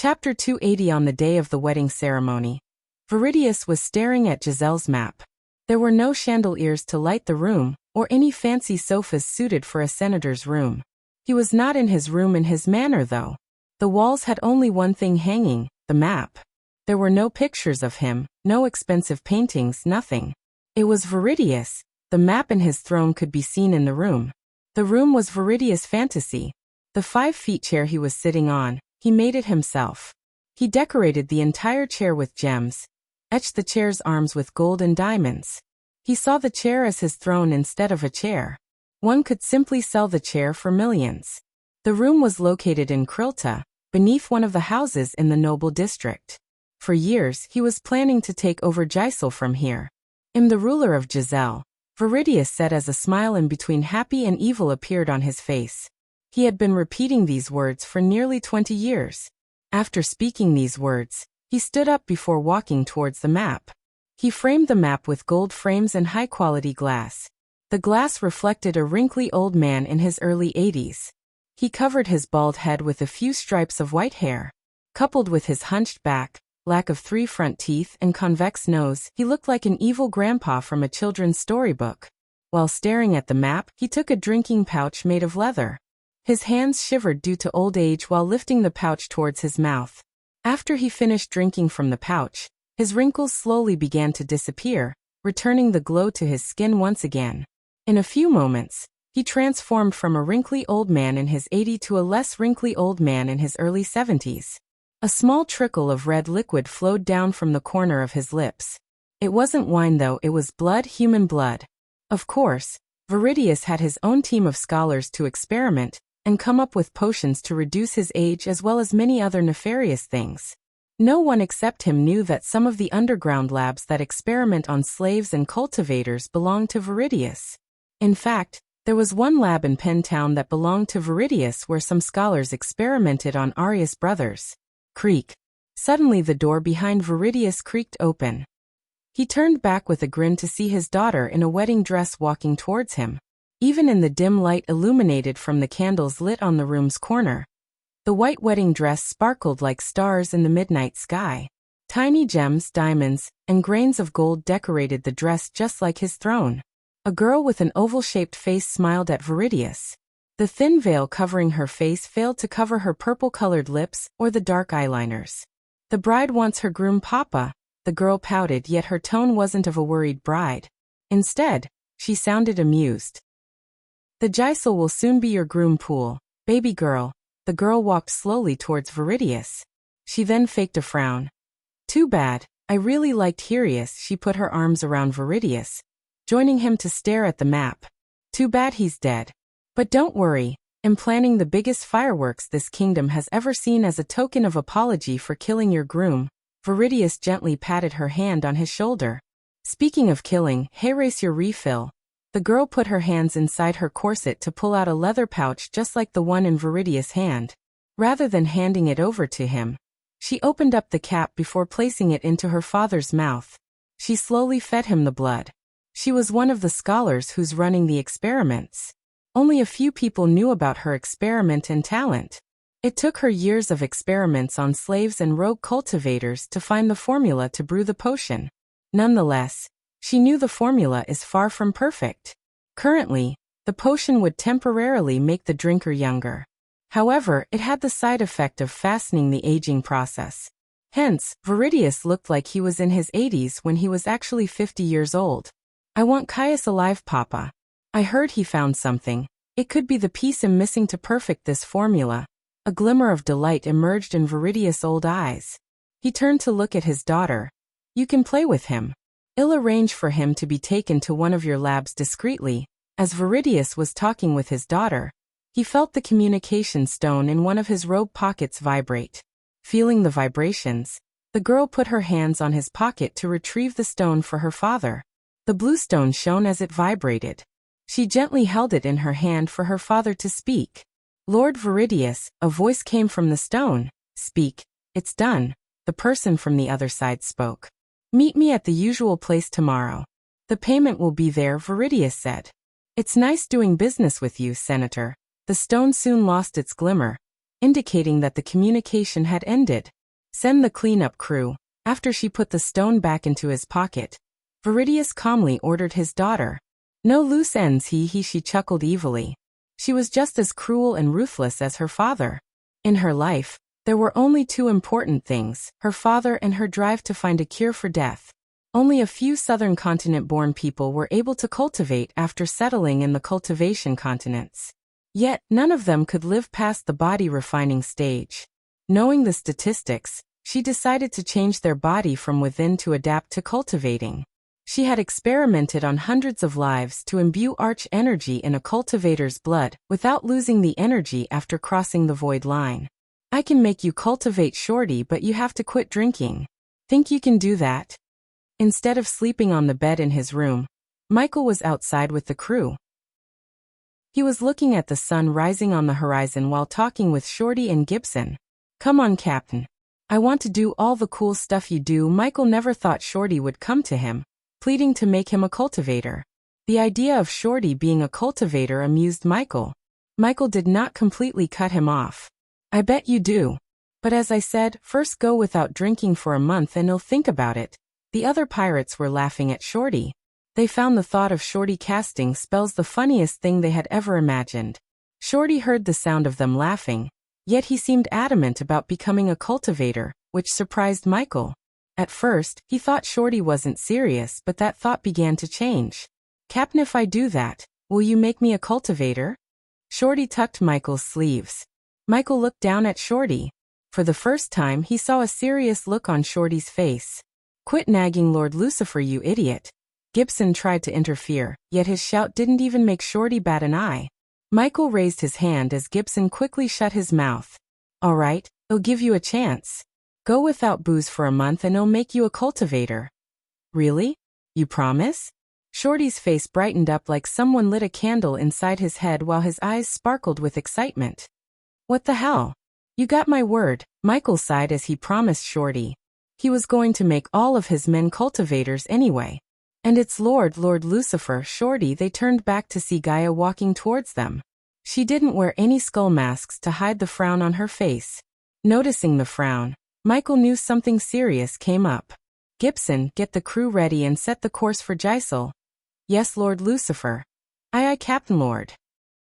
Chapter 280. On the day of the wedding ceremony, Viridius was staring at Giselle's map. There were no chandeliers to light the room, or any fancy sofas suited for a senator's room. He was not in his room in his manner though. The walls had only one thing hanging, the map. There were no pictures of him, no expensive paintings, nothing. It was Viridius. The map and his throne could be seen in the room. The room was Viridius' fantasy. The 5-feet chair he was sitting on, he made it himself. He decorated the entire chair with gems, etched the chair's arms with gold and diamonds. He saw the chair as his throne instead of a chair. One could simply sell the chair for millions. The room was located in Krilta, beneath one of the houses in the noble district. For years he was planning to take over Giselle from here. "I'm the ruler of Giselle," Viridius said as a smile in between happy and evil appeared on his face. He had been repeating these words for nearly 20 years. After speaking these words, he stood up before walking towards the map. He framed the map with gold frames and high-quality glass. The glass reflected a wrinkly old man in his early 80s. He covered his bald head with a few stripes of white hair. Coupled with his hunched back, lack of 3 front teeth and convex nose, he looked like an evil grandpa from a children's storybook. While staring at the map, he took a drinking pouch made of leather. His hands shivered due to old age while lifting the pouch towards his mouth. After he finished drinking from the pouch, his wrinkles slowly began to disappear, returning the glow to his skin once again. In a few moments, he transformed from a wrinkly old man in his 80s to a less wrinkly old man in his early 70s. A small trickle of red liquid flowed down from the corner of his lips. It wasn't wine though, it was blood, human blood. Of course, Viridius had his own team of scholars to experiment and come up with potions to reduce his age as well as many other nefarious things. No one except him knew that some of the underground labs that experiment on slaves and cultivators belonged to Viridius. In fact, there was one lab in Penn Town that belonged to Viridius where some scholars experimented on Arius brothers. Creak. Suddenly the door behind Viridius creaked open. He turned back with a grin to see his daughter in a wedding dress walking towards him. Even in the dim light illuminated from the candles lit on the room's corner, the white wedding dress sparkled like stars in the midnight sky. Tiny gems, diamonds, and grains of gold decorated the dress just like his throne. A girl with an oval-shaped face smiled at Viridius. The thin veil covering her face failed to cover her purple-colored lips or the dark eyeliners. "The bride wants her groom, Papa," the girl pouted, yet her tone wasn't of a worried bride. Instead, she sounded amused. "The Giselle will soon be your groom, Pool, baby girl." The girl walked slowly towards Viridius. She then faked a frown. "Too bad, I really liked Hirius." She put her arms around Viridius, joining him to stare at the map. "Too bad he's dead. But don't worry, I'm planning the biggest fireworks this kingdom has ever seen as a token of apology for killing your groom." Viridius gently patted her hand on his shoulder. "Speaking of killing, hey, race your refill." The girl put her hands inside her corset to pull out a leather pouch just like the one in Viridius' hand. Rather than handing it over to him, she opened up the cap before placing it into her father's mouth. She slowly fed him the blood. She was one of the scholars who's running the experiments. Only a few people knew about her experiment and talent. It took her years of experiments on slaves and rogue cultivators to find the formula to brew the potion. Nonetheless, she knew the formula is far from perfect. Currently, the potion would temporarily make the drinker younger. However, it had the side effect of fastening the aging process. Hence, Viridius looked like he was in his 80s when he was actually 50 years old. "I want Caius alive, Papa. I heard he found something. It could be the piece I'm missing to perfect this formula." A glimmer of delight emerged in Viridius' old eyes. He turned to look at his daughter. "You can play with him. I'll arrange for him to be taken to one of your labs discreetly." As Viridius was talking with his daughter, he felt the communication stone in one of his robe pockets vibrate. Feeling the vibrations, the girl put her hands on his pocket to retrieve the stone for her father. The blue stone shone as it vibrated. She gently held it in her hand for her father to speak. "Lord Viridius," a voice came from the stone. "Speak." "It's done," the person from the other side spoke. "Meet me at the usual place tomorrow. The payment will be there," Viridius said. "It's nice doing business with you, Senator." The stone soon lost its glimmer. indicating that the communication had ended. Send the cleanup crew. After she put the stone back into his pocket, Viridius calmly ordered his daughter. No loose ends, she chuckled evilly. She was just as cruel and ruthless as her father. In her life, there were only two important things, her father and her drive to find a cure for death. Only a few southern continent-born people were able to cultivate after settling in the cultivation continents. Yet, none of them could live past the body refining stage. Knowing the statistics, she decided to change their body from within to adapt to cultivating. She had experimented on hundreds of lives to imbue arch energy in a cultivator's blood without losing the energy after crossing the void line. I can make you cultivate Shorty, but you have to quit drinking. Think you can do that? Instead of sleeping on the bed in his room, Michael was outside with the crew. He was looking at the sun rising on the horizon while talking with Shorty and Gibson. Come on, Captain. I want to do all the cool stuff you do. Michael never thought Shorty would come to him, pleading to make him a cultivator. The idea of Shorty being a cultivator amused Michael. Michael did not completely cut him off. I bet you do. But as I said, first go without drinking for a month and you'll think about it. The other pirates were laughing at Shorty. They found the thought of Shorty casting spells the funniest thing they had ever imagined. Shorty heard the sound of them laughing, yet he seemed adamant about becoming a cultivator, which surprised Michael. At first, he thought Shorty wasn't serious, but that thought began to change. Captain, if I do that, will you make me a cultivator? Shorty tucked Michael's sleeves. Michael looked down at Shorty. For the first time, he saw a serious look on Shorty's face. Quit nagging Lord Lucifer, you idiot. Gibson tried to interfere, yet his shout didn't even make Shorty bat an eye. Michael raised his hand as Gibson quickly shut his mouth. All right, I'll give you a chance. Go without booze for a month and I'll make you a cultivator. Really? You promise? Shorty's face brightened up like someone lit a candle inside his head while his eyes sparkled with excitement. What the hell? You got my word, Michael sighed as he promised Shorty. He was going to make all of his men cultivators anyway. And it's Lord Lucifer, Shorty. They turned back to see Gaia walking towards them. She didn't wear any skull masks to hide the frown on her face. Noticing the frown, Michael knew something serious came up. Gibson, get the crew ready and set the course for Giselle. Yes, Lord Lucifer. Aye, Captain Lord.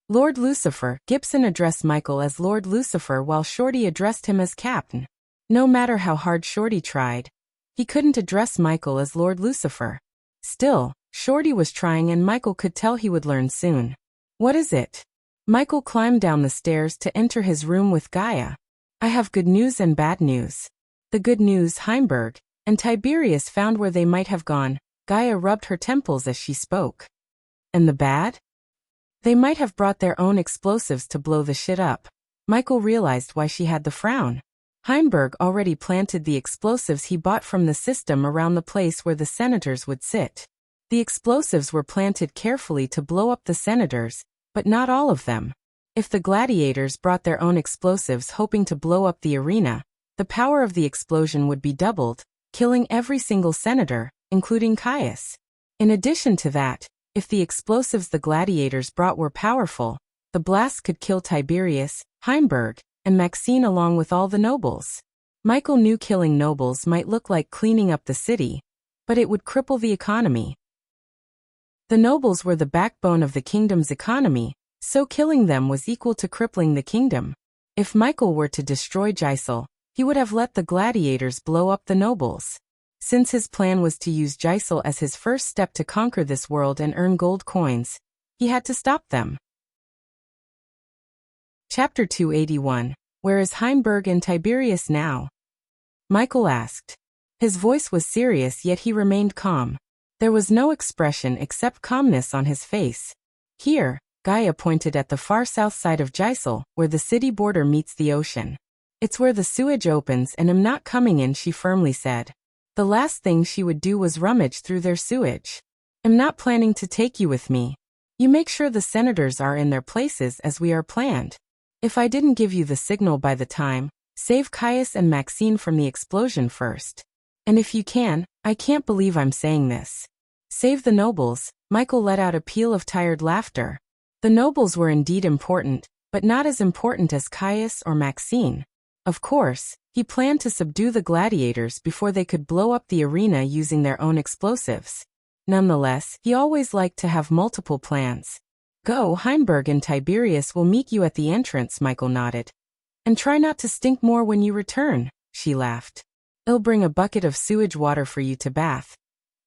Lord Lucifer. Gibson addressed Michael as Lord Lucifer while Shorty addressed him as Captain. No matter how hard Shorty tried, he couldn't address Michael as Lord Lucifer. Still, Shorty was trying and Michael could tell he would learn soon. What is it? Michael climbed down the stairs to enter his room with Gaia. I have good news and bad news. The good news, Heimberg and Tiberius found where they might have gone. Gaia rubbed her temples as she spoke. And the bad? They might have brought their own explosives to blow the shit up. Michael realized why she had the frown. Heimberg already planted the explosives he bought from the system around the place where the senators would sit. The explosives were planted carefully to blow up the senators, but not all of them. If the gladiators brought their own explosives hoping to blow up the arena, the power of the explosion would be doubled, killing every single senator, including Caius. In addition to that, if the explosives the gladiators brought were powerful, the blast could kill Tiberius, Heimberg, and Maxine along with all the nobles. Michael knew killing nobles might look like cleaning up the city, but it would cripple the economy. The nobles were the backbone of the kingdom's economy, so killing them was equal to crippling the kingdom. If Michael were to destroy Giselle, he would have let the gladiators blow up the nobles. Since his plan was to use Giselle as his first step to conquer this world and earn gold coins, he had to stop them. Chapter 281. Where is Heimberg and Tiberius now? Michael asked. His voice was serious, yet he remained calm. There was no expression except calmness on his face. Here, Gaia pointed at the far south side of Giselle, where the city border meets the ocean. It's where the sewage opens and I'm not coming in, she firmly said. The last thing she would do was rummage through their sewage. I'm not planning to take you with me. You make sure the senators are in their places as we are planned. If I didn't give you the signal by the time, save Caius and Maxine from the explosion first. And if you can, I can't believe I'm saying this. Save the nobles. Michael let out a peal of tired laughter. The nobles were indeed important, but not as important as Caius or Maxine. Of course, he planned to subdue the gladiators before they could blow up the arena using their own explosives. Nonetheless, he always liked to have multiple plans. Go, Heimberg and Tiberius will meet you at the entrance, Michael nodded. And try not to stink more when you return, she laughed. I'll bring a bucket of sewage water for you to bath.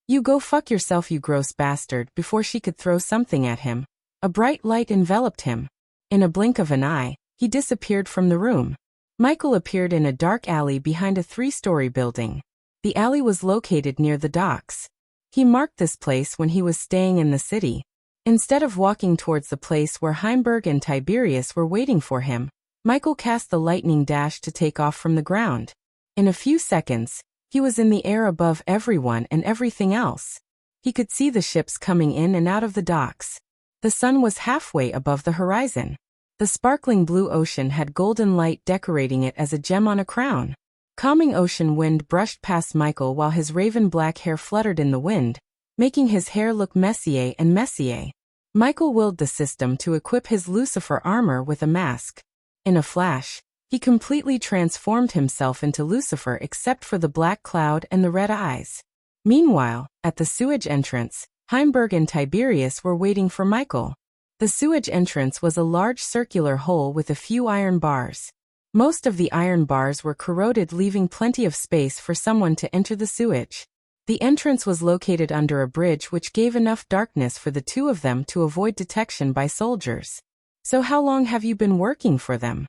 You go fuck yourself, you gross bastard, before she could throw something at him. A bright light enveloped him. In a blink of an eye, he disappeared from the room. Michael appeared in a dark alley behind a 3-story building. The alley was located near the docks. He marked this place when he was staying in the city. Instead of walking towards the place where Heimberg and Tiberius were waiting for him, Michael cast the lightning dash to take off from the ground. In a few seconds, he was in the air above everyone and everything else. He could see the ships coming in and out of the docks. The sun was halfway above the horizon. The sparkling blue ocean had golden light decorating it as a gem on a crown. Calming ocean wind brushed past Michael while his raven black hair fluttered in the wind, making his hair look messier and messier. Michael willed the system to equip his Lucifer armor with a mask. In a flash, he completely transformed himself into Lucifer except for the black cloud and the red eyes. Meanwhile, at the sewage entrance, Heimberg and Tiberius were waiting for Michael. The sewage entrance was a large circular hole with a few iron bars. Most of the iron bars were corroded, leaving plenty of space for someone to enter the sewage. The entrance was located under a bridge which gave enough darkness for the two of them to avoid detection by soldiers. So how long have you been working for them?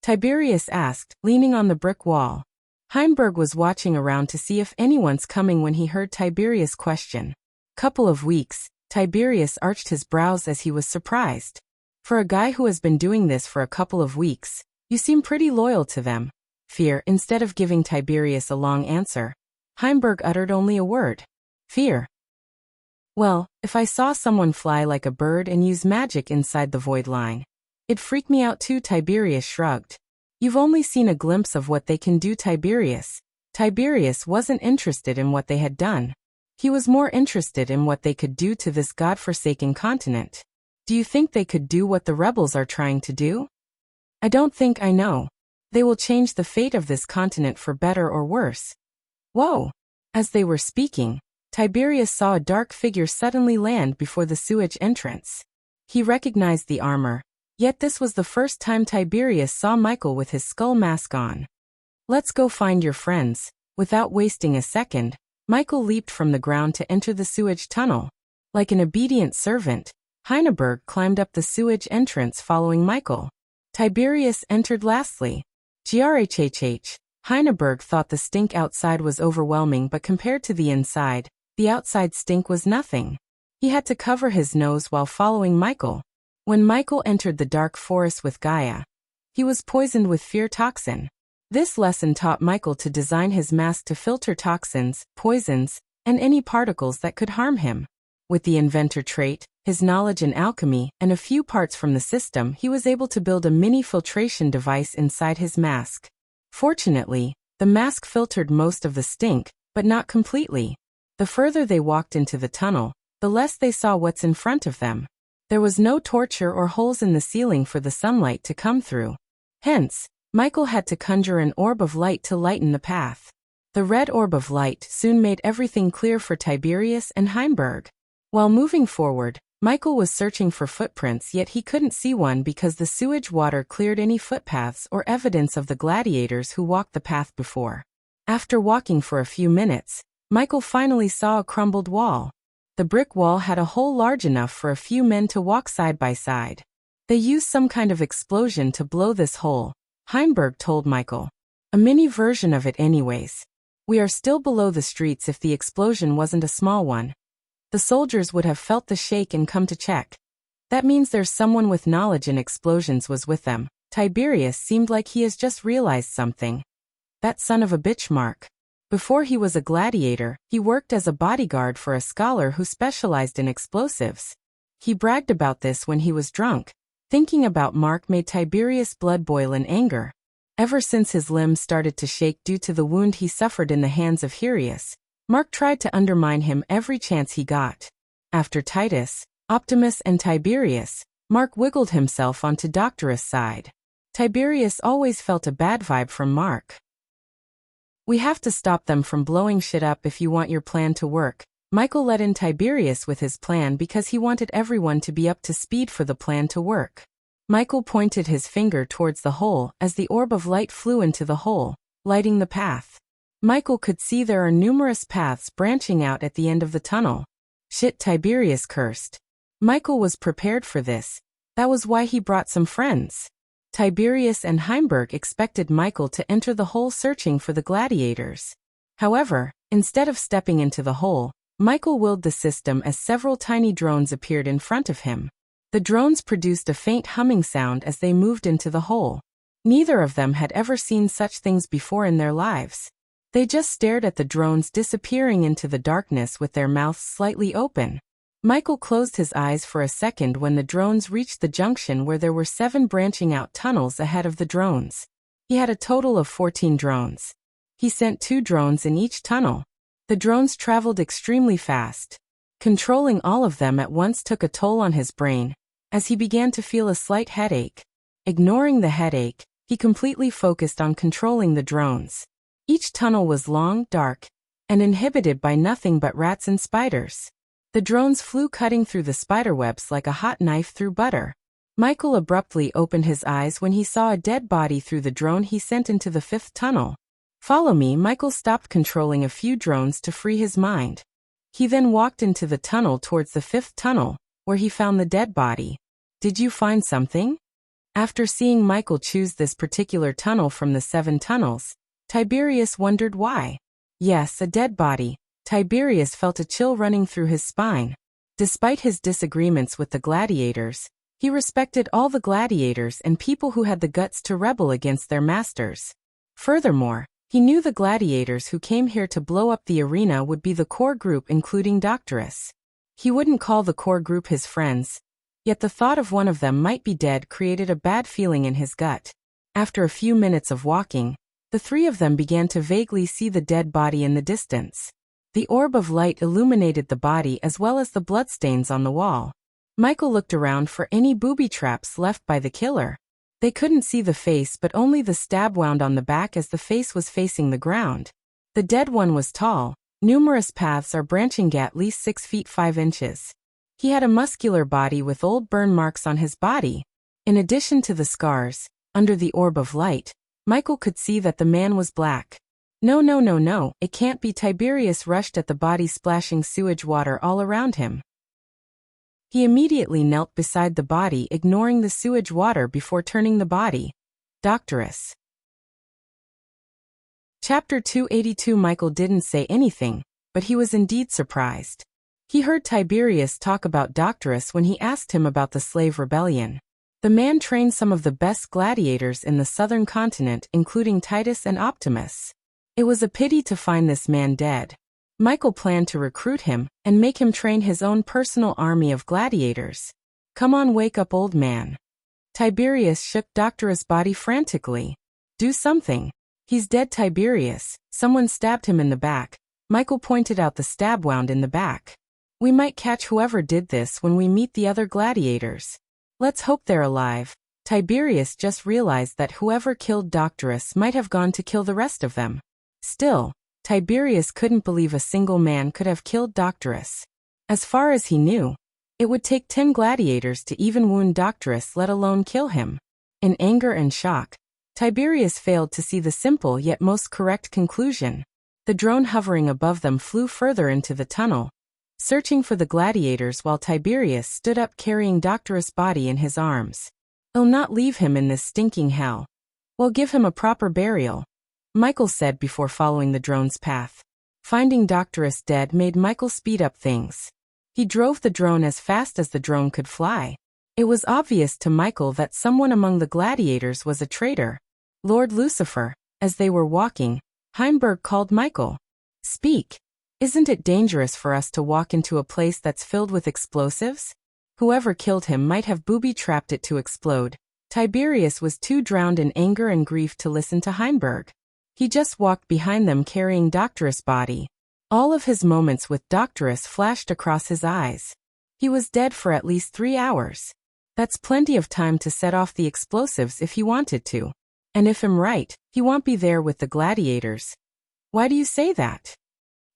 Tiberius asked, leaning on the brick wall. Heimberg was watching around to see if anyone's coming when he heard Tiberius' question. Couple of weeks. Tiberius arched his brows as he was surprised. For a guy who has been doing this for a couple of weeks, you seem pretty loyal to them. Fear. Instead of giving Tiberius a long answer, Heimberg uttered only a word. Fear. Well, if I saw someone fly like a bird and use magic inside the void line, it'd freak me out too, Tiberius shrugged. You've only seen a glimpse of what they can do, Tiberius. Tiberius wasn't interested in what they had done. He was more interested in what they could do to this godforsaken continent. Do you think they could do what the rebels are trying to do? I don't think I know. They will change the fate of this continent for better or worse. Whoa! As they were speaking, Tiberius saw a dark figure suddenly land before the sewage entrance. He recognized the armor, yet this was the first time Tiberius saw Michael with his skull mask on. Let's go find your friends. Without wasting a second, Michael leaped from the ground to enter the sewage tunnel. Like an obedient servant, Heimberg climbed up the sewage entrance following Michael. Tiberius entered lastly. Grhhh. Heimberg thought the stink outside was overwhelming, but compared to the inside, the outside stink was nothing. He had to cover his nose while following Michael. When Michael entered the dark forest with Gaia, he was poisoned with fear toxin. This lesson taught Michael to design his mask to filter toxins, poisons, and any particles that could harm him. With the inventor trait, his knowledge in alchemy, and a few parts from the system, he was able to build a mini filtration device inside his mask. Fortunately, the mask filtered most of the stink, but not completely. The further they walked into the tunnel, the less they saw what's in front of them. There was no torture or holes in the ceiling for the sunlight to come through. Hence, Michael had to conjure an orb of light to lighten the path. The red orb of light soon made everything clear for Tiberius and Heimberg. While moving forward, Michael was searching for footprints, yet he couldn't see one because the sewage water cleared any footpaths or evidence of the gladiators who walked the path before. After walking for a few minutes, Michael finally saw a crumbled wall. The brick wall had a hole large enough for a few men to walk side by side. They used some kind of explosion to blow this hole, Heimberg told Michael. A mini version of it anyways. We are still below the streets. If the explosion wasn't a small one, the soldiers would have felt the shake and come to check. That means there's someone with knowledge in explosions was with them. Tiberius seemed like he has just realized something. That son of a bitch, Mark. Before he was a gladiator, he worked as a bodyguard for a scholar who specialized in explosives. He bragged about this when he was drunk. Thinking about Mark made Tiberius' blood boil in anger. Ever since his limbs started to shake due to the wound he suffered in the hands of Hyrieus, Mark tried to undermine him every chance he got. After Titus, Optimus and Tiberius, Mark wiggled himself onto Doctorus' side. Tiberius always felt a bad vibe from Mark. "We have to stop them from blowing shit up if you want your plan to work." Michael let in Tiberius with his plan because he wanted everyone to be up to speed for the plan to work. Michael pointed his finger towards the hole as the orb of light flew into the hole, lighting the path. Michael could see there are numerous paths branching out at the end of the tunnel. "Shit," Tiberius cursed. Michael was prepared for this. That was why he brought some friends. Tiberius and Heimberg expected Michael to enter the hole searching for the gladiators. However, instead of stepping into the hole, Michael willed the system as several tiny drones appeared in front of him. The drones produced a faint humming sound as they moved into the hole. Neither of them had ever seen such things before in their lives. They just stared at the drones disappearing into the darkness with their mouths slightly open. Michael closed his eyes for a second when the drones reached the junction where there were 7 branching out tunnels ahead of the drones. He had a total of 14 drones. He sent 2 drones in each tunnel. The drones traveled extremely fast. Controlling all of them at once took a toll on his brain, as he began to feel a slight headache. Ignoring the headache, he completely focused on controlling the drones. Each tunnel was long, dark, and inhibited by nothing but rats and spiders. The drones flew cutting through the spiderwebs like a hot knife through butter. Michael abruptly opened his eyes when he saw a dead body through the drone he sent into the 5th tunnel. "Follow me." Michael stopped controlling a few drones to free his mind. He then walked into the tunnel towards the 5th tunnel, where he found the dead body. "Did you find something?" After seeing Michael choose this particular tunnel from the 7 tunnels, Tiberius wondered why. Yes, a dead body. Tiberius felt a chill running through his spine. Despite his disagreements with the gladiators, he respected all the gladiators and people who had the guts to rebel against their masters. Furthermore, he knew the gladiators who came here to blow up the arena would be the core group including Doctorus. He wouldn't call the core group his friends, yet the thought of one of them might be dead created a bad feeling in his gut. After a few minutes of walking, the 3 of them began to vaguely see the dead body in the distance. The orb of light illuminated the body as well as the bloodstains on the wall. Michael looked around for any booby traps left by the killer. They couldn't see the face but only the stab wound on the back as the face was facing the ground. The dead one was tall. Numerous paths are branching at least 6 feet 5 inches. He had a muscular body with old burn marks on his body. In addition to the scars, under the orb of light, Michael could see that the man was black. No, it can't be. Tiberius rushed at the body, splashing sewage water all around him. He immediately knelt beside the body, ignoring the sewage water before turning the body. Doctorus. Chapter 282. Michael didn't say anything, but he was indeed surprised. He heard Tiberius talk about Doctorus when he asked him about the slave rebellion. The man trained some of the best gladiators in the southern continent, including Titus and Optimus. It was a pity to find this man dead. Michael planned to recruit him and make him train his own personal army of gladiators. "Come on, wake up, old man." Tiberius shook Doctorus' body frantically. "Do something. He's dead." "Tiberius, someone stabbed him in the back." Michael pointed out the stab wound in the back. "We might catch whoever did this when we meet the other gladiators. Let's hope they're alive." Tiberius just realized that whoever killed Doctorus might have gone to kill the rest of them. Still, Tiberius couldn't believe a single man could have killed Doctorus. As far as he knew, it would take 10 gladiators to even wound Doctorus, let alone kill him. In anger and shock, Tiberius failed to see the simple yet most correct conclusion. The drone hovering above them flew further into the tunnel, searching for the gladiators while Tiberius stood up carrying Doctorus' body in his arms. "I'll not leave him in this stinking hell. We'll give him a proper burial," Michael said before following the drone's path. Finding Doctorus dead made Michael speed up things. He drove the drone as fast as the drone could fly. It was obvious to Michael that someone among the gladiators was a traitor. "Lord Lucifer." As they were walking, Heimberg called Michael. "Speak. Isn't it dangerous for us to walk into a place that's filled with explosives? Whoever killed him might have booby-trapped it to explode." Tiberius was too drowned in anger and grief to listen to Heimberg. He just walked behind them carrying Doctorus' body. All of his moments with Doctorus flashed across his eyes. He was dead for at least 3 hours. That's plenty of time to set off the explosives if he wanted to. And if I'm right, he won't be there with the gladiators. Why do you say that?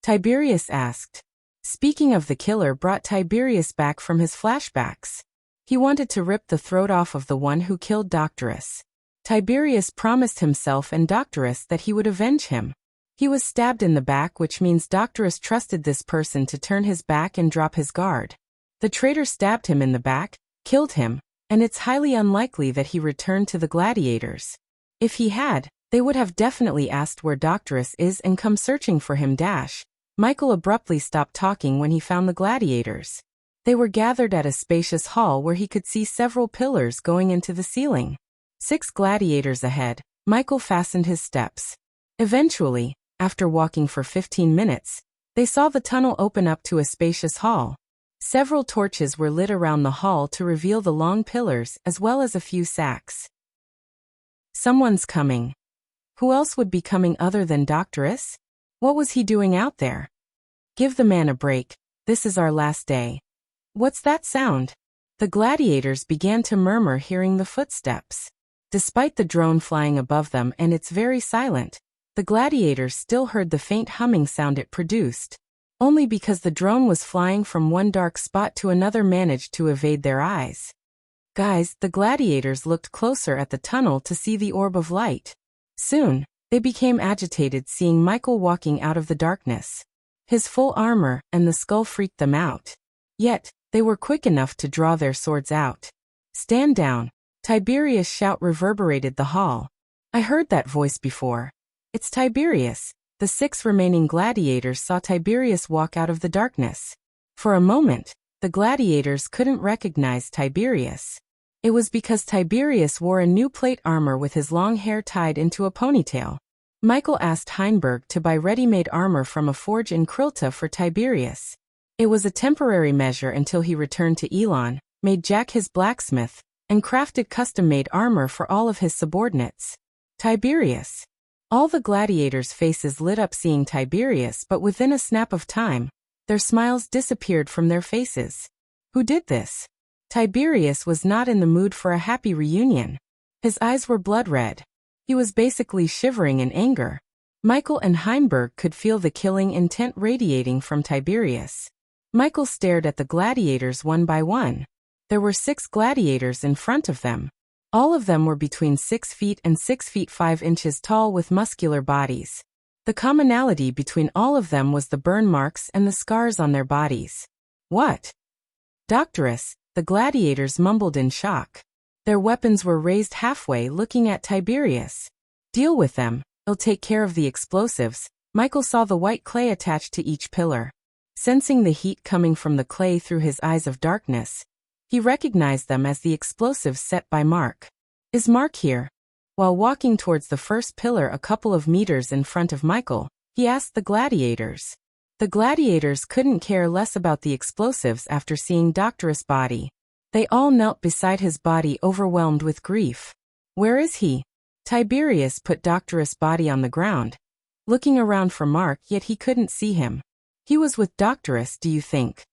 Tiberius asked. Speaking of the killer brought Tiberius back from his flashbacks. He wanted to rip the throat off of the one who killed Doctorus. Tiberius promised himself and Doctorus that he would avenge him. He was stabbed in the back, which means Doctorus trusted this person to turn his back and drop his guard. The traitor stabbed him in the back, killed him, and it's highly unlikely that he returned to the gladiators. If he had, they would have definitely asked where Doctorus is and come searching for him. Michael abruptly stopped talking when he found the gladiators. They were gathered at a spacious hall where he could see several pillars going into the ceiling. 6 gladiators ahead, Michael fastened his steps. Eventually, after walking for 15 minutes, they saw the tunnel open up to a spacious hall. Several torches were lit around the hall to reveal the long pillars as well as a few sacks. Someone's coming. Who else would be coming other than Doctorus? What was he doing out there? Give the man a break, this is our last day. What's that sound? The gladiators began to murmur, hearing the footsteps. Despite the drone flying above them and it's very silent, the gladiators still heard the faint humming sound it produced. Only because the drone was flying from one dark spot to another managed to evade their eyes. Guys, the gladiators looked closer at the tunnel to see the orb of light. Soon, they became agitated seeing Michael walking out of the darkness. His full armor and the skull freaked them out. Yet, they were quick enough to draw their swords out. Stand down. Tiberius' shout reverberated the hall. I heard that voice before. It's Tiberius. The 6 remaining gladiators saw Tiberius walk out of the darkness. For a moment, the gladiators couldn't recognize Tiberius. It was because Tiberius wore a new plate armor with his long hair tied into a ponytail. Michael asked Heinberg to buy ready-made armor from a forge in Krilta for Tiberius. It was a temporary measure until he returned to Elon, made Jack his blacksmith, and crafted custom-made armor for all of his subordinates. Tiberius. All the gladiators' faces lit up seeing Tiberius, but within a snap of time, their smiles disappeared from their faces. Who did this? Tiberius was not in the mood for a happy reunion. His eyes were blood red. He was basically shivering in anger. Michael and Heinberg could feel the killing intent radiating from Tiberius. Michael stared at the gladiators one by one. There were 6 gladiators in front of them. All of them were between 6 feet and 6 feet 5 inches tall with muscular bodies. The commonality between all of them was the burn marks and the scars on their bodies. What? Doctorus, the gladiators mumbled in shock. Their weapons were raised halfway, looking at Tiberius. Deal with them, he'll take care of the explosives. Michael saw the white clay attached to each pillar. Sensing the heat coming from the clay through his eyes of darkness, he recognized them as the explosives set by Mark. Is Mark here? While walking towards the first pillar a couple of meters in front of Michael, he asked the gladiators. The gladiators couldn't care less about the explosives after seeing Doctorus' body. They all knelt beside his body, overwhelmed with grief. Where is he? Tiberius put Doctorus' body on the ground, looking around for Mark, yet he couldn't see him. He was with Doctorus, do you think?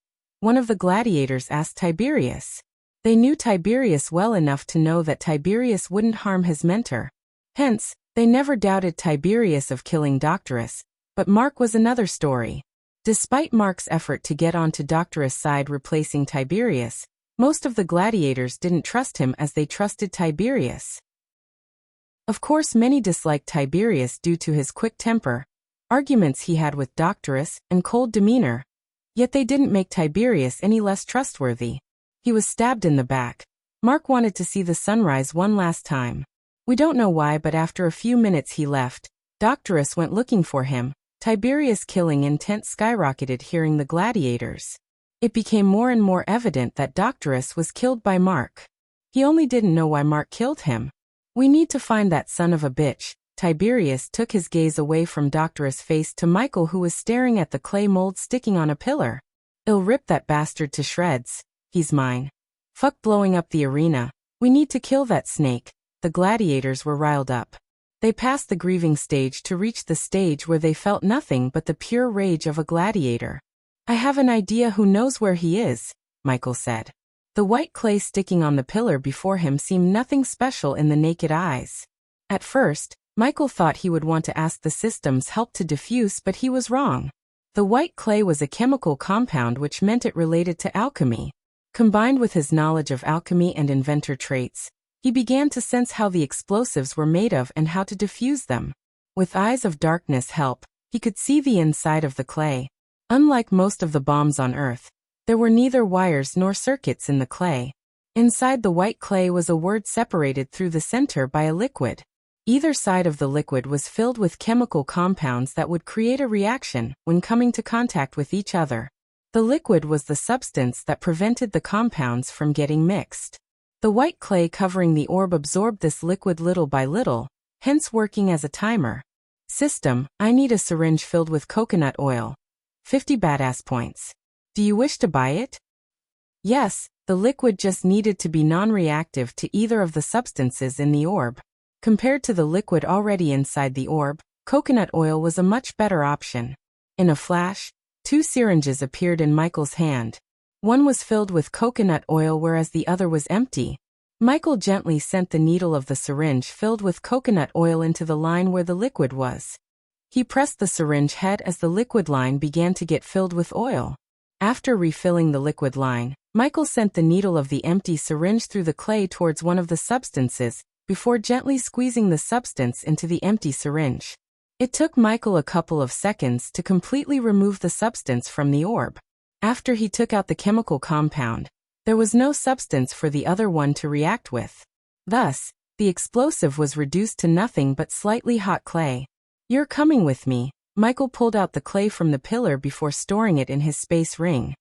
One of the gladiators asked Tiberius. They knew Tiberius well enough to know that Tiberius wouldn't harm his mentor. Hence, they never doubted Tiberius of killing Doctorus, but Mark was another story. Despite Mark's effort to get onto Doctorus' side replacing Tiberius, most of the gladiators didn't trust him as they trusted Tiberius. Of course, many disliked Tiberius due to his quick temper, arguments he had with Doctorus, and cold demeanor. Yet they didn't make Tiberius any less trustworthy. He was stabbed in the back. Mark wanted to see the sunrise one last time. We don't know why, but after a few minutes he left. Doctorus went looking for him. Tiberius' killing intent skyrocketed hearing the gladiators. It became more and more evident that Doctorus was killed by Mark. He only didn't know why Mark killed him. We need to find that son of a bitch. Tiberius took his gaze away from Doctorus' face to Michael, who was staring at the clay mold sticking on a pillar. I'll rip that bastard to shreds. He's mine. Fuck blowing up the arena. We need to kill that snake. The gladiators were riled up. They passed the grieving stage to reach the stage where they felt nothing but the pure rage of a gladiator. I have an idea who knows where he is, Michael said. The white clay sticking on the pillar before him seemed nothing special in the naked eyes. At first, Michael thought he would want to ask the system's help to diffuse, but he was wrong. The white clay was a chemical compound, which meant it related to alchemy. Combined with his knowledge of alchemy and inventor traits, he began to sense how the explosives were made of and how to diffuse them. With eyes of darkness help, he could see the inside of the clay. Unlike most of the bombs on Earth, there were neither wires nor circuits in the clay. Inside the white clay was a word separated through the center by a liquid. Either side of the liquid was filled with chemical compounds that would create a reaction when coming to contact with each other. The liquid was the substance that prevented the compounds from getting mixed. The white clay covering the orb absorbed this liquid little by little, hence working as a timer. System, I need a syringe filled with coconut oil. 50 badass points. Do you wish to buy it? Yes, the liquid just needed to be non-reactive to either of the substances in the orb. Compared to the liquid already inside the orb, coconut oil was a much better option. In a flash, 2 syringes appeared in Michael's hand. One was filled with coconut oil whereas the other was empty. Michael gently sent the needle of the syringe filled with coconut oil into the line where the liquid was. He pressed the syringe head as the liquid line began to get filled with oil. After refilling the liquid line, Michael sent the needle of the empty syringe through the clay towards one of the substances, before gently squeezing the substance into the empty syringe. It took Michael a couple of seconds to completely remove the substance from the orb. After he took out the chemical compound, there was no substance for the other one to react with. Thus, the explosive was reduced to nothing but slightly hot clay. You're coming with me. Michael pulled out the clay from the pillar before storing it in his space ring.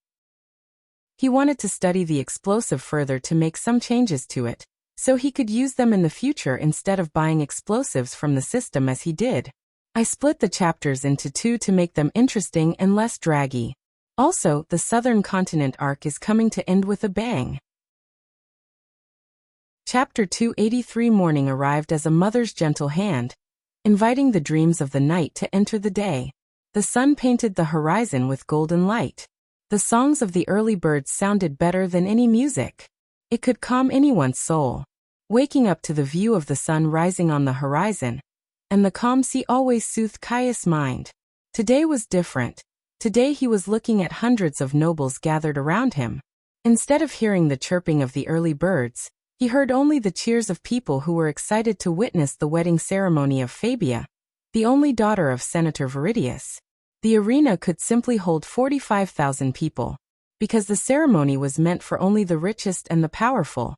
He wanted to study the explosive further to make some changes to it, so he could use them in the future instead of buying explosives from the system as he did. I split the chapters into 2 to make them interesting and less draggy. Also, the Southern Continent arc is coming to end with a bang. Chapter 283 Morning arrived as a mother's gentle hand, inviting the dreams of the night to enter the day. The sun painted the horizon with golden light. The songs of the early birds sounded better than any music. It could calm anyone's soul. Waking up to the view of the sun rising on the horizon, and the calm sea always soothed Caius' mind. Today was different. Today he was looking at hundreds of nobles gathered around him. Instead of hearing the chirping of the early birds, he heard only the cheers of people who were excited to witness the wedding ceremony of Fabia, the only daughter of Senator Viridius. The arena could simply hold 45,000 people, because the ceremony was meant for only the richest and the powerful.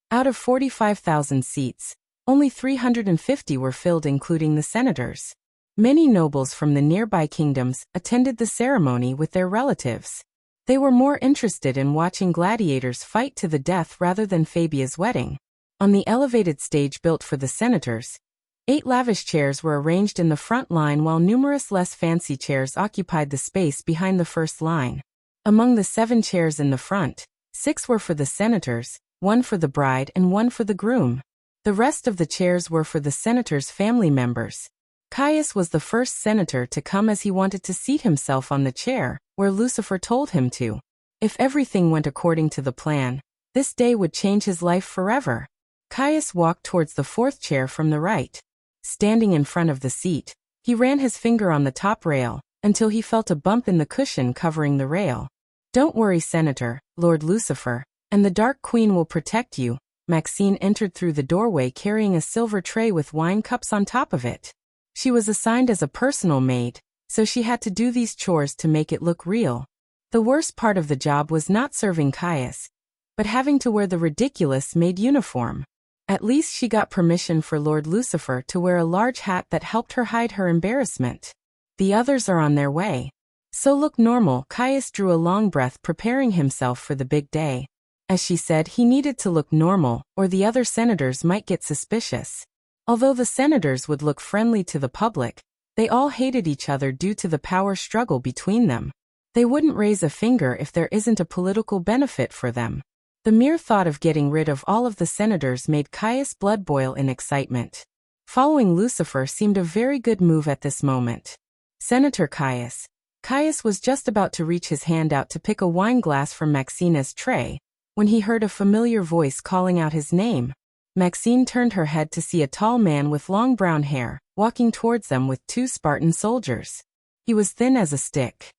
Out of 45,000 seats, only 350 were filled, including the senators. Many nobles from the nearby kingdoms attended the ceremony with their relatives. They were more interested in watching gladiators fight to the death rather than Fabia's wedding. On the elevated stage built for the senators, 8 lavish chairs were arranged in the front line while numerous less fancy chairs occupied the space behind the first line. Among the 7 chairs in the front, 6 were for the senators, 1 for the bride and 1 for the groom. The rest of the chairs were for the senators' family members. Caius was the first senator to come as he wanted to seat himself on the chair, where Lucifer told him to. If everything went according to the plan, this day would change his life forever. Caius walked towards the 4th chair from the right. Standing in front of the seat, he ran his finger on the top rail, until he felt a bump in the cushion covering the rail. Don't worry, Senator, Lord Lucifer, and the Dark Queen will protect you. Maxine entered through the doorway carrying a silver tray with wine cups on top of it. She was assigned as a personal maid, so she had to do these chores to make it look real. The worst part of the job was not serving Caius, but having to wear the ridiculous maid uniform. At least she got permission for Lord Lucifer to wear a large hat that helped her hide her embarrassment. The others are on their way. So look normal. Caius drew a long breath, preparing himself for the big day. As she said, he needed to look normal, or the other senators might get suspicious. Although the senators would look friendly to the public, they all hated each other due to the power struggle between them. They wouldn't raise a finger if there isn't a political benefit for them. The mere thought of getting rid of all of the senators made Caius' blood boil in excitement. Following Lucifer seemed a very good move at this moment. Senator Caius. Caius was just about to reach his hand out to pick a wine glass from Maxina's tray, When he heard a familiar voice calling out his name, Maxine turned her head to see a tall man with long brown hair, walking towards them with 2 Spartan soldiers. He was thin as a stick.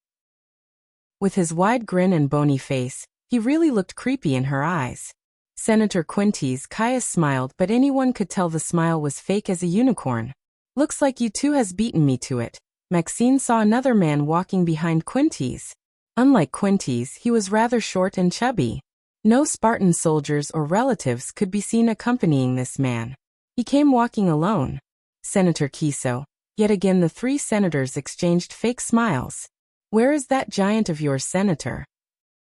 With his wide grin and bony face, he really looked creepy in her eyes. Senator Quintus Caius smiled, but anyone could tell the smile was fake as a unicorn. Looks like you two has beaten me to it. Maxine saw another man walking behind Quintus. Unlike Quintus, he was rather short and chubby. No Spartan soldiers or relatives could be seen accompanying this man. He came walking alone. Senator Kiso. Yet again the 3 senators exchanged fake smiles. Where is that giant of yours, Senator?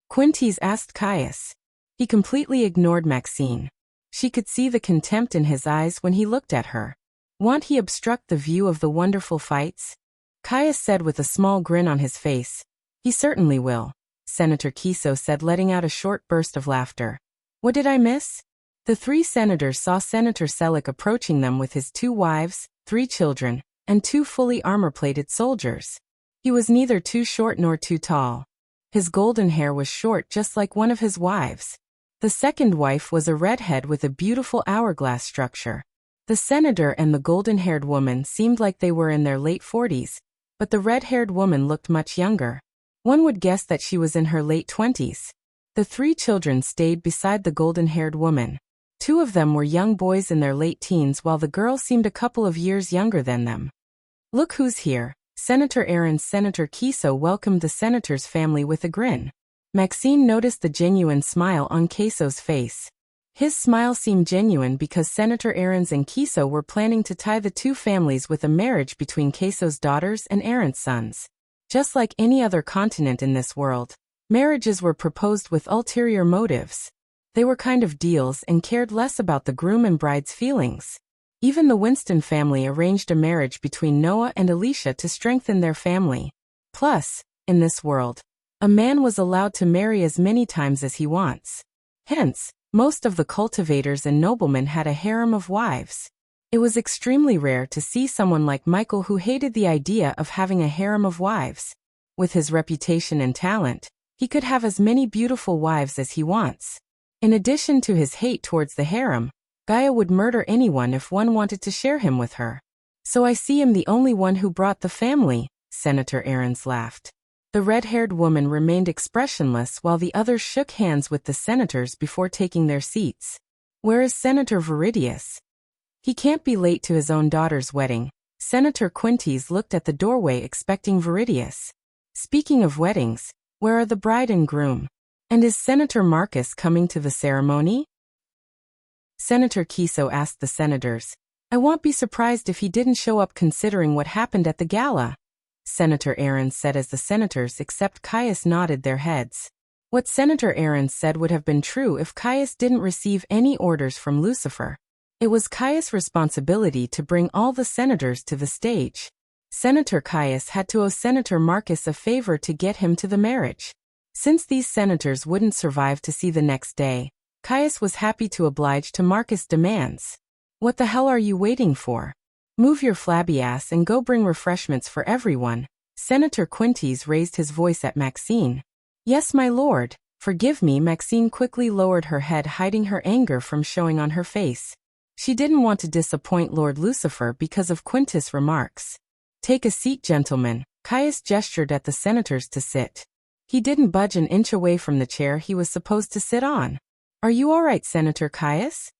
Quintus asked Caius. He completely ignored Maxine. She could see the contempt in his eyes when he looked at her. Won't he obstruct the view of the wonderful fights? Caius said with a small grin on his face. He certainly will, Senator Kiso said, letting out a short burst of laughter. What did I miss? The 3 senators saw Senator Selick approaching them with his 2 wives, 3 children, and 2 fully armor-plated soldiers. He was neither too short nor too tall. His golden hair was short just like one of his wives. The second wife was a redhead with a beautiful hourglass structure. The senator and the golden-haired woman seemed like they were in their late 40s, but the red-haired woman looked much younger. One would guess that she was in her late 20s. The 3 children stayed beside the golden-haired woman. 2 of them were young boys in their late teens while the girl seemed a couple of years younger than them. Look who's here. Senator Aaron's Senator Kiso welcomed the senator's family with a grin. Maxine noticed the genuine smile on Kiso's face. His smile seemed genuine because Senator Aaron's and Kiso were planning to tie the 2 families with a marriage between Kiso's daughters and Aaron's sons. Just like any other continent in this world, marriages were proposed with ulterior motives. They were kind of deals and cared less about the groom and bride's feelings. Even the Winston family arranged a marriage between Noah and Alicia to strengthen their family. Plus, in this world, a man was allowed to marry as many times as he wants. Hence, most of the cultivators and noblemen had a harem of wives. It was extremely rare to see someone like Michael who hated the idea of having a harem of wives. With his reputation and talent, he could have as many beautiful wives as he wants. In addition to his hate towards the harem, Gaia would murder anyone if one wanted to share him with her. So I see him the only one who brought the family, Senator Aarons laughed. The red-haired woman remained expressionless while the others shook hands with the senators before taking their seats. Where is Senator Viridius? He can't be late to his own daughter's wedding. Senator Quintus looked at the doorway expecting Viridius. Speaking of weddings, where are the bride and groom? And is Senator Marcus coming to the ceremony? Senator Kiso asked the senators. I won't be surprised if he didn't show up considering what happened at the gala. Senator Aaron said as the senators except Caius nodded their heads. What Senator Aaron said would have been true if Caius didn't receive any orders from Lucifer. It was Caius' responsibility to bring all the senators to the stage. Senator Caius had to owe Senator Marcus a favor to get him to the marriage. Since these senators wouldn't survive to see the next day, Caius was happy to oblige to Marcus' demands. What the hell are you waiting for? Move your flabby ass and go bring refreshments for everyone. Senator Quintus raised his voice at Maxine. Yes, my lord. Forgive me. Maxine quickly lowered her head, hiding her anger from showing on her face. She didn't want to disappoint Lord Lucifer because of Quintus' remarks. Take a seat, gentlemen. Caius gestured at the senators to sit. He didn't budge an inch away from the chair he was supposed to sit on. Are you all right, Senator Caius?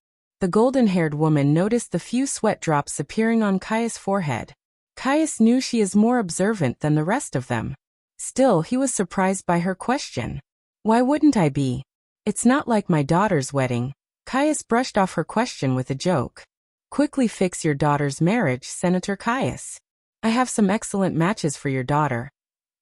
The golden-haired woman noticed the few sweat drops appearing on Caius' forehead. Caius knew she is more observant than the rest of them. Still, he was surprised by her question. Why wouldn't I be? It's not like my daughter's wedding. Caius brushed off her question with a joke. Quickly fix your daughter's marriage, Senator Caius. I have some excellent matches for your daughter.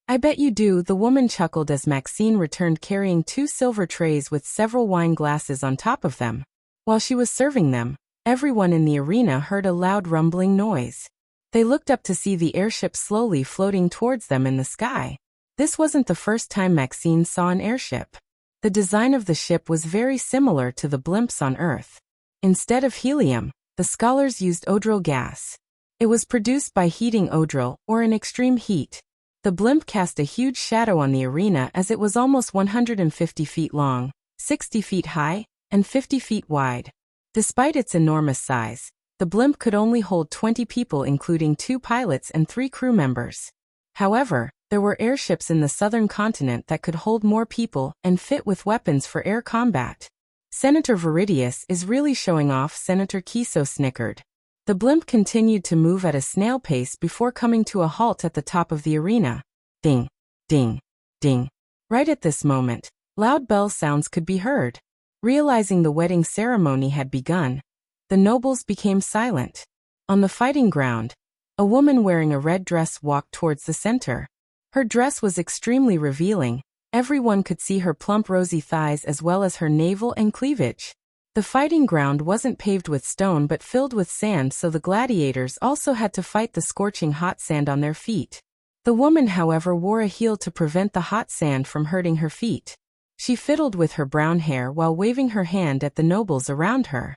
I bet you do, the woman chuckled as Maxine returned carrying 2 silver trays with several wine glasses on top of them. While she was serving them, everyone in the arena heard a loud rumbling noise. They looked up to see the airship slowly floating towards them in the sky. This wasn't the first time Maxine saw an airship. The design of the ship was very similar to the blimps on Earth. Instead of helium, the scholars used odril gas. It was produced by heating odril, or in extreme heat. The blimp cast a huge shadow on the arena as it was almost 150 feet long. 60 feet high and 50 feet wide. Despite its enormous size, the blimp could only hold 20 people, including 2 pilots and 3 crew members. However, there were airships in the southern continent that could hold more people and fit with weapons for air combat. Senator Viridius is really showing off, Senator Kiso snickered. The blimp continued to move at a snail pace before coming to a halt at the top of the arena. Ding, ding, ding. Right at this moment, loud bell sounds could be heard. Realizing the wedding ceremony had begun, the nobles became silent. On the fighting ground, a woman wearing a red dress walked towards the center. Her dress was extremely revealing. Everyone could see her plump rosy thighs as well as her navel and cleavage. The fighting ground wasn't paved with stone but filled with sand, so the gladiators also had to fight the scorching hot sand on their feet. The woman, however, wore a heel to prevent the hot sand from hurting her feet. She fiddled with her brown hair while waving her hand at the nobles around her.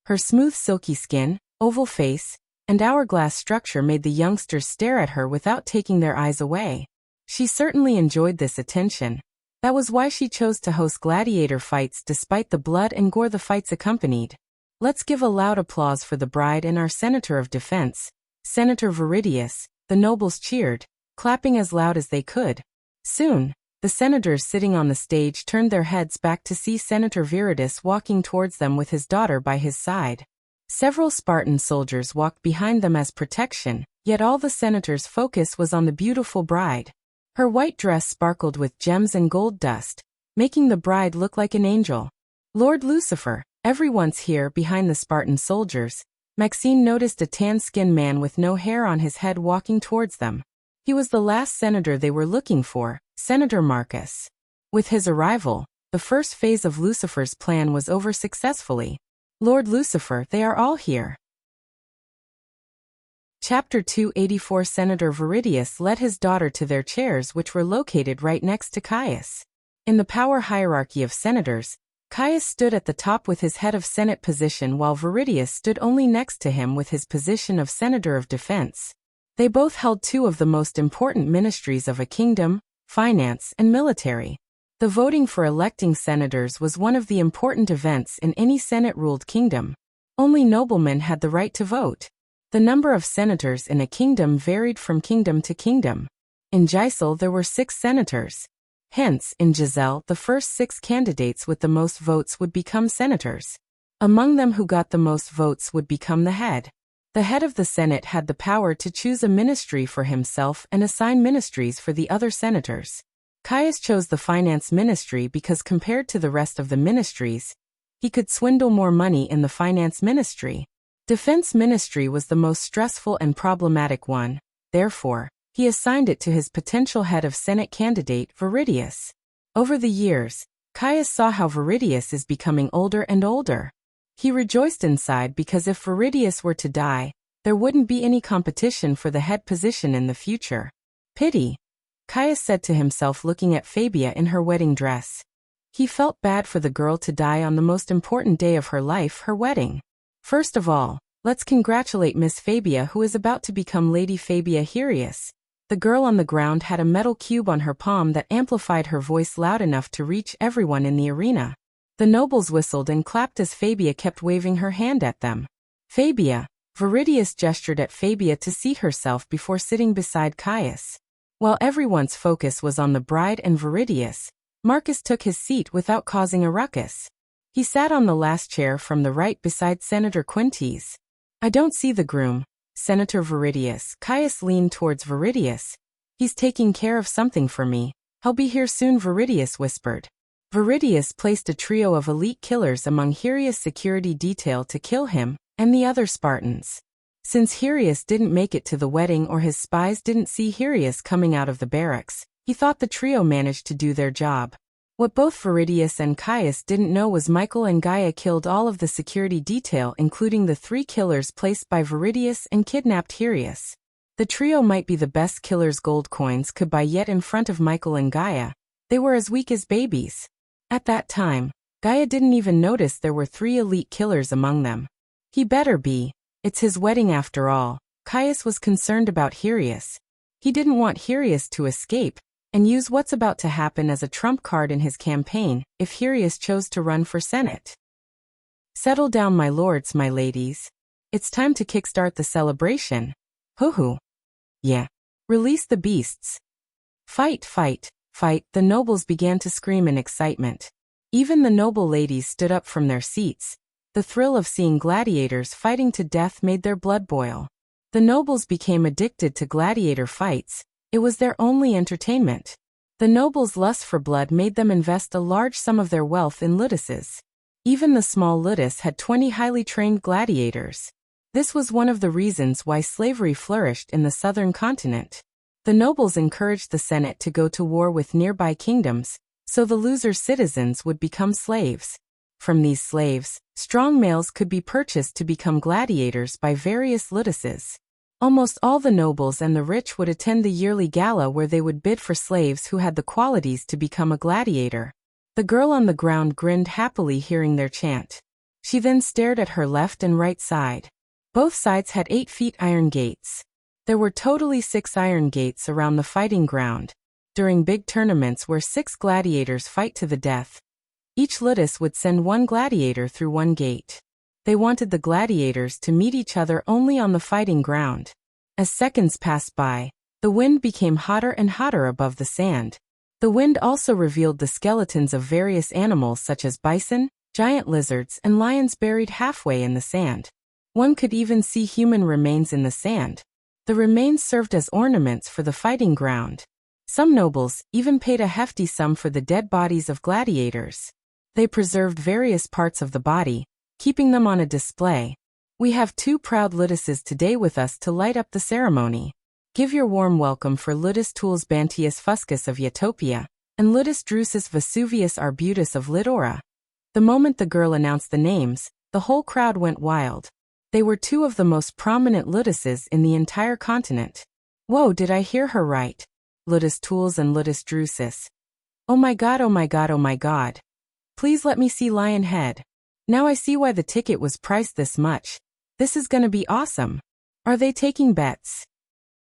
Her smooth silky skin, oval face, and hourglass structure made the youngsters stare at her without taking their eyes away. She certainly enjoyed this attention. That was why she chose to host gladiator fights despite the blood and gore the fights accompanied. Let's give a loud applause for the bride and our Senator of Defense, Senator Viridius. The nobles cheered, clapping as loud as they could. Soon, the senators sitting on the stage turned their heads back to see Senator Viridius walking towards them with his daughter by his side. Several Spartan soldiers walked behind them as protection, yet all the senators' focus was on the beautiful bride. Her white dress sparkled with gems and gold dust, making the bride look like an angel. Lord Lucifer, everyone's here behind the Spartan soldiers. Maxine noticed a tan-skinned man with no hair on his head walking towards them. He was the last senator they were looking for, Senator Marcus. With his arrival, the first phase of Lucifer's plan was over successfully. Lord Lucifer, they are all here. Chapter 284. Senator Viridius led his daughter to their chairs, which were located right next to Caius. In the power hierarchy of senators, Caius stood at the top with his head of Senate position, while Viridius stood only next to him with his position of Senator of Defense. They both held 2 of the most important ministries of a kingdom, finance and military. The voting for electing senators was one of the important events in any Senate-ruled kingdom. Only noblemen had the right to vote. The number of senators in a kingdom varied from kingdom to kingdom. In Giselle there were 6 senators. Hence, in Giselle, the first 6 candidates with the most votes would become senators. Among them who got the most votes would become the head. The head of the Senate had the power to choose a ministry for himself and assign ministries for the other senators. Caius chose the finance ministry because compared to the rest of the ministries, he could swindle more money in the finance ministry. Defense ministry was the most stressful and problematic one, therefore, he assigned it to his potential head of Senate candidate, Viridius. Over the years, Caius saw how Viridius is becoming older and older. He rejoiced inside because if Viridius were to die, there wouldn't be any competition for the head position in the future. Pity, Caius said to himself looking at Fabia in her wedding dress. He felt bad for the girl to die on the most important day of her life, her wedding. First of all, let's congratulate Miss Fabia, who is about to become Lady Fabia Herius. The girl on the ground had a metal cube on her palm that amplified her voice loud enough to reach everyone in the arena. The nobles whistled and clapped as Fabia kept waving her hand at them. Fabia, Viridius gestured at Fabia to seat herself before sitting beside Caius. While everyone's focus was on the bride and Viridius, Marcus took his seat without causing a ruckus. He sat on the last chair from the right beside Senator Quintes. I don't see the groom, Senator Viridius. Caius leaned towards Viridius. He's taking care of something for me. He'll be here soon, Viridius whispered. Viridius placed a trio of elite killers among Herius' security detail to kill him and the other Spartans. Since Herius didn't make it to the wedding or his spies didn't see Herius coming out of the barracks, he thought the trio managed to do their job. What both Viridius and Caius didn't know was Michael and Gaia killed all of the security detail, including the 3 killers placed by Viridius, and kidnapped Herius. The trio might be the best killers gold coins could buy, yet in front of Michael and Gaia, they were as weak as babies. At that time, Gaia didn't even notice there were 3 elite killers among them. He better be. It's his wedding after all. Caius was concerned about Herius. He didn't want Herius to escape, and use what's about to happen as a trump card in his campaign if Viridius chose to run for Senate. Settle down, my lords, my ladies. It's time to kickstart the celebration. Hoo-hoo. Yeah. Release the beasts. Fight, fight, fight, the nobles began to scream in excitement. Even the noble ladies stood up from their seats. The thrill of seeing gladiators fighting to death made their blood boil. The nobles became addicted to gladiator fights. It was their only entertainment. The nobles' lust for blood made them invest a large sum of their wealth in luduses. Even the small ludus had 20 highly trained gladiators. This was one of the reasons why slavery flourished in the southern continent. The nobles encouraged the Senate to go to war with nearby kingdoms, so the loser citizens would become slaves. From these slaves, strong males could be purchased to become gladiators by various luduses. Almost all the nobles and the rich would attend the yearly gala where they would bid for slaves who had the qualities to become a gladiator. The girl on the ground grinned happily hearing their chant. She then stared at her left and right side. Both sides had 8 feet iron gates. There were totally 6 iron gates around the fighting ground. During big tournaments where 6 gladiators fight to the death, each ludus would send 1 gladiator through 1 gate. They wanted the gladiators to meet each other only on the fighting ground. As seconds passed by, the wind became hotter and hotter above the sand. The wind also revealed the skeletons of various animals such as bison, giant lizards, and lions buried halfway in the sand. One could even see human remains in the sand. The remains served as ornaments for the fighting ground. Some nobles even paid a hefty sum for the dead bodies of gladiators. They preserved various parts of the body, keeping them on a display. We have 2 proud luduses today with us to light up the ceremony. Give your warm welcome for Ludus Tullus Bantius Fuscus of Utopia, and Ludus Drusus Vesuvius Arbutus of Lidora. The moment the girl announced the names, the whole crowd went wild. They were 2 of the most prominent luduses in the entire continent. Whoa, did I hear her right? Ludus Tullus and Ludus Drusus. Oh my god, oh my god, oh my god. Please let me see Lion Head. Now I see why the ticket was priced this much. This is gonna be awesome. Are they taking bets?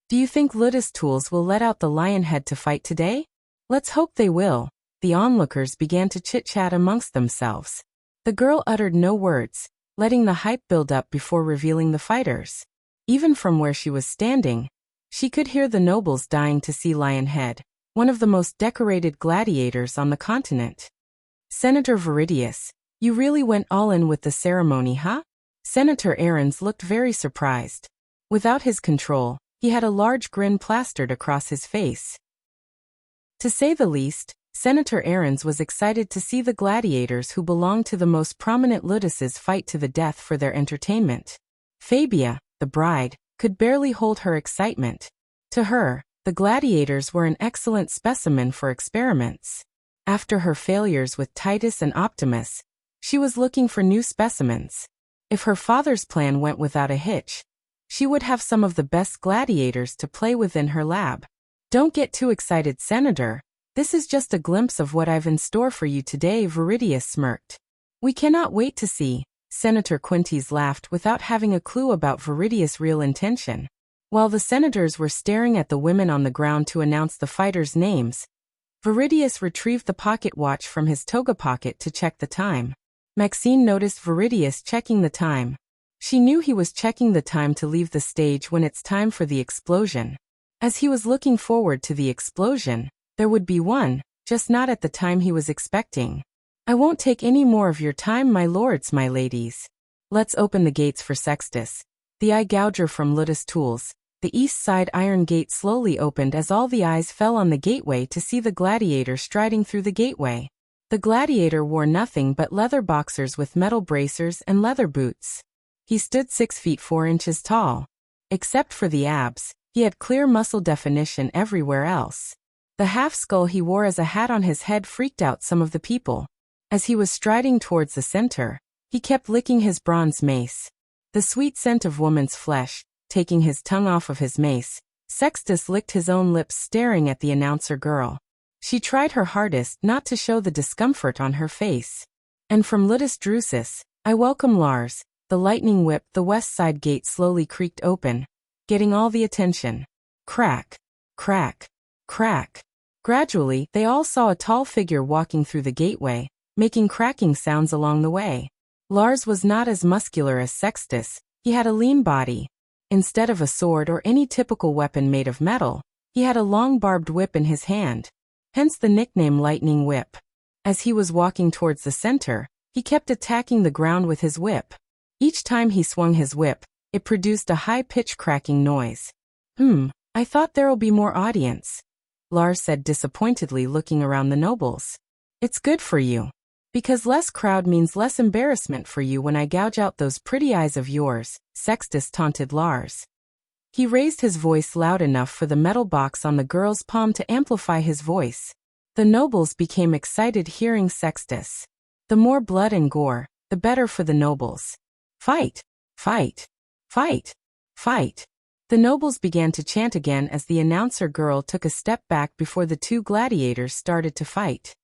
Do you think Ludus Tullus will let out the Lion Head to fight today? Let's hope they will. The onlookers began to chit-chat amongst themselves. The girl uttered no words, letting the hype build up before revealing the fighters. Even from where she was standing, she could hear the nobles dying to see Lion Head, one of the most decorated gladiators on the continent. Senator Viridius, you really went all in with the ceremony, huh? Senator Ahrens looked very surprised. Without his control, he had a large grin plastered across his face. To say the least, Senator Ahrens was excited to see the gladiators who belonged to the most prominent luduses fight to the death for their entertainment. Fabia, the bride, could barely hold her excitement. To her, the gladiators were an excellent specimen for experiments. After her failures with Titus and Optimus, she was looking for new specimens. If her father's plan went without a hitch, she would have some of the best gladiators to play with in her lab. Don't get too excited, Senator. This is just a glimpse of what I've in store for you today, Viridius smirked. We cannot wait to see. Senator Quintes laughed without having a clue about Viridius' real intention. While the senators were staring at the women on the ground to announce the fighters' names, Viridius retrieved the pocket watch from his toga pocket to check the time. Maxine noticed Viridius checking the time. She knew he was checking the time to leave the stage when it's time for the explosion. As he was looking forward to the explosion, there would be one, just not at the time he was expecting. I won't take any more of your time, my lords, my ladies. Let's open the gates for Sextus, the eye gouger from Ludus Tullus. The east side iron gate slowly opened as all the eyes fell on the gateway to see the gladiator striding through the gateway. The gladiator wore nothing but leather boxers with metal bracers and leather boots. He stood 6 feet 4 inches tall. Except for the abs, he had clear muscle definition everywhere else. The half-skull he wore as a hat on his head freaked out some of the people. As he was striding towards the center, he kept licking his bronze mace. The sweet scent of woman's flesh, taking his tongue off of his mace, Sextus licked his own lips staring at the announcer girl. She tried her hardest not to show the discomfort on her face. And from Ludus Drusus, I welcome Lars. The lightning whip, the west side gate slowly creaked open, getting all the attention. Crack, crack, crack. Gradually, they all saw a tall figure walking through the gateway, making cracking sounds along the way. Lars was not as muscular as Sextus. He had a lean body. Instead of a sword or any typical weapon made of metal, he had a long barbed whip in his hand. Hence the nickname Lightning Whip. As he was walking towards the center, he kept attacking the ground with his whip. Each time he swung his whip, it produced a high-pitched cracking noise. I thought there'll be more audience, Lars said disappointedly, looking around the nobles. It's good for you. Because less crowd means less embarrassment for you when I gouge out those pretty eyes of yours, Sextus taunted Lars. He raised his voice loud enough for the metal box on the girl's palm to amplify his voice. The nobles became excited hearing Sextus. The more blood and gore, the better for the nobles. Fight! Fight! Fight! Fight! The nobles began to chant again as the announcer girl took a step back before the two gladiators started to fight.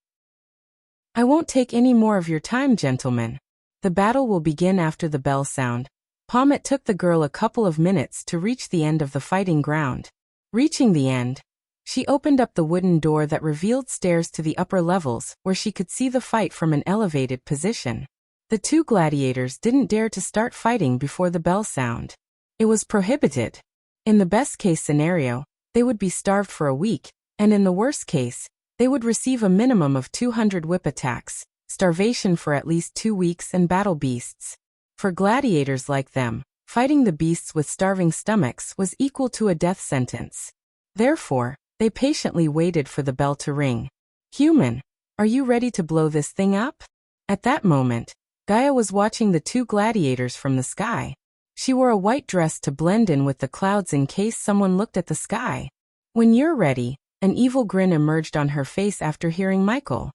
I won't take any more of your time, gentlemen. The battle will begin after the bell sound. It took the girl a couple of minutes to reach the end of the fighting ground. Reaching the end, she opened up the wooden door that revealed stairs to the upper levels where she could see the fight from an elevated position. The two gladiators didn't dare to start fighting before the bell sound. It was prohibited. In the best-case scenario, they would be starved for a week, and in the worst case, they would receive a minimum of 200 whip attacks, starvation for at least 2 weeks, and battle beasts. For gladiators like them, fighting the beasts with starving stomachs was equal to a death sentence. Therefore, they patiently waited for the bell to ring. Human, are you ready to blow this thing up? At that moment, Gaia was watching the two gladiators from the sky. She wore a white dress to blend in with the clouds in case someone looked at the sky. When you're ready, an evil grin emerged on her face after hearing Michael.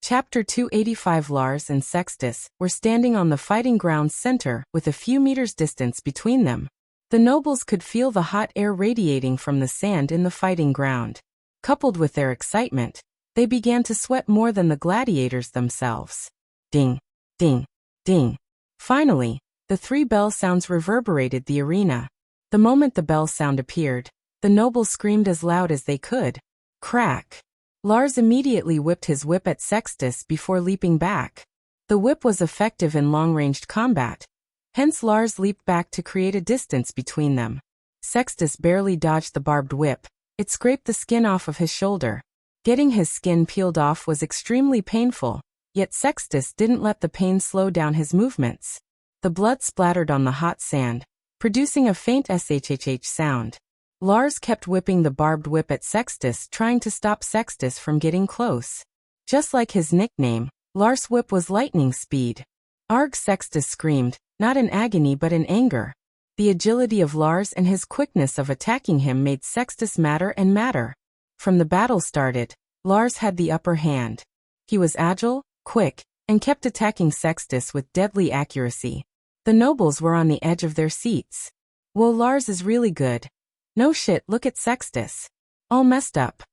Chapter 285. Lars and Sextus were standing on the fighting ground's center with a few meters distance between them. The nobles could feel the hot air radiating from the sand in the fighting ground. Coupled with their excitement, they began to sweat more than the gladiators themselves. Ding, ding, ding. Finally, the 3 bell sounds reverberated the arena. The moment the bell sound appeared, the nobles screamed as loud as they could. Crack! Lars immediately whipped his whip at Sextus before leaping back. The whip was effective in long-ranged combat. Hence Lars leaped back to create a distance between them. Sextus barely dodged the barbed whip. It scraped the skin off of his shoulder. Getting his skin peeled off was extremely painful, yet Sextus didn't let the pain slow down his movements. The blood splattered on the hot sand, producing a faint shhh sound. Lars kept whipping the barbed whip at Sextus, trying to stop Sextus from getting close. Just like his nickname, Lars' whip was lightning speed. Arg! Sextus screamed, not in agony but in anger. The agility of Lars and his quickness of attacking him made Sextus madder and madder. From the battle started, Lars had the upper hand. He was agile, quick, and kept attacking Sextus with deadly accuracy. The nobles were on the edge of their seats. Whoa, Lars is really good. No shit, look at Sextus. All messed up.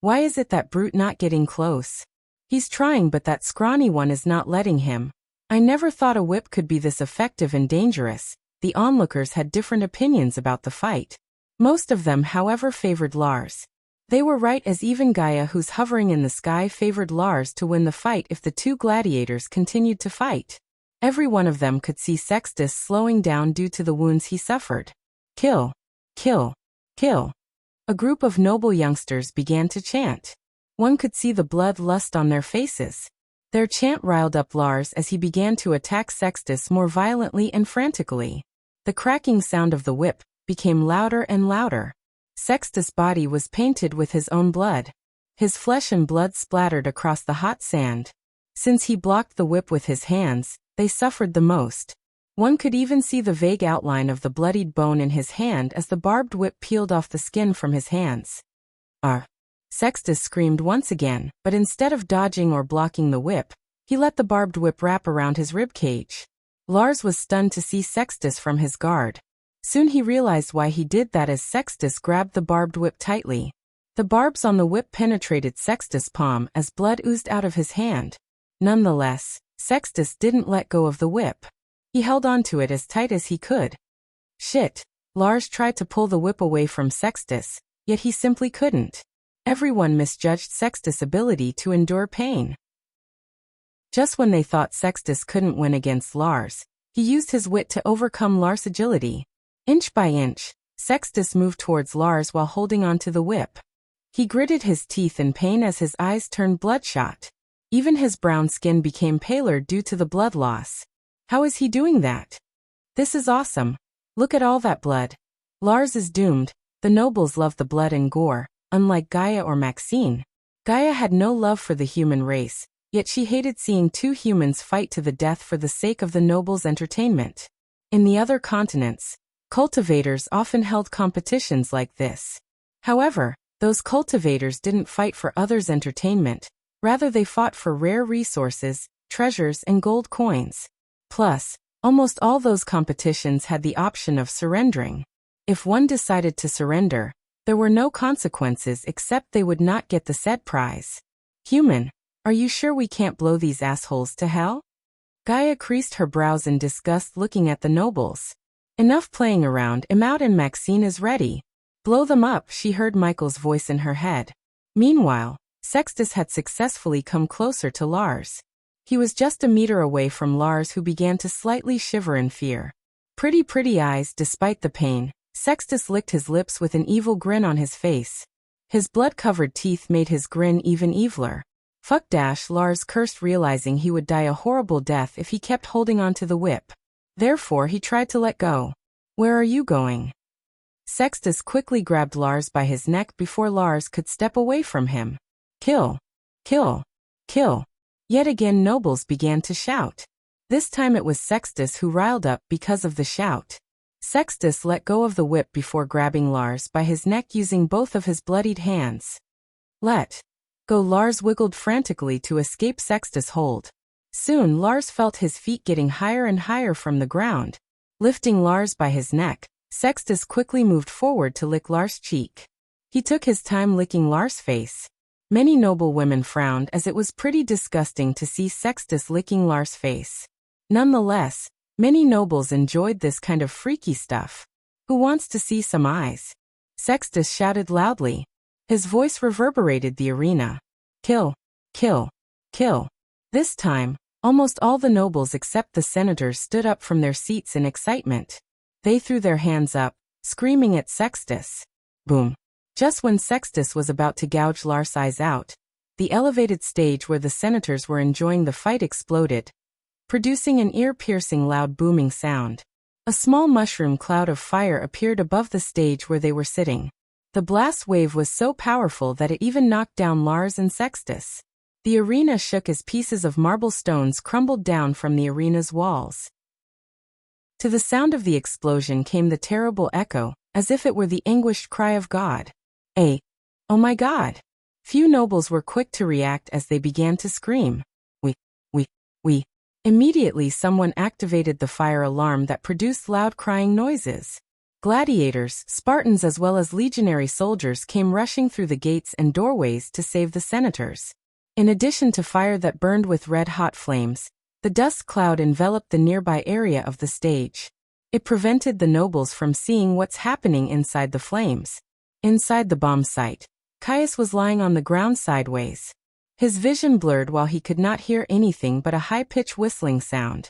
Why is it that brute not getting close? He's trying but that scrawny one is not letting him. I never thought a whip could be this effective and dangerous. The onlookers had different opinions about the fight. Most of them, however, favored Lars. They were right, as even Gaia, who's hovering in the sky, favored Lars to win the fight if the two gladiators continued to fight. Every one of them could see Sextus slowing down due to the wounds he suffered. Kill! Kill! Kill! A group of noble youngsters began to chant. One could see the bloodlust on their faces. Their chant riled up Lars as he began to attack Sextus more violently and frantically. The cracking sound of the whip became louder and louder. Sextus' body was painted with his own blood. His flesh and blood splattered across the hot sand. Since he blocked the whip with his hands, they suffered the most. One could even see the vague outline of the bloodied bone in his hand as the barbed whip peeled off the skin from his hands. Sextus screamed once again, but instead of dodging or blocking the whip, he let the barbed whip wrap around his ribcage. Lars was stunned to see Sextus from his guard. Soon he realized why he did that as Sextus grabbed the barbed whip tightly. The barbs on the whip penetrated Sextus' palm as blood oozed out of his hand. Nonetheless, Sextus didn't let go of the whip. He held onto it as tight as he could. Shit! Lars tried to pull the whip away from Sextus, yet he simply couldn't. Everyone misjudged Sextus' ability to endure pain. Just when they thought Sextus couldn't win against Lars, he used his wit to overcome Lars' agility. Inch by inch, Sextus moved towards Lars while holding onto the whip. He gritted his teeth in pain as his eyes turned bloodshot. Even his brown skin became paler due to the blood loss. How is he doing that? This is awesome. Look at all that blood. Lars is doomed. The nobles love the blood and gore, unlike Gaia or Maxine. Gaia had no love for the human race, yet she hated seeing two humans fight to the death for the sake of the nobles' entertainment. In the other continents, cultivators often held competitions like this. However, those cultivators didn't fight for others' entertainment, rather they fought for rare resources, treasures and gold coins. Plus, almost all those competitions had the option of surrendering. If one decided to surrender, there were no consequences except they would not get the said prize. Human, are you sure we can't blow these assholes to hell? Gaia creased her brows in disgust looking at the nobles. Enough playing around, Emout and Maxine is ready. Blow them up, she heard Michael's voice in her head. Meanwhile, Sextus had successfully come closer to Lars. He was just a meter away from Lars, who began to slightly shiver in fear. Pretty eyes, despite the pain, Sextus licked his lips with an evil grin on his face. His blood-covered teeth made his grin even eviler. Fuck dash, Lars cursed, realizing he would die a horrible death if he kept holding onto the whip. Therefore he tried to let go. Where are you going? Sextus quickly grabbed Lars by his neck before Lars could step away from him. Kill! Kill! Kill! Yet again nobles began to shout. This time it was Sextus who riled up because of the shout. Sextus let go of the whip before grabbing Lars by his neck using both of his bloodied hands. Let go! Lars wiggled frantically to escape Sextus' hold. Soon Lars felt his feet getting higher and higher from the ground. Lifting Lars by his neck, Sextus quickly moved forward to lick Lars' cheek. He took his time licking Lars' face. Many noble women frowned as it was pretty disgusting to see Sextus licking Lars' face. Nonetheless, many nobles enjoyed this kind of freaky stuff. Who wants to see some eyes? Sextus shouted loudly. His voice reverberated the arena. Kill! Kill! Kill! This time, almost all the nobles except the senators stood up from their seats in excitement. They threw their hands up, screaming at Sextus. Boom! Just when Sextus was about to gouge Lars' eyes out, the elevated stage where the senators were enjoying the fight exploded, producing an ear-piercing loud booming sound. A small mushroom cloud of fire appeared above the stage where they were sitting. The blast wave was so powerful that it even knocked down Lars and Sextus. The arena shook as pieces of marble stones crumbled down from the arena's walls. To the sound of the explosion came the terrible echo, as if it were the anguished cry of God. Oh my God! Few nobles were quick to react as they began to scream. We. Immediately someone activated the fire alarm that produced loud crying noises. Gladiators, Spartans as well as legionary soldiers came rushing through the gates and doorways to save the senators. In addition to fire that burned with red-hot flames, the dust cloud enveloped the nearby area of the stage. It prevented the nobles from seeing what's happening inside the flames. Inside the bomb site, Caius was lying on the ground sideways. His vision blurred while he could not hear anything but a high-pitched whistling sound.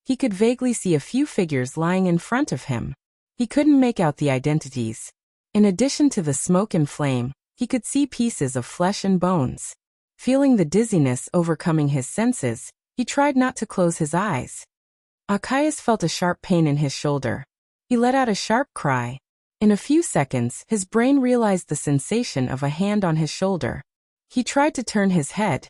He could vaguely see a few figures lying in front of him. He couldn't make out the identities. In addition to the smoke and flame, he could see pieces of flesh and bones. Feeling the dizziness overcoming his senses, he tried not to close his eyes. Caius felt a sharp pain in his shoulder. He let out a sharp cry. In a few seconds, his brain realized the sensation of a hand on his shoulder. He tried to turn his head,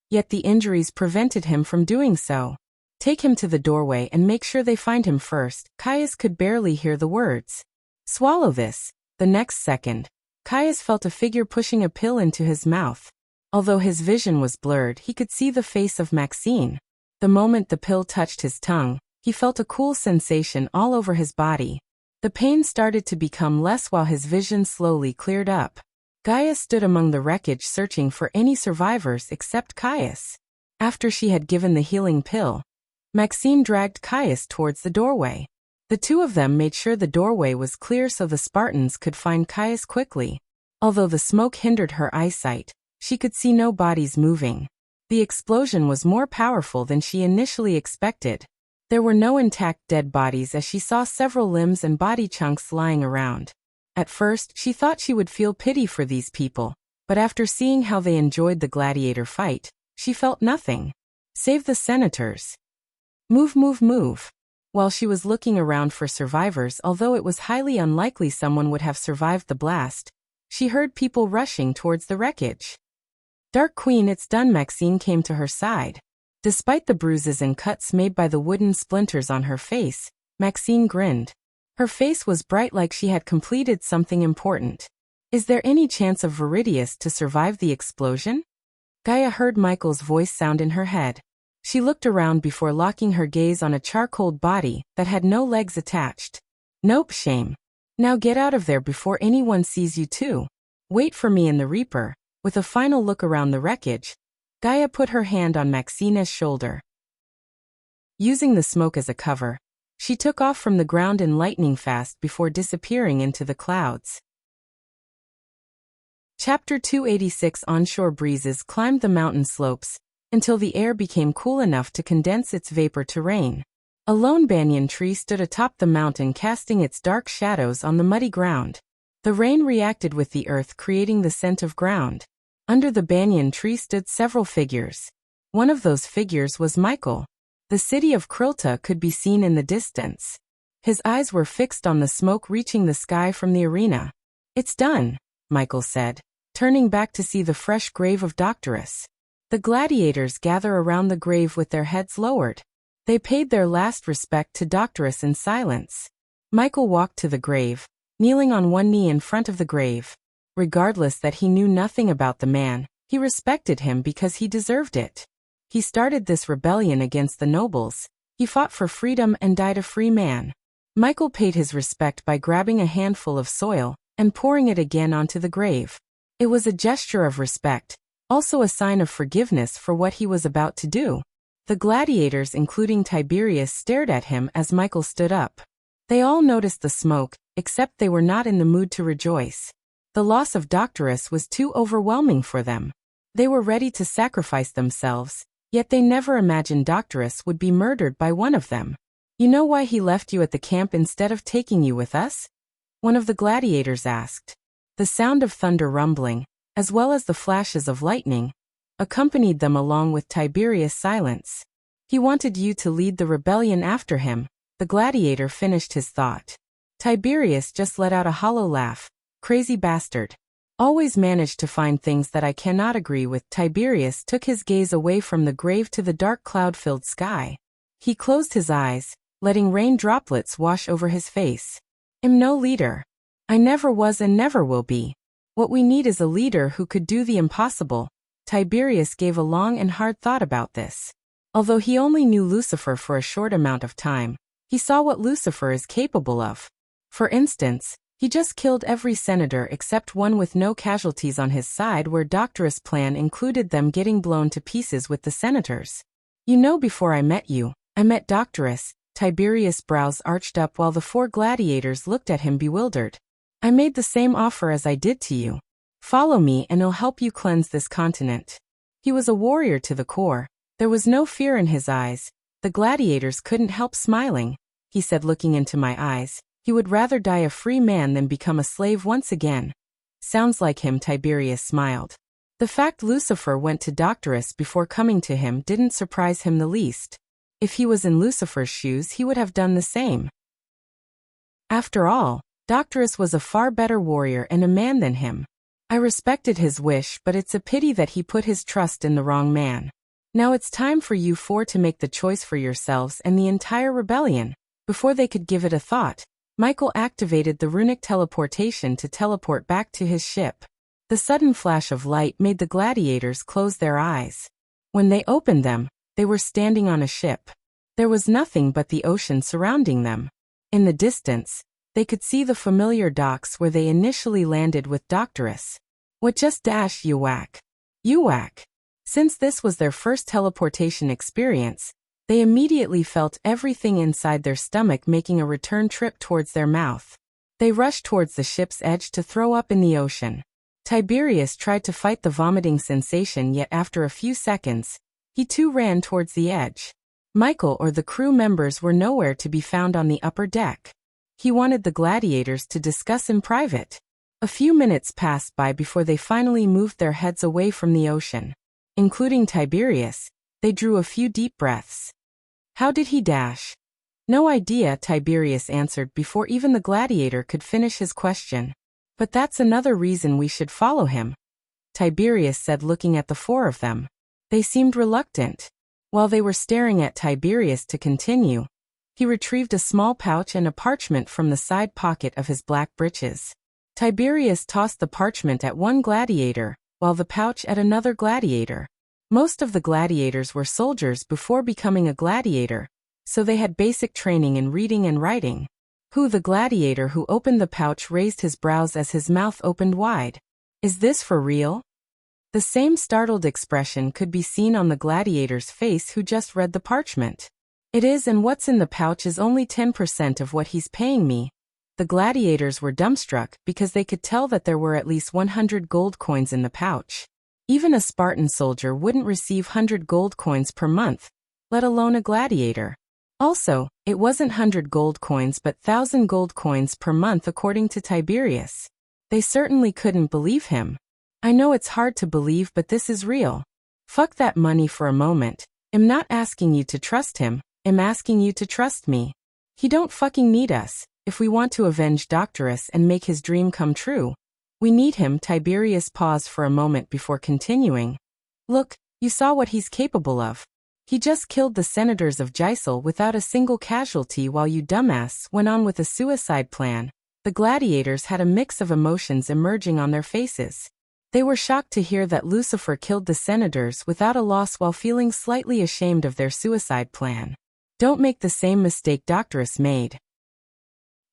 yet the injuries prevented him from doing so. Take him to the doorway and make sure they find him first. Caius could barely hear the words. Swallow this. The next second, Caius felt a figure pushing a pill into his mouth. Although his vision was blurred, he could see the face of Maxine. The moment the pill touched his tongue, he felt a cool sensation all over his body. The pain started to become less while his vision slowly cleared up. Gaia stood among the wreckage searching for any survivors except Caius. After she had given the healing pill, Maxine dragged Caius towards the doorway. The two of them made sure the doorway was clear so the Spartans could find Caius quickly. Although the smoke hindered her eyesight, she could see no bodies moving. The explosion was more powerful than she initially expected. There were no intact dead bodies as she saw several limbs and body chunks lying around. At first, she thought she would feel pity for these people, but after seeing how they enjoyed the gladiator fight, she felt nothing. Save the senators. Move, move, move. While she was looking around for survivors, although it was highly unlikely someone would have survived the blast, she heard people rushing towards the wreckage. Dark Queen, it's done. Maxine came to her side. Despite the bruises and cuts made by the wooden splinters on her face, Maxine grinned. Her face was bright like she had completed something important. Is there any chance of Viridius to survive the explosion? Gaia heard Michael's voice sound in her head. She looked around before locking her gaze on a charcoaled body that had no legs attached. Nope, shame. Now get out of there before anyone sees you too. Wait for me in the Reaper. With a final look around the wreckage, Gaia put her hand on Maxine's shoulder. Using the smoke as a cover, she took off from the ground in lightning fast before disappearing into the clouds. Chapter 286. Onshore breezes climbed the mountain slopes until the air became cool enough to condense its vapor to rain. A lone banyan tree stood atop the mountain, casting its dark shadows on the muddy ground. The rain reacted with the earth, creating the scent of ground. Under the banyan tree stood several figures. One of those figures was Michael. The city of Krilta could be seen in the distance. His eyes were fixed on the smoke reaching the sky from the arena. It's done, Michael said, turning back to see the fresh grave of Doctorus. The gladiators gather around the grave with their heads lowered. They paid their last respect to Doctorus in silence. Michael walked to the grave, kneeling on one knee in front of the grave. Regardless that he knew nothing about the man, he respected him because he deserved it. He started this rebellion against the nobles. He fought for freedom and died a free man. Michael paid his respect by grabbing a handful of soil and pouring it again onto the grave. It was a gesture of respect, also a sign of forgiveness for what he was about to do. The gladiators, including Tiberius, stared at him as Michael stood up. They all noticed the smoke, except they were not in the mood to rejoice. The loss of Doctorus was too overwhelming for them. They were ready to sacrifice themselves, yet they never imagined Doctorus would be murdered by one of them. You know why he left you at the camp instead of taking you with us? One of the gladiators asked. The sound of thunder rumbling, as well as the flashes of lightning, accompanied them along with Tiberius' silence. He wanted you to lead the rebellion after him, the gladiator finished his thought. Tiberius just let out a hollow laugh. Crazy bastard. Always managed to find things that I cannot agree with. Tiberius took his gaze away from the grave to the dark cloud-filled sky. He closed his eyes, letting rain droplets wash over his face. I'm no leader. I never was and never will be. What we need is a leader who could do the impossible. Tiberius gave a long and hard thought about this. Although he only knew Lucifer for a short amount of time, he saw what Lucifer is capable of. For instance, he just killed every senator except one with no casualties on his side, where Doctorus' plan included them getting blown to pieces with the senators. You know, before I met you, I met Doctorus. Tiberius' brows arched up while the four gladiators looked at him bewildered. I made the same offer as I did to you. Follow me and I'll help you cleanse this continent. He was a warrior to the core. There was no fear in his eyes. The gladiators couldn't help smiling. He said, looking into my eyes, he would rather die a free man than become a slave once again. Sounds like him, Tiberius smiled. The fact Lucifer went to Doctorus before coming to him didn't surprise him the least. If he was in Lucifer's shoes, he would have done the same. After all, Doctorus was a far better warrior and a man than him. I respected his wish, but it's a pity that he put his trust in the wrong man. Now it's time for you four to make the choice for yourselves and the entire rebellion. Before they could give it a thought, Michael activated the runic teleportation to teleport back to his ship. The sudden flash of light made the gladiators close their eyes. When they opened them, they were standing on a ship. There was nothing but the ocean surrounding them. In the distance, they could see the familiar docks where they initially landed with Doctorus. What just dash Uwak? Uwak. Since this was their first teleportation experience, they immediately felt everything inside their stomach making a return trip towards their mouth. They rushed towards the ship's edge to throw up in the ocean. Tiberius tried to fight the vomiting sensation, yet after a few seconds, he too ran towards the edge. Michael or the crew members were nowhere to be found on the upper deck. He wanted the gladiators to discuss in private. A few minutes passed by before they finally moved their heads away from the ocean. Including Tiberius, they drew a few deep breaths. How did he dash? No idea, Tiberius answered before even the gladiator could finish his question. But that's another reason we should follow him, Tiberius said, looking at the four of them. They seemed reluctant. While they were staring at Tiberius to continue, he retrieved a small pouch and a parchment from the side pocket of his black breeches. Tiberius tossed the parchment at one gladiator, while the pouch at another gladiator. Most of the gladiators were soldiers before becoming a gladiator, so they had basic training in reading and writing. The gladiator who opened the pouch raised his brows as his mouth opened wide. Is this for real? The same startled expression could be seen on the gladiator's face who just read the parchment. It is, and what's in the pouch is only 10% of what he's paying me. The gladiators were dumbstruck because they could tell that there were at least 100 gold coins in the pouch. Even a Spartan soldier wouldn't receive 100 gold coins per month, let alone a gladiator. Also, it wasn't 100 gold coins but 1,000 gold coins per month according to Tiberius. They certainly couldn't believe him. I know it's hard to believe, but this is real. Fuck that money for a moment. I'm not asking you to trust him, I'm asking you to trust me. He don't fucking need us. If we want to avenge Doctorus and make his dream come true, we need him. Tiberius paused for a moment before continuing. Look, you saw what he's capable of. He just killed the senators of Gisel without a single casualty while you dumbass went on with a suicide plan. The gladiators had a mix of emotions emerging on their faces. They were shocked to hear that Lucifer killed the senators without a loss while feeling slightly ashamed of their suicide plan. Don't make the same mistake Doctorus made.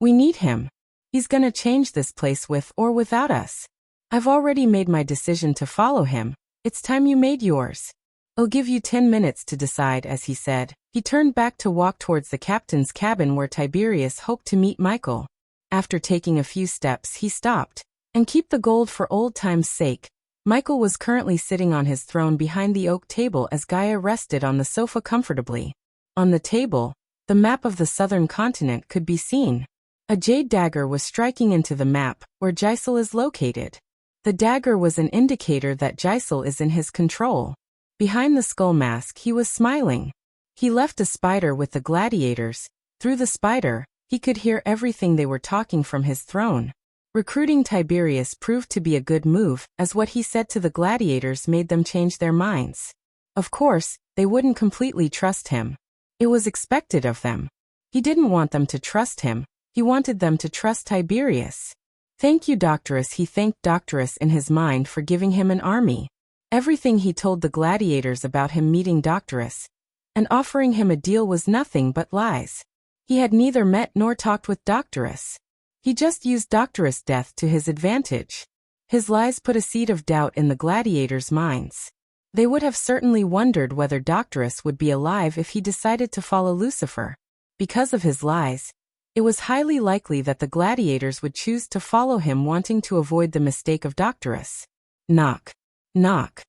We need him. He's gonna change this place with or without us. I've already made my decision to follow him. It's time you made yours. I'll give you 10 minutes to decide, as he said. He turned back to walk towards the captain's cabin where Tiberius hoped to meet Michael. After taking a few steps, he stopped. And keep the gold for old time's sake. Michael was currently sitting on his throne behind the oak table as Gaia rested on the sofa comfortably. On the table, the map of the southern continent could be seen. A jade dagger was striking into the map, where Gisel is located. The dagger was an indicator that Gisel is in his control. Behind the skull mask he was smiling. He left a spider with the gladiators. Through the spider, he could hear everything they were talking from his throne. Recruiting Tiberius proved to be a good move, as what he said to the gladiators made them change their minds. Of course, they wouldn't completely trust him. It was expected of them. He didn't want them to trust him, he wanted them to trust Tiberius. Thank you, Doctorus. He thanked Doctorus in his mind for giving him an army. Everything he told the gladiators about him meeting Doctorus and offering him a deal was nothing but lies. He had neither met nor talked with Doctorus. He just used Doctorus' death to his advantage. His lies put a seed of doubt in the gladiators' minds. They would have certainly wondered whether Doctorus would be alive if he decided to follow Lucifer. Because of his lies, it was highly likely that the gladiators would choose to follow him, wanting to avoid the mistake of Doctorus. Knock. Knock.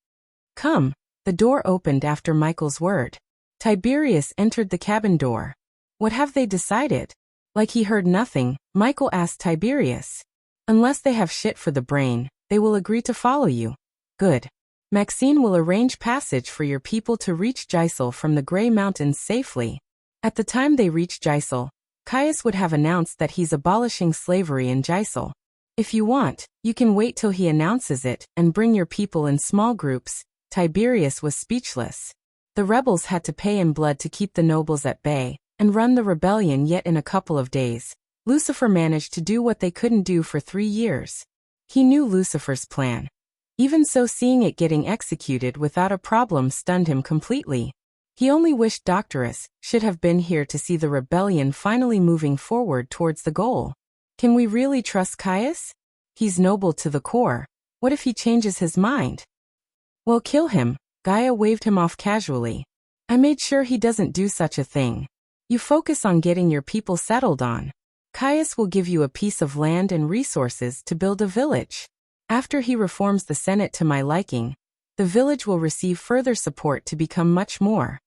Come. The door opened after Michael's word. Tiberius entered the cabin door. What have they decided? Like he heard nothing, Michael asked Tiberius. Unless they have shit for the brain, they will agree to follow you. Good. Maxine will arrange passage for your people to reach Gisel from the Grey Mountains safely. At the time they reach Gisel, Caius would have announced that he's abolishing slavery in Gisel. If you want, you can wait till he announces it and bring your people in small groups. Tiberius was speechless. The rebels had to pay in blood to keep the nobles at bay and run the rebellion, yet in a couple of days, Lucifer managed to do what they couldn't do for 3 years. He knew Lucifer's plan. Even so, seeing it getting executed without a problem stunned him completely. He only wished Doctorus should have been here to see the rebellion finally moving forward towards the goal. Can we really trust Caius? He's noble to the core. What if he changes his mind? Well, kill him. Gaia waved him off casually. I made sure he doesn't do such a thing. You focus on getting your people settled on. Caius will give you a piece of land and resources to build a village. After he reforms the Senate to my liking, the village will receive further support to become much more.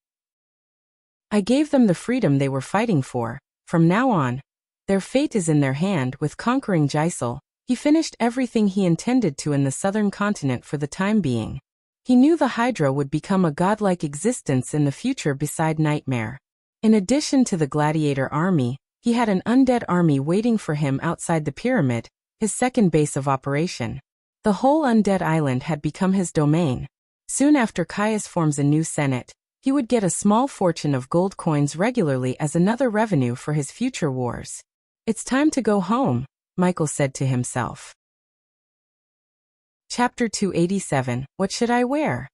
I gave them the freedom they were fighting for. From now on, their fate is in their hand. With conquering Jysel, he finished everything he intended to in the southern continent for the time being. He knew the Hydra would become a godlike existence in the future beside Nightmare. In addition to the gladiator army, he had an undead army waiting for him outside the pyramid, his second base of operation. The whole undead island had become his domain. Soon after Caius forms a new senate, he would get a small fortune of gold coins regularly as another revenue for his future wars. It's time to go home, Michael said to himself. Chapter 287, What Should I Wear?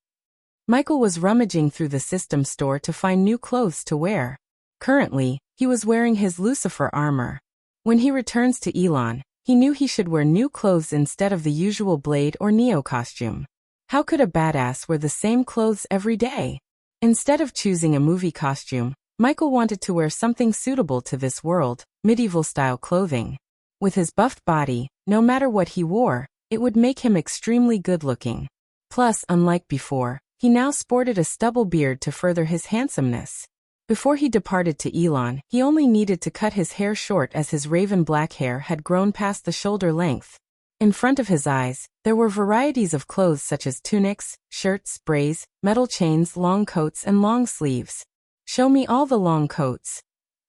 Michael was rummaging through the system store to find new clothes to wear. Currently, he was wearing his Lucifer armor. When he returns to Elon, he knew he should wear new clothes instead of the usual Blade or Neo costume. How could a badass wear the same clothes every day? Instead of choosing a movie costume, Michael wanted to wear something suitable to this world, medieval-style clothing. With his buffed body, no matter what he wore, it would make him extremely good-looking. Plus, unlike before, he now sported a stubble beard to further his handsomeness. Before he departed to Elon, he only needed to cut his hair short as his raven black hair had grown past the shoulder length. In front of his eyes, there were varieties of clothes such as tunics, shirts, braids, metal chains, long coats, and long sleeves. Show me all the long coats.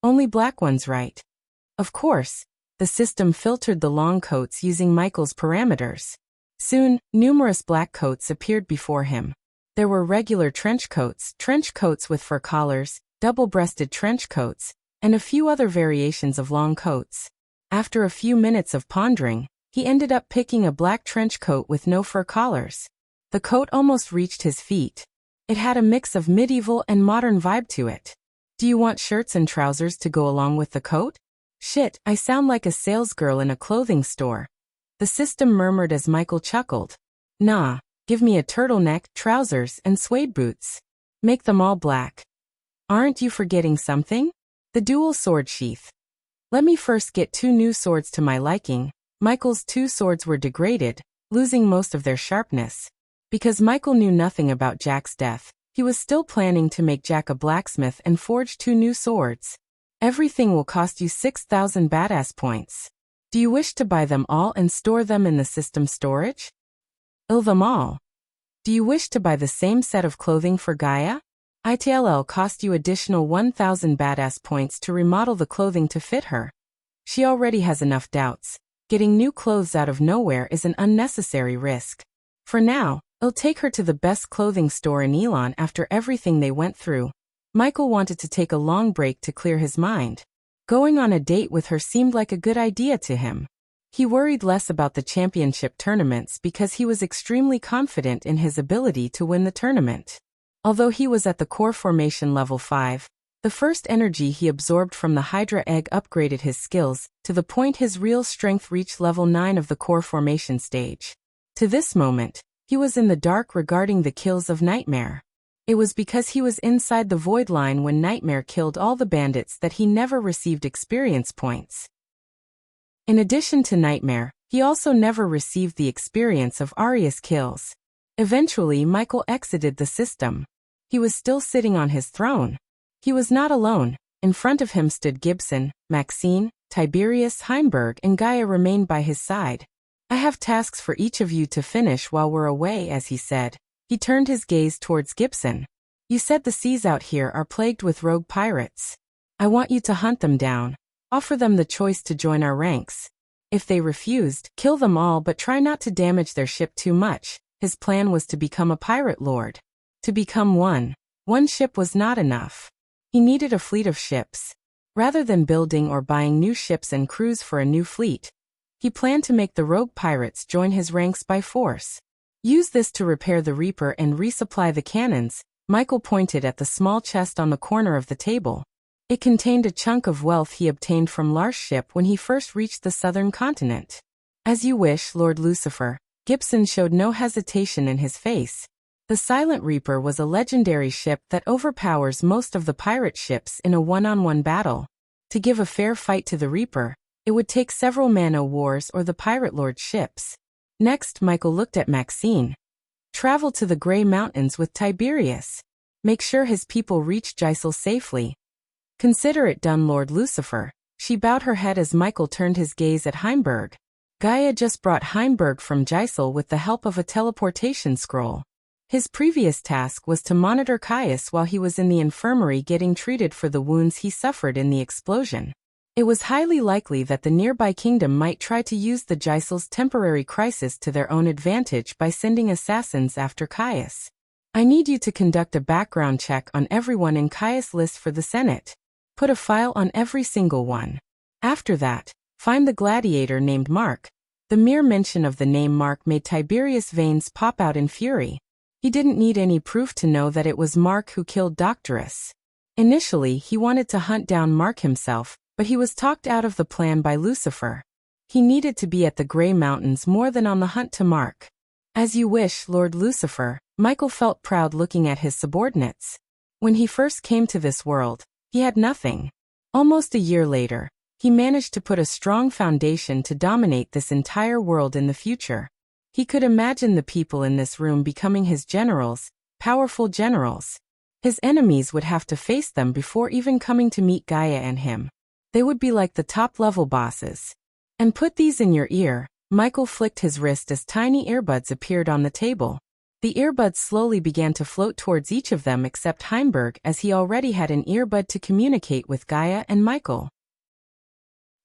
Only black ones, right? Of course. The system filtered the long coats using Michael's parameters. Soon, numerous black coats appeared before him. There were regular trench coats with fur collars, double-breasted trench coats, and a few other variations of long coats. After a few minutes of pondering, he ended up picking a black trench coat with no fur collars. The coat almost reached his feet. It had a mix of medieval and modern vibe to it. Do you want shirts and trousers to go along with the coat? Shit, I sound like a salesgirl in a clothing store. The system murmured as Michael chuckled. Nah, give me a turtleneck, trousers, and suede boots. Make them all black. Aren't you forgetting something? The dual sword sheath. Let me first get 2 new swords to my liking. Michael's 2 swords were degraded, losing most of their sharpness. Because Michael knew nothing about Jack's death, he was still planning to make Jack a blacksmith and forge 2 new swords. Everything will cost you 6,000 badass points. Do you wish to buy them all and store them in the system storage? Them all. Do you wish to buy the same set of clothing for Gaia? ITLL cost you additional 1,000 badass points to remodel the clothing to fit her. She already has enough doubts. Getting new clothes out of nowhere is an unnecessary risk. For now, it'll take her to the best clothing store in Elon after everything they went through. Michael wanted to take a long break to clear his mind. Going on a date with her seemed like a good idea to him. He worried less about the championship tournaments because he was extremely confident in his ability to win the tournament. Although he was at the core formation level 5, the first energy he absorbed from the Hydra egg upgraded his skills, to the point his real strength reached level 9 of the core formation stage. To this moment, he was in the dark regarding the kills of Nightmare. It was because he was inside the void line when Nightmare killed all the bandits that he never received experience points. In addition to Nightmare, he also never received the experience of Aria's kills. Eventually, Michael exited the system. He was still sitting on his throne. He was not alone. In front of him stood Gibson, Maxine, Tiberius, Heimberg, and Gaia remained by his side. I have tasks for each of you to finish while we're away, as he said. He turned his gaze towards Gibson. You said the seas out here are plagued with rogue pirates. I want you to hunt them down. Offer them the choice to join our ranks. If they refused, kill them all but try not to damage their ship too much. His plan was to become a pirate lord. To become one ship was not enough. He needed a fleet of ships. Rather than building or buying new ships and crews for a new fleet, he planned to make the rogue pirates join his ranks by force. Use this to repair the Reaper and resupply the cannons. Michael pointed at the small chest on the corner of the table. It contained a chunk of wealth he obtained from Lar's ship when he first reached the southern continent. As you wish, Lord Lucifer. Gibson showed no hesitation in his face. The Silent Reaper was a legendary ship that overpowers most of the pirate ships in a one-on-one battle. To give a fair fight to the Reaper, it would take several man-o' wars or the Pirate Lord's ships. Next, Michael looked at Maxine. Travel to the Grey Mountains with Tiberius. Make sure his people reach Giselle safely. Consider it done, Lord Lucifer. She bowed her head as Michael turned his gaze at Heimberg. Gaia just brought Heimberg from Giselle with the help of a teleportation scroll. His previous task was to monitor Caius while he was in the infirmary getting treated for the wounds he suffered in the explosion. It was highly likely that the nearby kingdom might try to use the Giselle's temporary crisis to their own advantage by sending assassins after Caius. I need you to conduct a background check on everyone in Caius' list for the Senate. Put a file on every single one. After that, find the gladiator named Mark. The mere mention of the name Mark made Tiberius' veins pop out in fury. He didn't need any proof to know that it was Mark who killed Doctorus. Initially, he wanted to hunt down Mark himself, but he was talked out of the plan by Lucifer. He needed to be at the Grey Mountains more than on the hunt to Mark. As you wish, Lord Lucifer. Michael felt proud looking at his subordinates. When he first came to this world, he had nothing. Almost a year later, he managed to put a strong foundation to dominate this entire world in the future. He could imagine the people in this room becoming his generals, powerful generals. His enemies would have to face them before even coming to meet Gaia and him. They would be like the top-level bosses. And put these in your ear. Michael flicked his wrist as tiny earbuds appeared on the table. The earbuds slowly began to float towards each of them except Heimberg, as he already had an earbud to communicate with Gaia and Michael.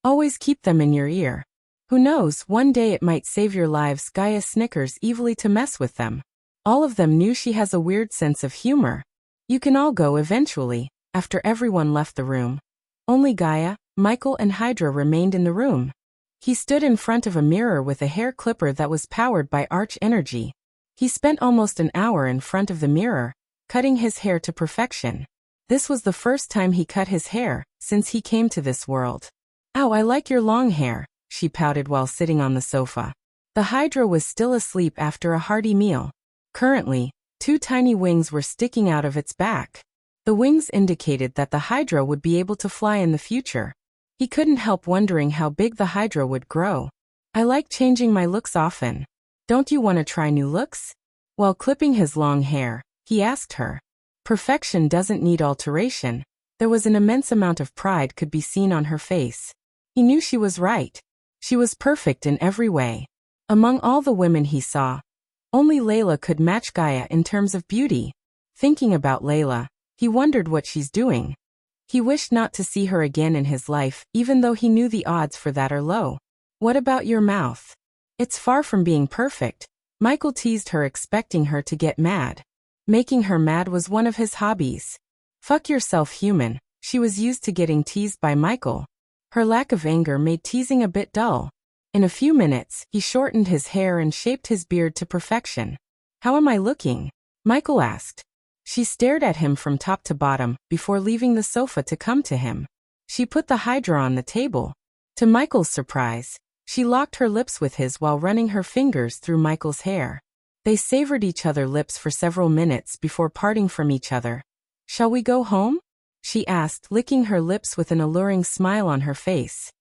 Always keep them in your ear. Who knows, one day it might save your lives. Gaia snickers evilly to mess with them. All of them knew she has a weird sense of humor. You can all go eventually, after everyone left the room. Only Gaia, Michael and Hydra remained in the room. He stood in front of a mirror with a hair clipper that was powered by arch energy. He spent almost an hour in front of the mirror, cutting his hair to perfection. This was the first time he cut his hair since he came to this world. "Ow, I like your long hair," she pouted while sitting on the sofa. The Hydra was still asleep after a hearty meal. Currently, 2 tiny wings were sticking out of its back. The wings indicated that the Hydra would be able to fly in the future. He couldn't help wondering how big the Hydra would grow. "I like changing my looks often. Don't you want to try new looks?" While clipping his long hair, he asked her. Perfection doesn't need alteration. There was an immense amount of pride could be seen on her face. He knew she was right. She was perfect in every way. Among all the women he saw, only Layla could match Gaia in terms of beauty. Thinking about Layla, he wondered what she's doing. He wished not to see her again in his life, even though he knew the odds for that are low. "What about your mouth?" "It's far from being perfect." Michael teased her, expecting her to get mad. Making her mad was one of his hobbies. Fuck yourself, human. She was used to getting teased by Michael. Her lack of anger made teasing a bit dull. In a few minutes, he shortened his hair and shaped his beard to perfection. "How am I looking?" Michael asked. She stared at him from top to bottom before leaving the sofa to come to him. She put the Hydra on the table. To Michael's surprise, she locked her lips with his while running her fingers through Michael's hair. They savored each other's lips for several minutes before parting from each other. "Shall we go home?" she asked, licking her lips with an alluring smile on her face.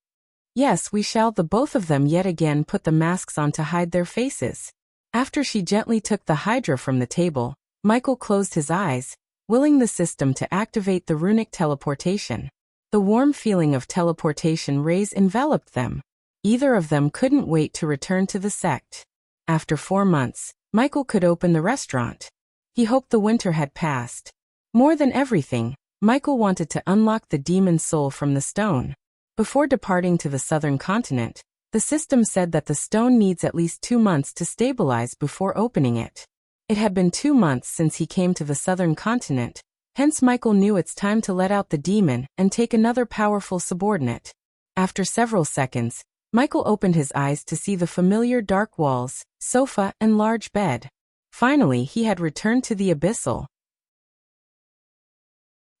"Yes, we shall." The both of them yet again put the masks on to hide their faces. After she gently took the Hydra from the table, Michael closed his eyes, willing the system to activate the runic teleportation. The warm feeling of teleportation rays enveloped them. Either of them couldn't wait to return to the sect. After 4 months, Michael could open the restaurant. He hoped the winter had passed. More than everything, Michael wanted to unlock the demon soul from the stone. Before departing to the southern continent, the system said that the stone needs at least 2 months to stabilize before opening it. It had been 2 months since he came to the southern continent, hence Michael knew it's time to let out the demon and take another powerful subordinate. After several seconds, Michael opened his eyes to see the familiar dark walls, sofa, and large bed. Finally, he had returned to the Abyssal.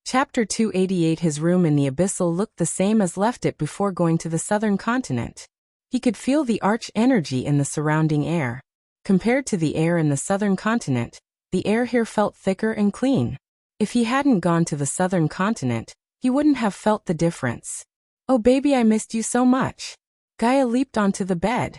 Chapter 288. His room in the Abyssal looked the same as left it before going to the southern continent. He could feel the arch energy in the surrounding air. Compared to the air in the southern continent, the air here felt thicker and clean. If he hadn't gone to the southern continent, he wouldn't have felt the difference. "Oh baby, I missed you so much." Gaia leaped onto the bed.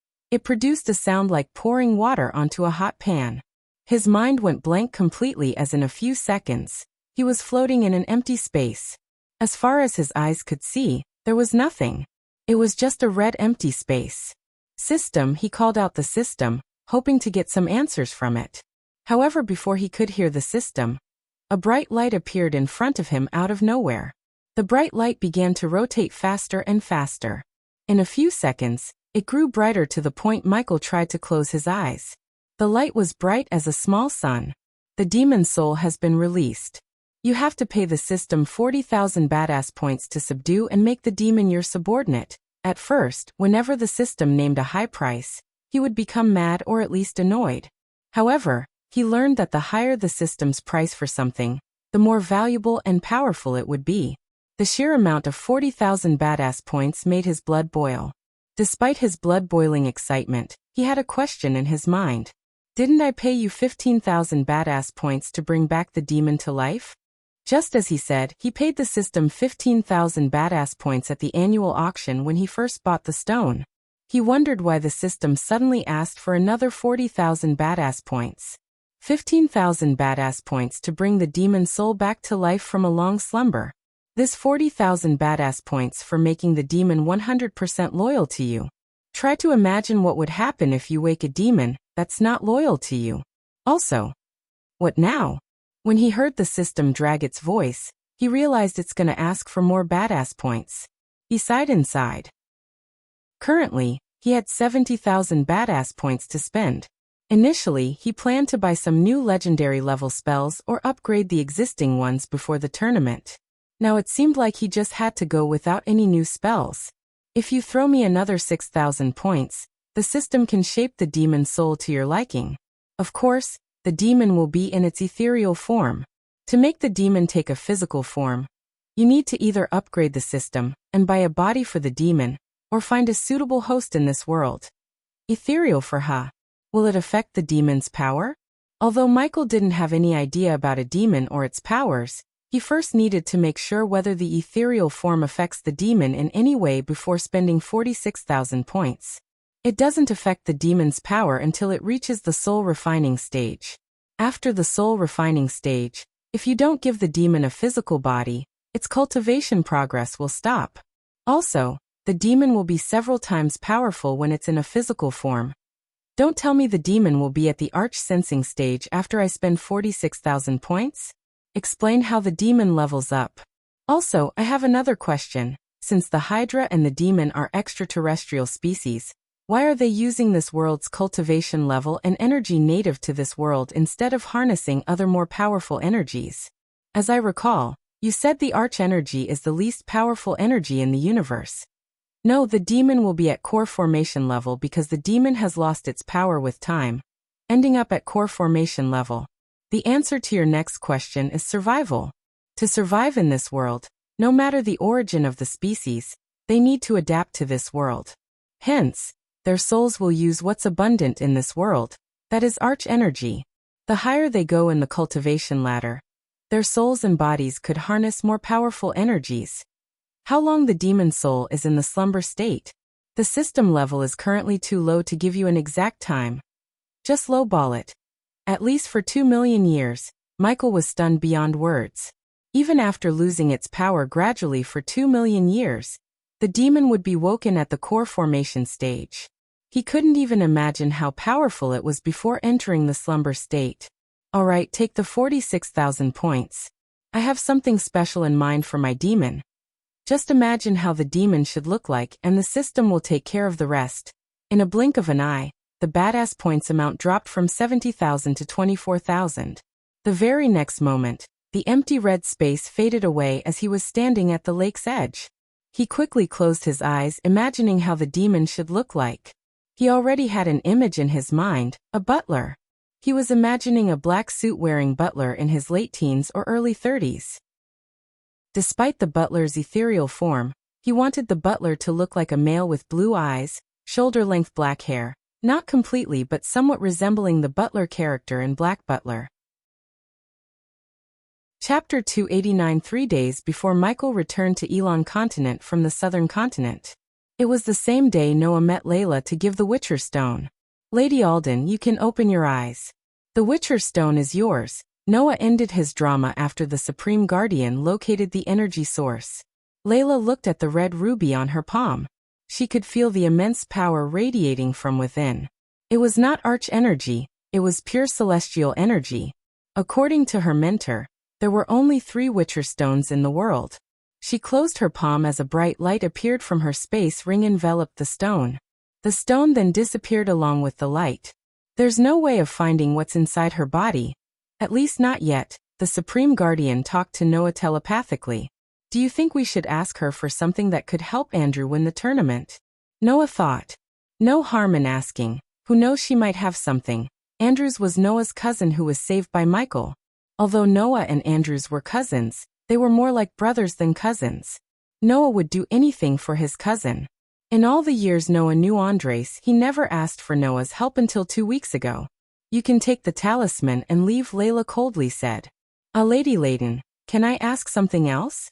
It produced a sound like pouring water onto a hot pan. His mind went blank completely as in a few seconds, he was floating in an empty space. As far as his eyes could see, there was nothing. It was just a red empty space. System, he called out the system, hoping to get some answers from it. However, before he could hear the system, a bright light appeared in front of him out of nowhere. The bright light began to rotate faster and faster. In a few seconds, it grew brighter to the point Michael tried to close his eyes. The light was bright as a small sun. The demon soul has been released. You have to pay the system 40,000 badass points to subdue and make the demon your subordinate. At first, whenever the system named a high price, he would become mad or at least annoyed. However, he learned that the higher the system's price for something, the more valuable and powerful it would be. The sheer amount of 40,000 badass points made his blood boil. Despite his blood-boiling excitement, he had a question in his mind. Didn't I pay you 15,000 badass points to bring back the demon to life? Just as he said, he paid the system 15,000 badass points at the annual auction when he first bought the stone. He wondered why the system suddenly asked for another 40,000 badass points. 15,000 badass points to bring the demon soul back to life from a long slumber. This 40,000 badass points for making the demon 100% loyal to you. Try to imagine what would happen if you wake a demon that's not loyal to you. Also, what now? When he heard the system drag its voice, he realized it's gonna ask for more badass points. He sighed inside. Currently, he had 70,000 badass points to spend. Initially, he planned to buy some new legendary level spells or upgrade the existing ones before the tournament. Now it seemed like he just had to go without any new spells. If you throw me another 6,000 points, the system can shape the demon soul to your liking. Of course, the demon will be in its ethereal form. To make the demon take a physical form, you need to either upgrade the system and buy a body for the demon, or find a suitable host in this world. Ethereal for Will it affect the demon's power? Although Michael didn't have any idea about a demon or its powers, he first needed to make sure whether the ethereal form affects the demon in any way before spending 46,000 points. It doesn't affect the demon's power until it reaches the soul refining stage. After the soul refining stage, if you don't give the demon a physical body, its cultivation progress will stop. Also, the demon will be several times powerful when it's in a physical form. Don't tell me the demon will be at the arch sensing stage after I spend 46,000 points? Explain how the demon levels up. Also, I have another question. Since the Hydra and the demon are extraterrestrial species, why are they using this world's cultivation level and energy native to this world instead of harnessing other more powerful energies? As I recall, you said the arch energy is the least powerful energy in the universe. No, the demon will be at core formation level because the demon has lost its power with time, ending up at core formation level. The answer to your next question is survival. To survive in this world, no matter the origin of the species, they need to adapt to this world. Hence, their souls will use what's abundant in this world, that is arch energy. The higher they go in the cultivation ladder, their souls and bodies could harness more powerful energies. How long the demon soul is in the slumber state? The system level is currently too low to give you an exact time. Just lowball it. At least for 2 million years, Michael was stunned beyond words. Even after losing its power gradually for 2 million years, the demon would be woken at the core formation stage. He couldn't even imagine how powerful it was before entering the slumber state. Alright, take the 46,000 points. I have something special in mind for my demon. Just imagine how the demon should look like and the system will take care of the rest. In a blink of an eye, the badass points amount dropped from 70,000 to 24,000. The very next moment, the empty red space faded away as he was standing at the lake's edge. He quickly closed his eyes, imagining how the demon should look like. He already had an image in his mind, a butler. He was imagining a black suit-wearing butler in his late teens or early 30s. Despite the butler's ethereal form, he wanted the butler to look like a male with blue eyes, shoulder-length black hair, not completely but somewhat resembling the butler character in Black Butler. Chapter 289. 3 days before Michael returned to Elon continent from the southern continent. It was the same day Noah met Layla to give the Witcher Stone. Lady Alden, you can open your eyes. The Witcher Stone is yours. Noah ended his drama after the Supreme Guardian located the energy source. Layla looked at the red ruby on her palm. She could feel the immense power radiating from within. It was not arch energy, it was pure celestial energy. According to her mentor, there were only 3 Witcher stones in the world. She closed her palm as a bright light appeared from her space ring enveloped the stone. The stone then disappeared along with the light. There's no way of finding what's inside her body. At least not yet. The Supreme Guardian talked to Noah telepathically. Do you think we should ask her for something that could help Andrew win the tournament? Noah thought. No harm in asking. Who knows, she might have something. Andrews was Noah's cousin who was saved by Michael. Although Noah and Andrews were cousins, they were more like brothers than cousins. Noah would do anything for his cousin. In all the years Noah knew Andres, he never asked for Noah's help until 2 weeks ago. You can take the talisman and leave, Layla coldly said. Lady Layden, can I ask something else?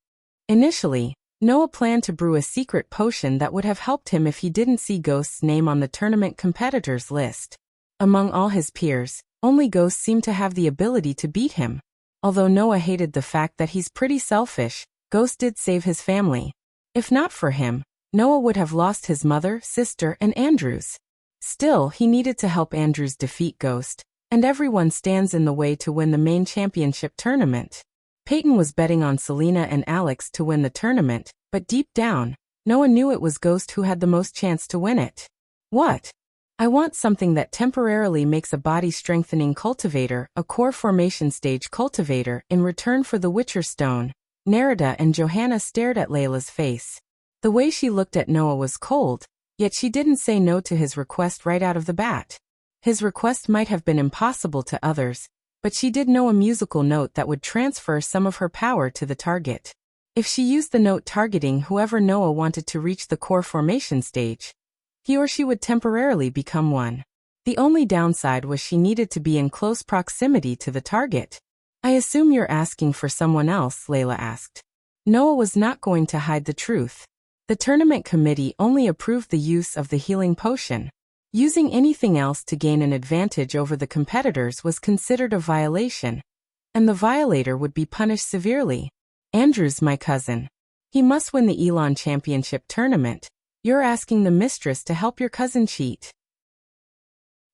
Initially, Noah planned to brew a secret potion that would have helped him if he didn't see Ghost's name on the tournament competitors list. Among all his peers, only Ghost seemed to have the ability to beat him. Although Noah hated the fact that he's pretty selfish, Ghost did save his family. If not for him, Noah would have lost his mother, sister, and Andrews. Still, he needed to help Andrews defeat Ghost, and everyone stands in the way to win the main championship tournament. Peyton was betting on Selena and Alex to win the tournament, but deep down, Noah knew it was Ghost who had the most chance to win it. What? I want something that temporarily makes a body-strengthening cultivator, a core formation stage cultivator, in return for the Witcher Stone. Nerida and Johanna stared at Layla's face. The way she looked at Noah was cold, yet she didn't say no to his request right out of the bat. His request might have been impossible to others, but she did know a musical note that would transfer some of her power to the target. If she used the note targeting whoever Noah wanted to reach the core formation stage, he or she would temporarily become one. The only downside was she needed to be in close proximity to the target. I assume you're asking for someone else, Layla asked. Noah was not going to hide the truth. The tournament committee only approved the use of the healing potion. Using anything else to gain an advantage over the competitors was considered a violation, and the violator would be punished severely. Andrew's my cousin. He must win the Elon Championship tournament. You're asking the mistress to help your cousin cheat.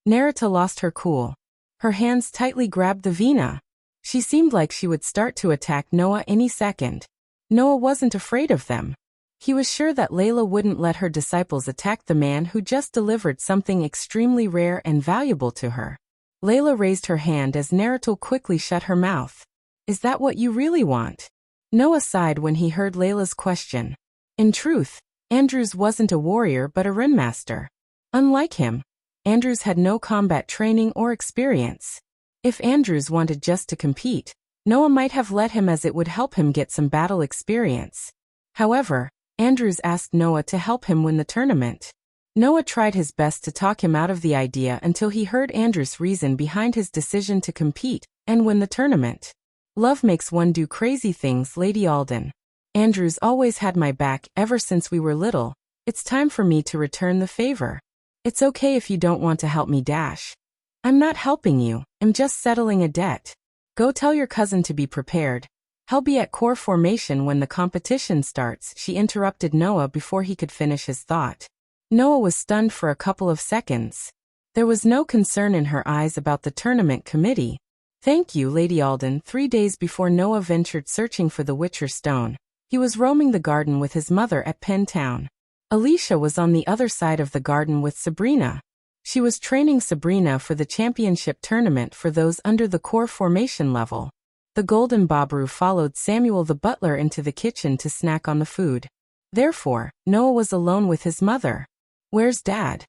Nerita lost her cool. Her hands tightly grabbed the Vina. She seemed like she would start to attack Noah any second. Noah wasn't afraid of them. He was sure that Layla wouldn't let her disciples attack the man who just delivered something extremely rare and valuable to her. Layla raised her hand as Nerital quickly shut her mouth. Is that what you really want? Noah sighed when he heard Layla's question. In truth, Andrews wasn't a warrior but a ringmaster. Unlike him, Andrews had no combat training or experience. If Andrews wanted just to compete, Noah might have let him as it would help him get some battle experience. However, Andrews asked Noah to help him win the tournament. Noah tried his best to talk him out of the idea until he heard Andrews' reason behind his decision to compete and win the tournament. Love makes one do crazy things, Lady Alden. Andrews always had my back ever since we were little. It's time for me to return the favor. It's okay if you don't want to help me, Dash. I'm not helping you, I'm just settling a debt. Go tell your cousin to be prepared. He'll be at core formation when the competition starts, she interrupted Noah before he could finish his thought. Noah was stunned for a couple of seconds. There was no concern in her eyes about the tournament committee. Thank you, Lady Alden. 3 days before Noah ventured searching for the Witcher Stone, he was roaming the garden with his mother at Penn Town. Alicia was on the other side of the garden with Sabrina. She was training Sabrina for the championship tournament for those under the core formation level. The Golden Bobru followed Samuel the butler into the kitchen to snack on the food. Therefore, Noah was alone with his mother. Where's Dad?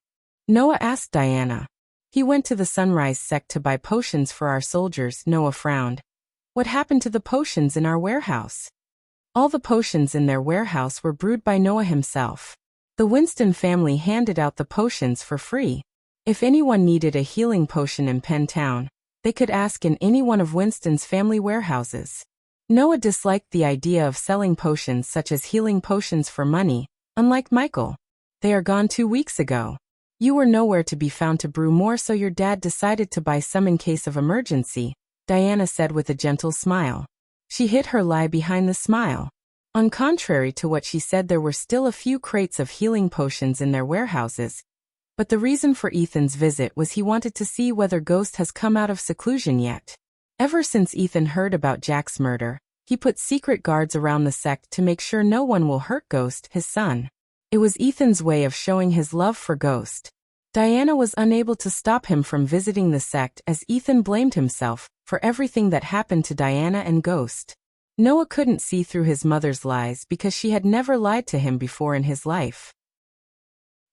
Noah asked Diana. He went to the Sunrise sect to buy potions for our soldiers, Noah frowned. What happened to the potions in our warehouse? All the potions in their warehouse were brewed by Noah himself. The Winston family handed out the potions for free. If anyone needed a healing potion in Penn Town, they could ask in any one of Winston's family warehouses. Noah disliked the idea of selling potions such as healing potions for money, unlike Michael. They are gone 2 weeks ago. You were nowhere to be found to brew more, so your dad decided to buy some in case of emergency, Diana said with a gentle smile. She hid her lie behind the smile. On contrary to what she said, there were still a few crates of healing potions in their warehouses. But the reason for Ethan's visit was he wanted to see whether Ghost has come out of seclusion yet. Ever since Ethan heard about Jack's murder, he put secret guards around the sect to make sure no one will hurt Ghost, his son. It was Ethan's way of showing his love for Ghost. Diana was unable to stop him from visiting the sect as Ethan blamed himself for everything that happened to Diana and Ghost. Noah couldn't see through his mother's lies because she had never lied to him before in his life.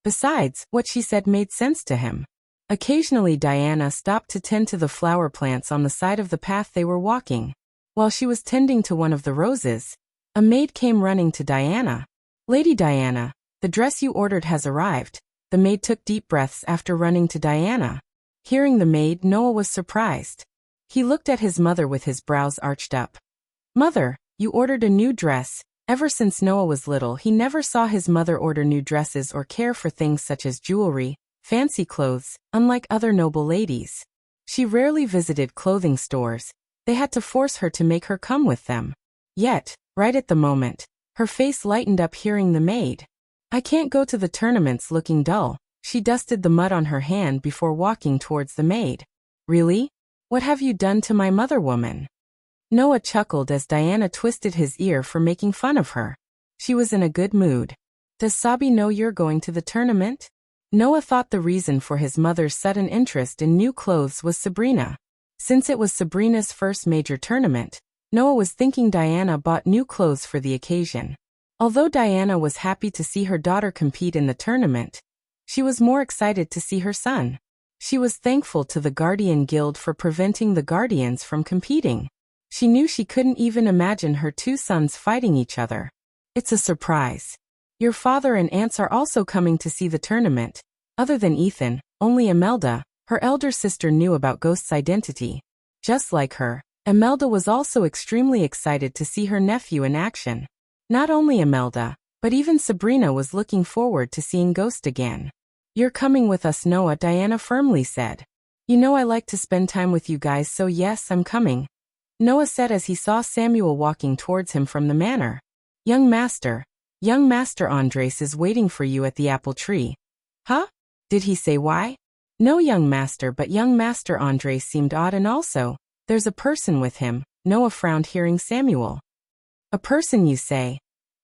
Besides, what she said made sense to him. Occasionally Diana stopped to tend to the flower plants on the side of the path they were walking. While she was tending to one of the roses, a maid came running to Diana. Lady Diana, the dress you ordered has arrived. The maid took deep breaths after running to Diana. Hearing the maid, Noah was surprised. He looked at his mother with his brows arched up. Mother, you ordered a new dress. Ever since Noah was little, he never saw his mother order new dresses or care for things such as jewelry, fancy clothes, unlike other noble ladies. She rarely visited clothing stores. They had to force her to make her come with them. Yet, right at the moment, her face lightened up hearing the maid. I can't go to the tournaments looking dull. She dusted the mud on her hand before walking towards the maid. Really? What have you done to my mother, woman? Noah chuckled as Diana twisted his ear for making fun of her. She was in a good mood. Does Sabi know you're going to the tournament? Noah thought the reason for his mother's sudden interest in new clothes was Sabrina. Since it was Sabrina's first major tournament, Noah was thinking Diana bought new clothes for the occasion. Although Diana was happy to see her daughter compete in the tournament, she was more excited to see her son. She was thankful to the Guardian Guild for preventing the Guardians from competing. She knew she couldn't even imagine her two sons fighting each other. It's a surprise. Your father and aunts are also coming to see the tournament. Other than Ethan, only Imelda, her elder sister, knew about Ghost's identity. Just like her, Imelda was also extremely excited to see her nephew in action. Not only Imelda, but even Sabrina was looking forward to seeing Ghost again. You're coming with us, Noah, Diana firmly said. You know I like to spend time with you guys, so yes, I'm coming. Noah said as he saw Samuel walking towards him from the manor. Young Master Andres is waiting for you at the apple tree. Huh? Did he say why? No, young master, but young Master Andres seemed odd, and also, there's a person with him. Noah frowned hearing Samuel. A person, you say?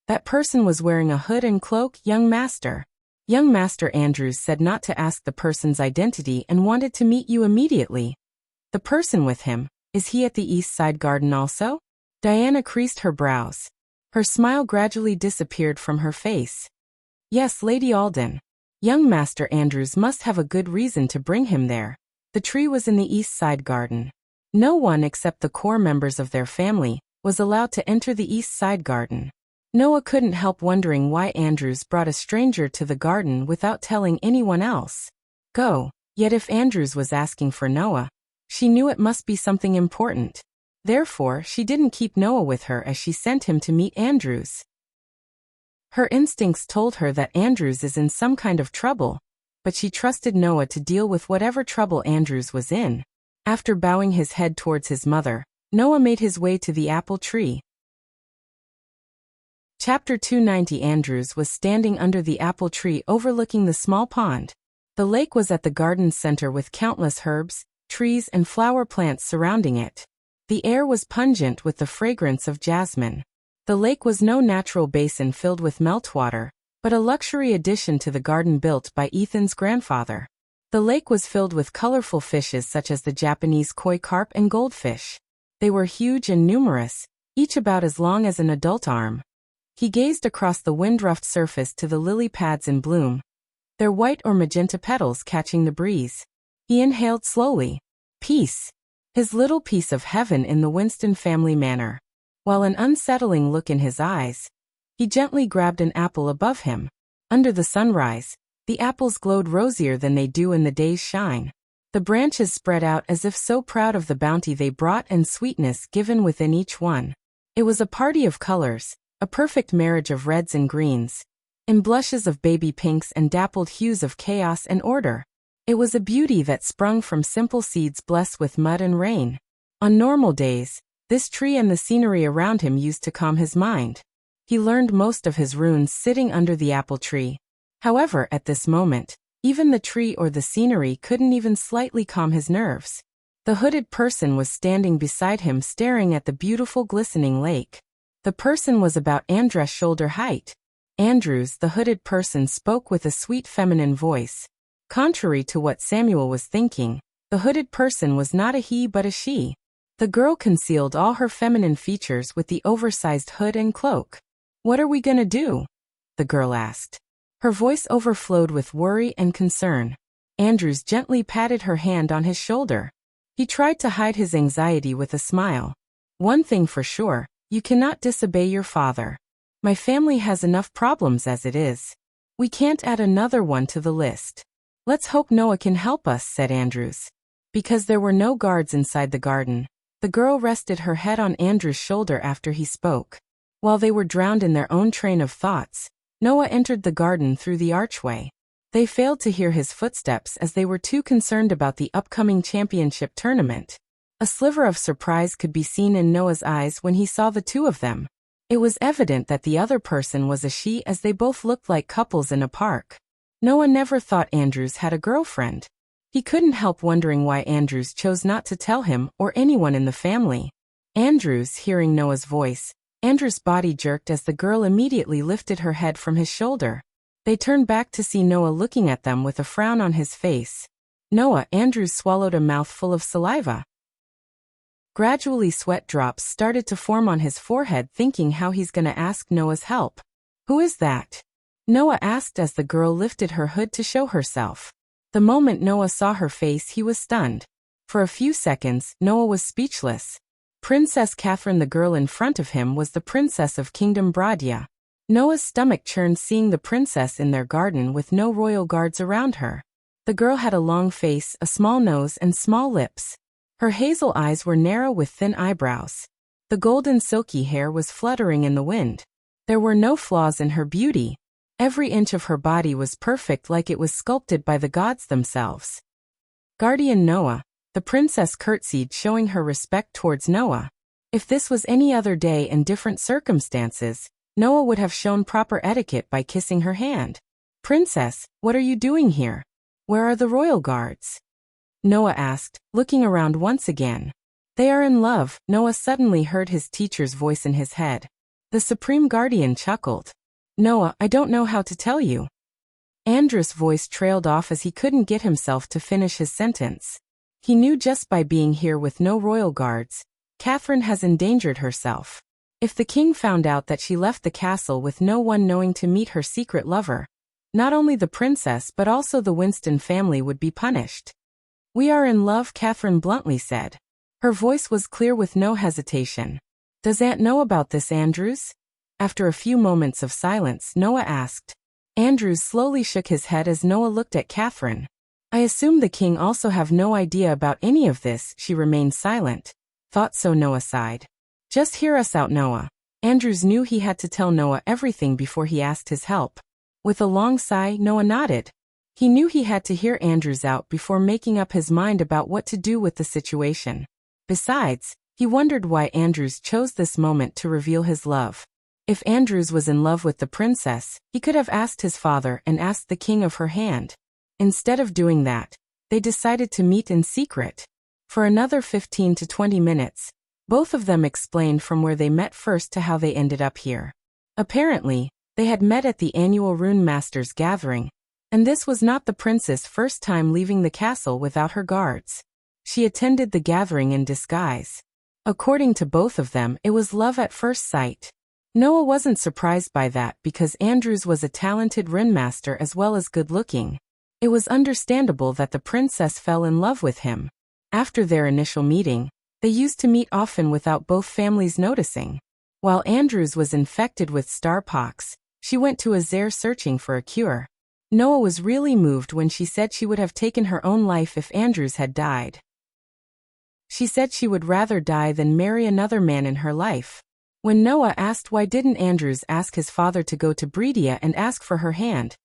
That person was wearing a hood and cloak, young master. Young Master Andrews said not to ask the person's identity and wanted to meet you immediately. The person with him, is he at the East Side Garden also? Diana creased her brows. Her smile gradually disappeared from her face. Yes, Lady Alden. Young Master Andrews must have a good reason to bring him there. The tree was in the East Side Garden. No one except the core members of their family was allowed to enter the East Side Garden. Noah couldn't help wondering why Andrews brought a stranger to the garden without telling anyone else. Go. Yet if Andrews was asking for Noah, she knew it must be something important. Therefore, she didn't keep Noah with her as she sent him to meet Andrews. Her instincts told her that Andrews is in some kind of trouble, but she trusted Noah to deal with whatever trouble Andrews was in. After bowing his head towards his mother, Noah made his way to the apple tree. Chapter 290. Andrews was standing under the apple tree overlooking the small pond. The lake was at the garden's center with countless herbs, trees and flower plants surrounding it. The air was pungent with the fragrance of jasmine. The lake was no natural basin filled with meltwater, but a luxury addition to the garden built by Ethan's grandfather. The lake was filled with colorful fishes such as the Japanese koi carp and goldfish. They were huge and numerous, each about as long as an adult arm. He gazed across the wind-roughed surface to the lily pads in bloom, their white or magenta petals catching the breeze. He inhaled slowly. Peace. His little piece of heaven in the Winston family manor. While an unsettling look in his eyes, he gently grabbed an apple above him. Under the sunrise, the apples glowed rosier than they do in the day's shine. The branches spread out as if so proud of the bounty they brought and sweetness given within each one. It was a party of colors, a perfect marriage of reds and greens, in blushes of baby pinks and dappled hues of chaos and order. It was a beauty that sprung from simple seeds blessed with mud and rain. On normal days, this tree and the scenery around him used to calm his mind. He learned most of his runes sitting under the apple tree. However, at this moment, even the tree or the scenery couldn't even slightly calm his nerves. The hooded person was standing beside him staring at the beautiful glistening lake. The person was about Andrew's shoulder height. Andrews, the hooded person, spoke with a sweet feminine voice. Contrary to what Samuel was thinking, the hooded person was not a he but a she. The girl concealed all her feminine features with the oversized hood and cloak. What are we gonna do? The girl asked. Her voice overflowed with worry and concern. Andrews gently patted her hand on his shoulder. He tried to hide his anxiety with a smile. One thing for sure, you cannot disobey your father. My family has enough problems as it is. We can't add another one to the list. Let's hope Noah can help us, said Andrews. Because there were no guards inside the garden, the girl rested her head on Andrew's shoulder after he spoke. While they were drowned in their own train of thoughts, Noah entered the garden through the archway. They failed to hear his footsteps as they were too concerned about the upcoming championship tournament. A sliver of surprise could be seen in Noah's eyes when he saw the two of them. It was evident that the other person was a she, as they both looked like couples in a park. Noah never thought Andrews had a girlfriend. He couldn't help wondering why Andrews chose not to tell him or anyone in the family. Andrews, hearing Noah's voice, Andrews' body jerked as the girl immediately lifted her head from his shoulder. They turned back to see Noah looking at them with a frown on his face. Noah, Andrews swallowed a mouthful of saliva. Gradually sweat drops started to form on his forehead, thinking how he's gonna ask Noah's help. Who is that? Noah asked as the girl lifted her hood to show herself. The moment Noah saw her face, he was stunned. For a few seconds, Noah was speechless. Princess Catherine, the girl in front of him, was the princess of Kingdom Bradia. Noah's stomach churned seeing the princess in their garden with no royal guards around her. The girl had a long face, a small nose, and small lips. Her hazel eyes were narrow with thin eyebrows. The golden silky hair was fluttering in the wind. There were no flaws in her beauty. Every inch of her body was perfect, like it was sculpted by the gods themselves. Guardian Noah, the princess curtsied, showing her respect towards Noah. If this was any other day in different circumstances, Noah would have shown proper etiquette by kissing her hand. Princess, what are you doing here? Where are the royal guards? Noah asked, looking around once again. They are in love. Noah suddenly heard his teacher's voice in his head. The Supreme Guardian chuckled. Noah, I don't know how to tell you. Andrew's voice trailed off as he couldn't get himself to finish his sentence. He knew just by being here with no royal guards, Catherine has endangered herself. If the king found out that she left the castle with no one knowing to meet her secret lover, not only the princess but also the Winston family would be punished. We are in love, Catherine bluntly said. Her voice was clear with no hesitation. Does Aunt know about this, Andrews? After a few moments of silence, Noah asked. Andrews slowly shook his head as Noah looked at Catherine. I assume the king also have no idea about any of this. She remained silent. Thought so, Noah sighed. Just hear us out, Noah. Andrews knew he had to tell Noah everything before he asked his help. With a long sigh, Noah nodded. He knew he had to hear Andrews out before making up his mind about what to do with the situation. Besides, he wondered why Andrews chose this moment to reveal his love. If Andrews was in love with the princess, he could have asked his father and asked the king of her hand. Instead of doing that, they decided to meet in secret. For another 15 to 20 minutes, both of them explained from where they met first to how they ended up here. Apparently, they had met at the annual Rune Masters gathering, and this was not the princess' first time leaving the castle without her guards. She attended the gathering in disguise. According to both of them, it was love at first sight. Noah wasn't surprised by that because Andrews was a talented ringmaster as well as good-looking. It was understandable that the princess fell in love with him. After their initial meeting, they used to meet often without both families noticing. While Andrews was infected with starpox, she went to Azare searching for a cure. Noah was really moved when she said she would have taken her own life if Andrews had died. She said she would rather die than marry another man in her life. When Noah asked why didn't Andrews ask his father to go to Bredia and ask for her hand,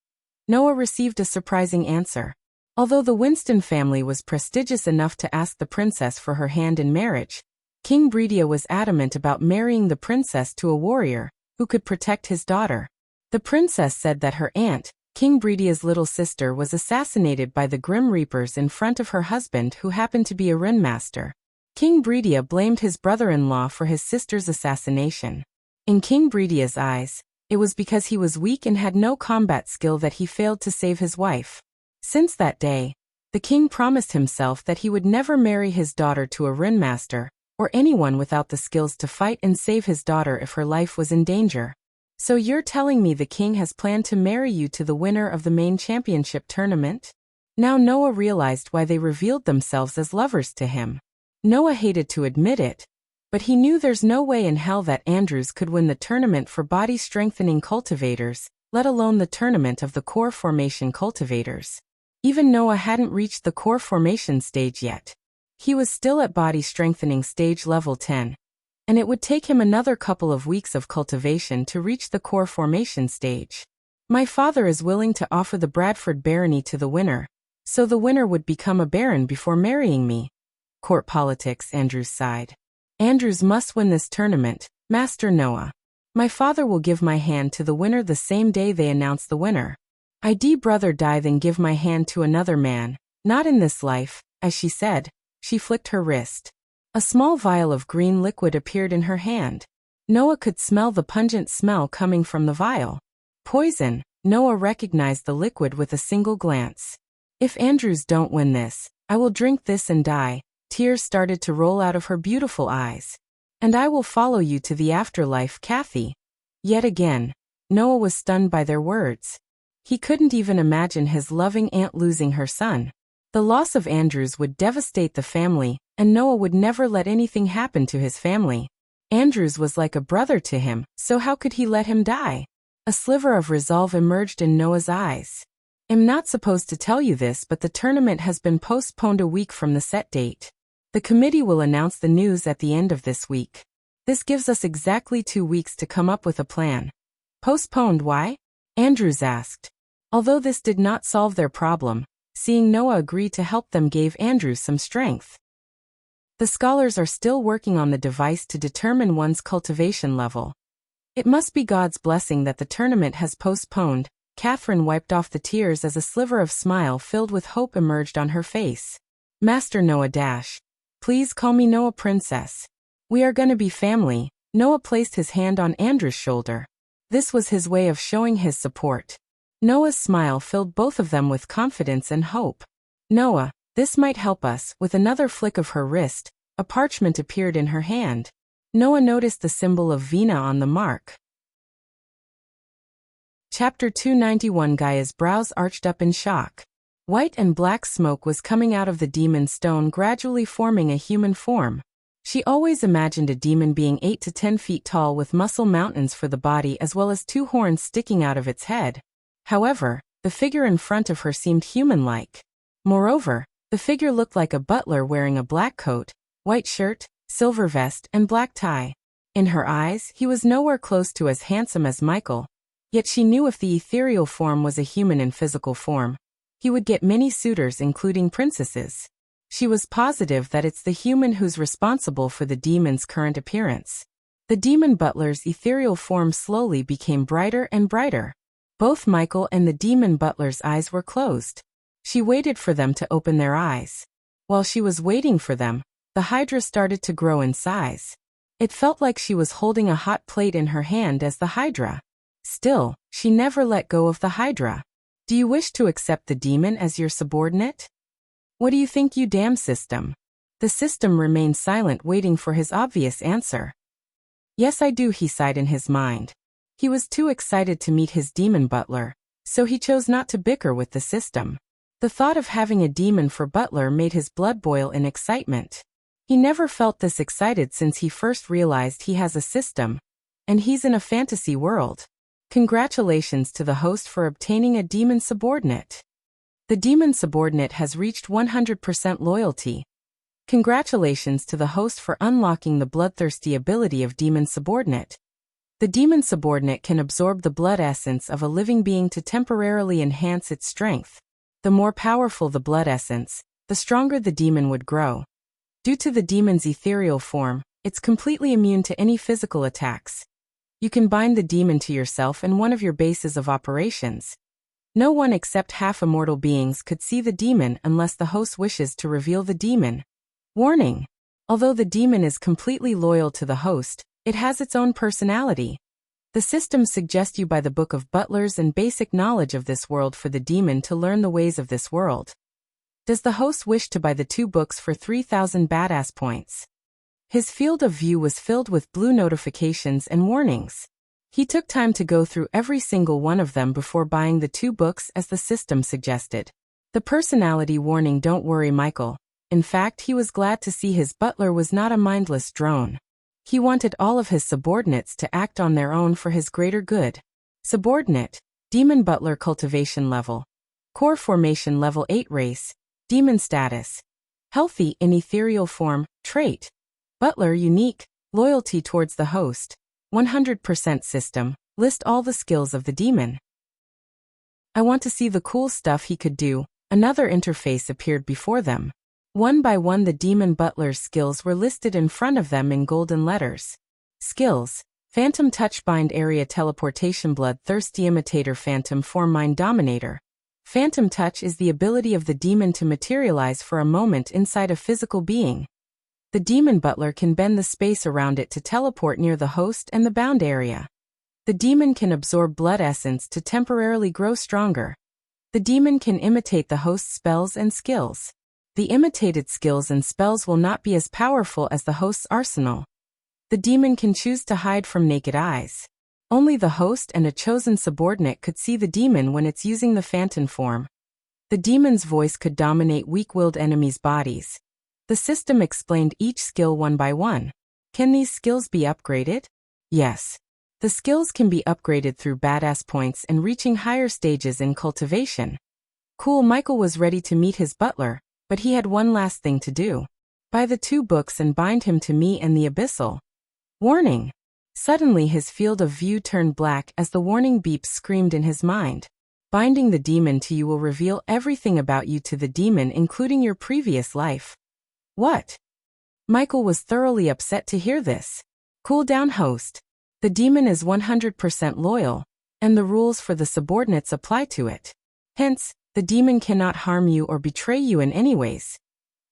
Noah received a surprising answer. Although the Winston family was prestigious enough to ask the princess for her hand in marriage, King Bredia was adamant about marrying the princess to a warrior who could protect his daughter. The princess said that her aunt, King Bredia's little sister, was assassinated by the Grim Reapers in front of her husband, who happened to be a ringmaster. King Bredia blamed his brother-in-law for his sister's assassination. In King Bredia's eyes, it was because he was weak and had no combat skill that he failed to save his wife. Since that day, the king promised himself that he would never marry his daughter to a ringmaster, or anyone without the skills to fight and save his daughter if her life was in danger. So you're telling me the king has planned to marry you to the winner of the main championship tournament? Now Noah realized why they revealed themselves as lovers to him. Noah hated to admit it, but he knew there's no way in hell that Andrews could win the tournament for body-strengthening cultivators, let alone the tournament of the core formation cultivators. Even Noah hadn't reached the core formation stage yet. He was still at body strengthening stage level 10. And it would take him another couple of weeks of cultivation to reach the core formation stage. My father is willing to offer the Bradford barony to the winner, so the winner would become a baron before marrying me. Court politics, Andrews sighed. Andrews must win this tournament, Master Noah. My father will give my hand to the winner the same day they announce the winner. I'd brother die than give my hand to another man, not in this life, as she said. She flicked her wrist. A small vial of green liquid appeared in her hand. Noah could smell the pungent smell coming from the vial. Poison. Noah recognized the liquid with a single glance. If Andrews don't win this, I will drink this and die. Tears started to roll out of her beautiful eyes. And I will follow you to the afterlife, Kathy. Yet again, Noah was stunned by their words. He couldn't even imagine his loving aunt losing her son. The loss of Andrews would devastate the family, and Noah would never let anything happen to his family. Andrews was like a brother to him, so how could he let him die? A sliver of resolve emerged in Noah's eyes. I'm not supposed to tell you this, but the tournament has been postponed a week from the set date. The committee will announce the news at the end of this week. This gives us exactly 2 weeks to come up with a plan. Postponed, why? Andrews asked. Although this did not solve their problem, seeing Noah agree to help them gave Andrews some strength. The scholars are still working on the device to determine one's cultivation level. It must be God's blessing that the tournament has postponed. Catherine wiped off the tears as a sliver of smile filled with hope emerged on her face. Master Noah dash. Please call me Noah Princess. We are gonna be family. Noah placed his hand on Andrew's shoulder. This was his way of showing his support. Noah's smile filled both of them with confidence and hope. Noah, this might help us. With another flick of her wrist, a parchment appeared in her hand. Noah noticed the symbol of Vina on the mark. Chapter 291. Gaia's brows arched up in shock. White and black smoke was coming out of the demon stone, gradually forming a human form. She always imagined a demon being 8 to 10 feet tall with muscle mountains for the body as well as 2 horns sticking out of its head. However, the figure in front of her seemed human-like. Moreover, the figure looked like a butler wearing a black coat, white shirt, silver vest, and black tie. In her eyes, he was nowhere close to as handsome as Michael. Yet she knew if the ethereal form was a human in physical form, he would get many suitors, including princesses. She was positive that it's the human who's responsible for the demon's current appearance. The demon butler's ethereal form slowly became brighter and brighter. Both Michael and the demon butler's eyes were closed. She waited for them to open their eyes. While she was waiting for them, the hydra started to grow in size. It felt like she was holding a hot plate in her hand as the hydra. Still, she never let go of the hydra. Do you wish to accept the demon as your subordinate? What do you think, you damn system? The system remained silent, waiting for his obvious answer. Yes, I do, he sighed in his mind. He was too excited to meet his demon butler, so he chose not to bicker with the system. The thought of having a demon for butler made his blood boil in excitement. He never felt this excited since he first realized he has a system, and he's in a fantasy world. Congratulations to the host for obtaining a demon subordinate. The demon subordinate has reached 100% loyalty. Congratulations to the host for unlocking the bloodthirsty ability of demon subordinate. The demon subordinate can absorb the blood essence of a living being to temporarily enhance its strength. The more powerful the blood essence, the stronger the demon would grow. Due to the demon's ethereal form, it's completely immune to any physical attacks. You can bind the demon to yourself in one of your bases of operations. No one except half-immortal beings could see the demon unless the host wishes to reveal the demon. Warning! Although the demon is completely loyal to the host, it has its own personality. The system suggests you buy the Book of Butlers and basic knowledge of this world for the demon to learn the ways of this world. Does the host wish to buy the 2 books for 3,000 badass points? His field of view was filled with blue notifications and warnings. He took time to go through every single one of them before buying the 2 books as the system suggested. The personality warning: don't worry, Michael. In fact, he was glad to see his butler was not a mindless drone. He wanted all of his subordinates to act on their own for his greater good. Subordinate, demon butler cultivation level. Core formation level 8 race. Demon status. Healthy in ethereal form, trait. Butler unique, loyalty towards the host. 100% system, list all the skills of the demon. I want to see the cool stuff he could do. Another interface appeared before them. One by one the demon butler's skills were listed in front of them in golden letters. Skills. Phantom touch bind area teleportation bloodthirsty imitator phantom form mind dominator. Phantom touch is the ability of the demon to materialize for a moment inside a physical being. The demon butler can bend the space around it to teleport near the host and the bound area. The demon can absorb blood essence to temporarily grow stronger. The demon can imitate the host's spells and skills. The imitated skills and spells will not be as powerful as the host's arsenal. The demon can choose to hide from naked eyes. Only the host and a chosen subordinate could see the demon when it's using the phantom form. The demon's voice could dominate weak-willed enemies' bodies. The system explained each skill one by one. Can these skills be upgraded? Yes. The skills can be upgraded through badass points and reaching higher stages in cultivation. Cool. Michael was ready to meet his butler, but he had one last thing to do. Buy the 2 books and bind him to me and the abyssal. Warning. Suddenly his field of view turned black as the warning beeps screamed in his mind. Binding the demon to you will reveal everything about you to the demon, including your previous life. What? Michael was thoroughly upset to hear this. Cool down, host. The demon is 100% loyal, and the rules for the subordinates apply to it. Hence, the demon cannot harm you or betray you in any ways.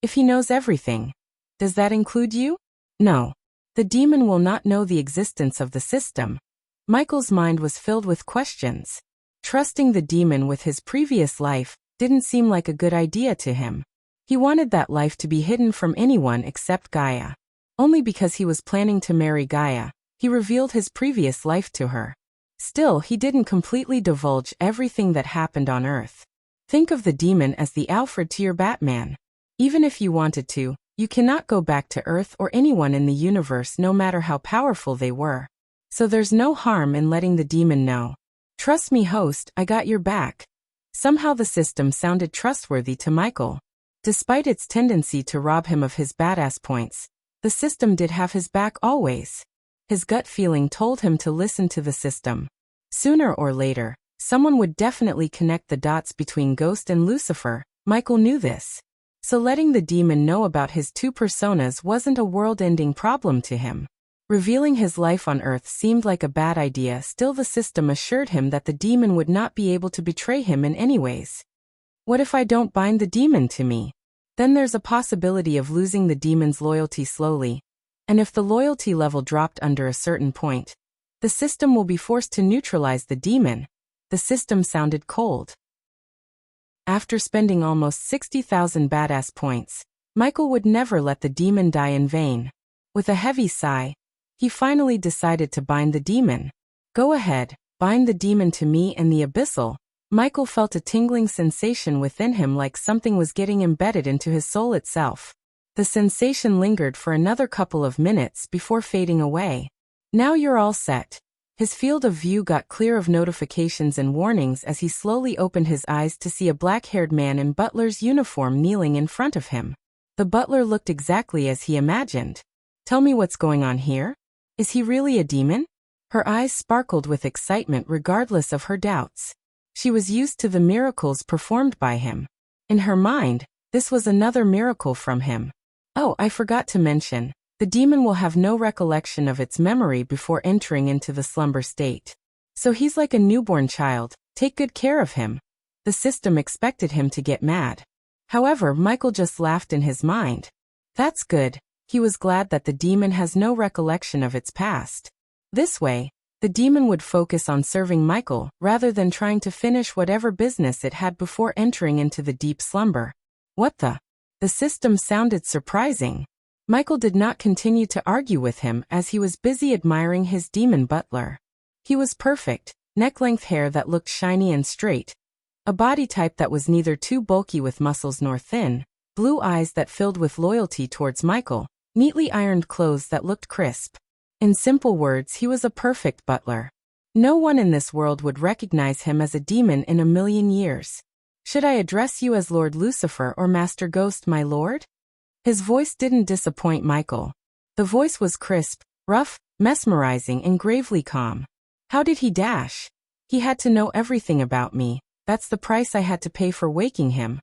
If he knows everything, does that include you? No. The demon will not know the existence of the system. Michael's mind was filled with questions. Trusting the demon with his previous life didn't seem like a good idea to him. He wanted that life to be hidden from anyone except Gaia. Only because he was planning to marry Gaia, he revealed his previous life to her. Still, he didn't completely divulge everything that happened on Earth. Think of the demon as the Alfred to your Batman. Even if you wanted to, you cannot go back to Earth or anyone in the universe no matter how powerful they were. So there's no harm in letting the demon know. Trust me, host, I got your back. Somehow the system sounded trustworthy to Michael. Despite its tendency to rob him of his badass points, the system did have his back always. His gut feeling told him to listen to the system. Sooner or later, someone would definitely connect the dots between Ghost and Lucifer. Michael knew this. So letting the demon know about his 2 personas wasn't a world-ending problem to him. Revealing his life on Earth seemed like a bad idea. Still, the system assured him that the demon would not be able to betray him in any ways. What if I don't bind the demon to me? Then there's a possibility of losing the demon's loyalty slowly. And if the loyalty level dropped under a certain point, the system will be forced to neutralize the demon. The system sounded cold. After spending almost 60,000 badass points, Michael would never let the demon die in vain. With a heavy sigh, he finally decided to bind the demon. Go ahead, bind the demon to me and the abyssal. Michael felt a tingling sensation within him, like something was getting embedded into his soul itself. The sensation lingered for another couple of minutes before fading away. Now you're all set. His field of view got clear of notifications and warnings as he slowly opened his eyes to see a black-haired man in butler's uniform kneeling in front of him. The butler looked exactly as he imagined. Tell me what's going on here? Is he really a demon? Her eyes sparkled with excitement regardless of her doubts. She was used to the miracles performed by him. In her mind, this was another miracle from him. Oh, I forgot to mention. The demon will have no recollection of its memory before entering into the slumber state. So he's like a newborn child. Take good care of him. The system expected him to get mad. However, Michael just laughed in his mind. That's good. He was glad that the demon has no recollection of its past. This way, the demon would focus on serving Michael rather than trying to finish whatever business it had before entering into the deep slumber. What the? The system sounded surprising. Michael did not continue to argue with him as he was busy admiring his demon butler. He was perfect, neck-length hair that looked shiny and straight, a body type that was neither too bulky with muscles nor thin, blue eyes that filled with loyalty towards Michael, neatly ironed clothes that looked crisp. In simple words, he was a perfect butler. No one in this world would recognize him as a demon in a million years. Should I address you as Lord Lucifer or Master Ghost, my lord? His voice didn't disappoint Michael. The voice was crisp, rough, mesmerizing, and gravely calm. How did he dash? He had to know everything about me. That's the price I had to pay for waking him.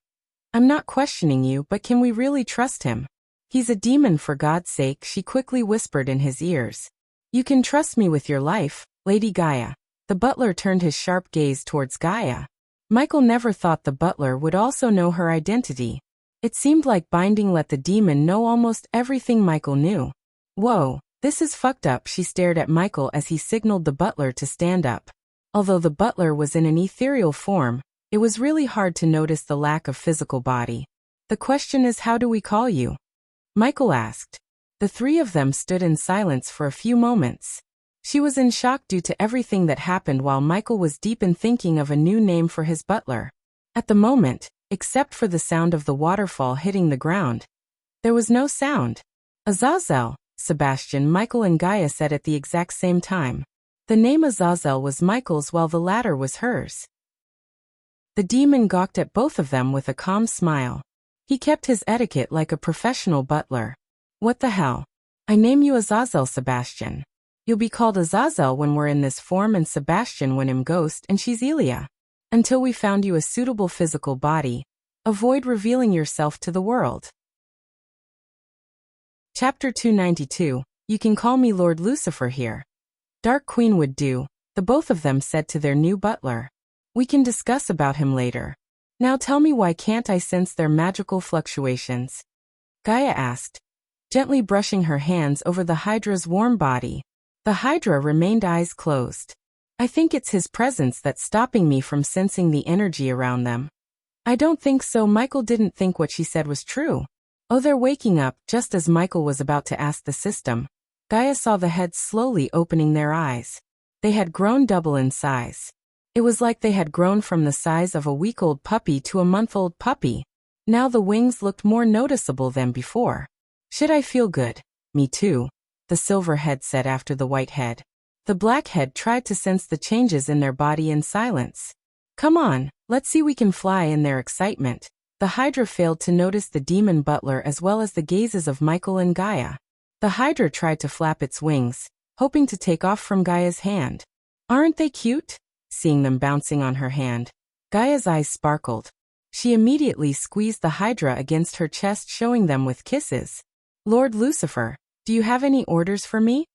I'm not questioning you, but can we really trust him? He's a demon, for God's sake, she quickly whispered in his ears. You can trust me with your life, Lady Gaia. The butler turned his sharp gaze towards Gaia. Michael never thought the butler would also know her identity. It seemed like binding let the demon know almost everything Michael knew. Whoa, this is fucked up. She stared at Michael as he signaled the butler to stand up. Although the butler was in an ethereal form, it was really hard to notice the lack of physical body. The question is, how do we call you? Michael asked. The three of them stood in silence for a few moments. She was in shock due to everything that happened while Michael was deep in thinking of a new name for his butler. At the moment, except for the sound of the waterfall hitting the ground, there was no sound. Azazel, Sebastian, Michael and Gaia said at the exact same time. The name Azazel was Michael's while the latter was hers. The demon gawked at both of them with a calm smile. He kept his etiquette like a professional butler. What the hell? I name you Azazel, Sebastian. You'll be called Azazel when we're in this form and Sebastian when I'm Ghost and she's Elia. Until we found you a suitable physical body, avoid revealing yourself to the world. Chapter 292, You can call me Lord Lucifer here. Dark Queen would do, the both of them said to their new butler. We can discuss about him later. Now tell me, why can't I sense their magical fluctuations? Gaia asked, gently brushing her hands over the Hydra's warm body. The Hydra remained eyes closed. I think it's his presence that's stopping me from sensing the energy around them. I don't think so. Michael didn't think what she said was true. Oh, they're waking up. Just as Michael was about to ask the system, Gaia saw the heads slowly opening their eyes. They had grown double in size. It was like they had grown from the size of a week-old puppy to a month-old puppy. Now the wings looked more noticeable than before. Should I feel good? Me too, the silver head said after the white head. The black head tried to sense the changes in their body in silence. Come on, let's see we can fly. In their excitement, the Hydra failed to notice the demon butler as well as the gazes of Michael and Gaia. The Hydra tried to flap its wings, hoping to take off from Gaia's hand. Aren't they cute? Seeing them bouncing on her hand, Gaia's eyes sparkled. She immediately squeezed the Hydra against her chest, showing them with kisses. Lord Lucifer, do you have any orders for me?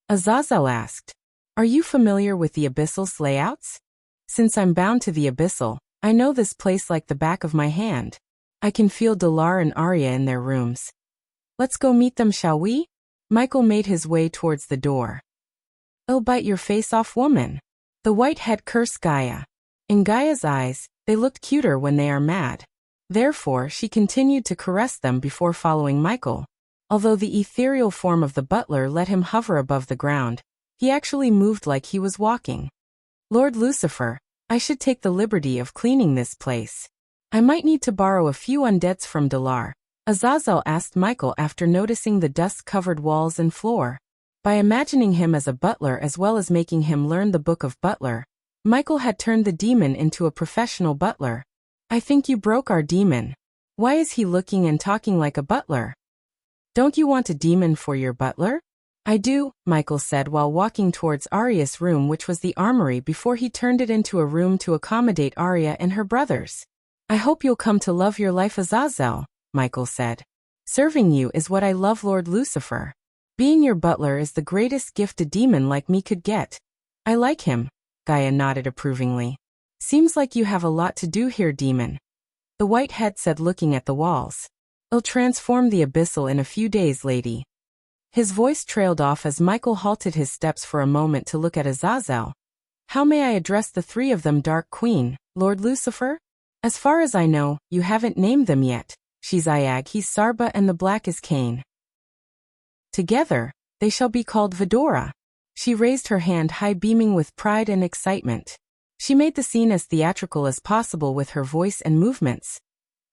Azazel asked. Are you familiar with the Abyssal's layouts? Since I'm bound to the Abyssal, I know this place like the back of my hand. I can feel Dilar and Arya in their rooms. Let's go meet them, shall we? Michael made his way towards the door. I'll bite your face off, woman. The white head cursed Gaia. In Gaia's eyes, they looked cuter when they are mad. Therefore, she continued to caress them before following Michael. Although the ethereal form of the butler let him hover above the ground, he actually moved like he was walking. Lord Lucifer, I should take the liberty of cleaning this place. I might need to borrow a few undeads from Dilar, Azazel asked Michael after noticing the dust-covered walls and floor. By imagining him as a butler as well as making him learn the Book of Butler, Michael had turned the demon into a professional butler. I think you broke our demon. Why is he looking and talking like a butler? Don't you want a demon for your butler? I do, Michael said while walking towards Arya's room, which was the armory, before he turned it into a room to accommodate Arya and her brothers. I hope you'll come to love your life, Azazel, Michael said. Serving you is what I love, Lord Lucifer. Being your butler is the greatest gift a demon like me could get. I like him, Gaia nodded approvingly. Seems like you have a lot to do here, demon. The white head said, looking at the walls. I'll transform the Abyssal in a few days, lady. His voice trailed off as Michael halted his steps for a moment to look at Azazel. How may I address the three of them, Dark Queen, Lord Lucifer? As far as I know, you haven't named them yet. She's Iag, he's Sarba, and the black is Cain. Together, they shall be called Vidora. She raised her hand high, beaming with pride and excitement. She made the scene as theatrical as possible with her voice and movements.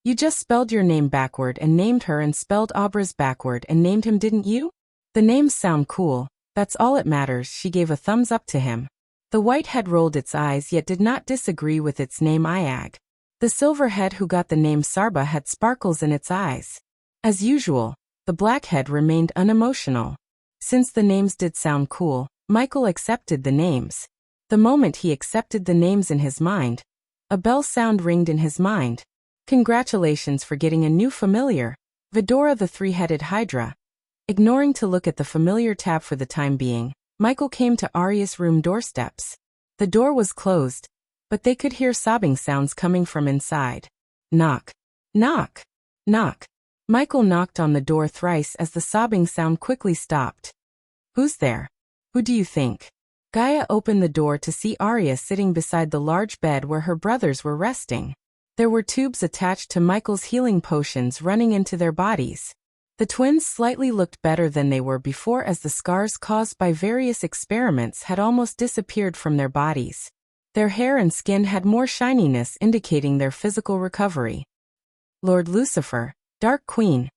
You just spelled your name backward and named her, and spelled Abra's backward and named him, didn't you? The names sound cool, that's all it matters. She gave a thumbs up to him. The white head rolled its eyes yet did not disagree with its name, Iag. The silver head who got the name Sarba had sparkles in its eyes. As usual, the black head remained unemotional. Since the names did sound cool, Michael accepted the names. The moment he accepted the names in his mind, a bell sound ringed in his mind. Congratulations for getting a new familiar, Vidora the three-headed Hydra. Ignoring to look at the familiar tab for the time being, Michael came to Arya's room doorsteps. The door was closed, but they could hear sobbing sounds coming from inside. Knock. Knock. Knock. Michael knocked on the door thrice as the sobbing sound quickly stopped. Who's there? Who do you think? Gaia opened the door to see Arya sitting beside the large bed where her brothers were resting. There were tubes attached to Michael's healing potions running into their bodies. The twins slightly looked better than they were before as the scars caused by various experiments had almost disappeared from their bodies. Their hair and skin had more shininess, indicating their physical recovery. Lord Lucifer, Dark Queen.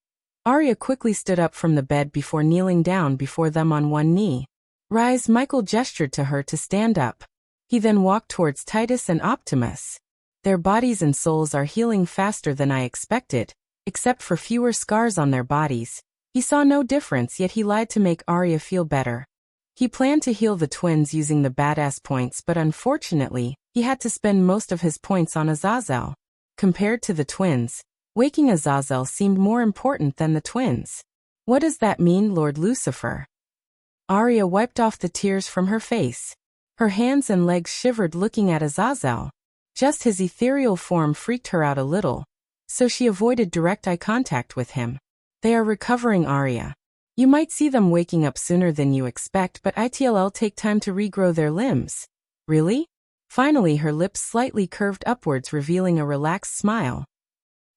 Arya quickly stood up from the bed before kneeling down before them on one knee. Rise. Michael gestured to her to stand up. He then walked towards Titus and Optimus. Their bodies and souls are healing faster than I expected, except for fewer scars on their bodies. He saw no difference, yet he lied to make Arya feel better. He planned to heal the twins using the badass points, but unfortunately, he had to spend most of his points on Azazel. Compared to the twins, waking Azazel seemed more important than the twins. What does that mean, Lord Lucifer? Arya wiped off the tears from her face. Her hands and legs shivered looking at Azazel. Just his ethereal form freaked her out a little, so she avoided direct eye contact with him. They are recovering, Arya. You might see them waking up sooner than you expect, but it'll take time to regrow their limbs. Really? Finally, her lips slightly curved upwards, revealing a relaxed smile.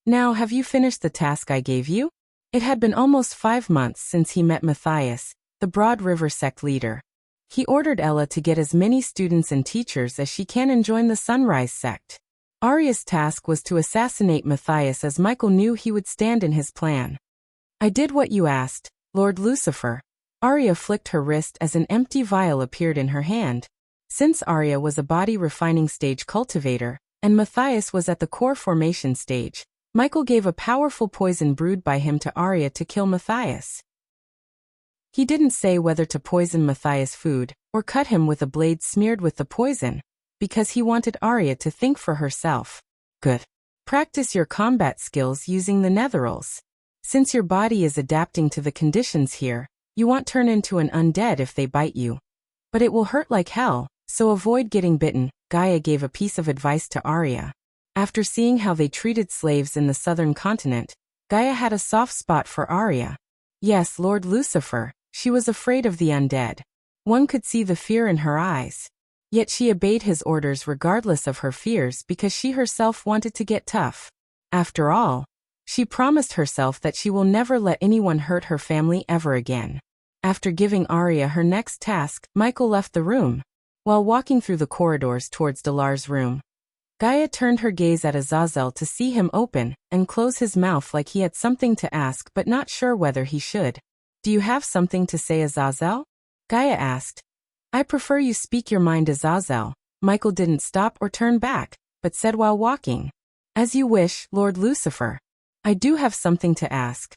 Now, have you finished the task I gave you? It had been almost 5 months since he met Matthias, the Broad River sect leader. He ordered Ella to get as many students and teachers as she can and join the Sunrise sect. Arya's task was to assassinate Matthias, as Michael knew he would stand in his plan. I did what you asked, Lord Lucifer. Arya flicked her wrist as an empty vial appeared in her hand. Since Arya was a body refining stage cultivator, and Matthias was at the core formation stage, Michael gave a powerful poison brewed by him to Arya to kill Matthias. He didn't say whether to poison Matthias' food, or cut him with a blade smeared with the poison, because he wanted Arya to think for herself. Good. Practice your combat skills using the netherals. Since your body is adapting to the conditions here, you won't turn into an undead if they bite you. But it will hurt like hell, so avoid getting bitten, Gaia gave a piece of advice to Arya. After seeing how they treated slaves in the southern continent, Gaia had a soft spot for Arya. Yes, Lord Lucifer, she was afraid of the undead. One could see the fear in her eyes. Yet she obeyed his orders regardless of her fears because she herself wanted to get tough. After all, she promised herself that she will never let anyone hurt her family ever again. After giving Arya her next task, Michael left the room. While walking through the corridors towards Dalar's room, Gaia turned her gaze at Azazel to see him open and close his mouth like he had something to ask but not sure whether he should. Do you have something to say, Azazel? Gaia asked. I prefer you speak your mind, Azazel. Michael didn't stop or turn back, but said while walking. As you wish, Lord Lucifer. I do have something to ask.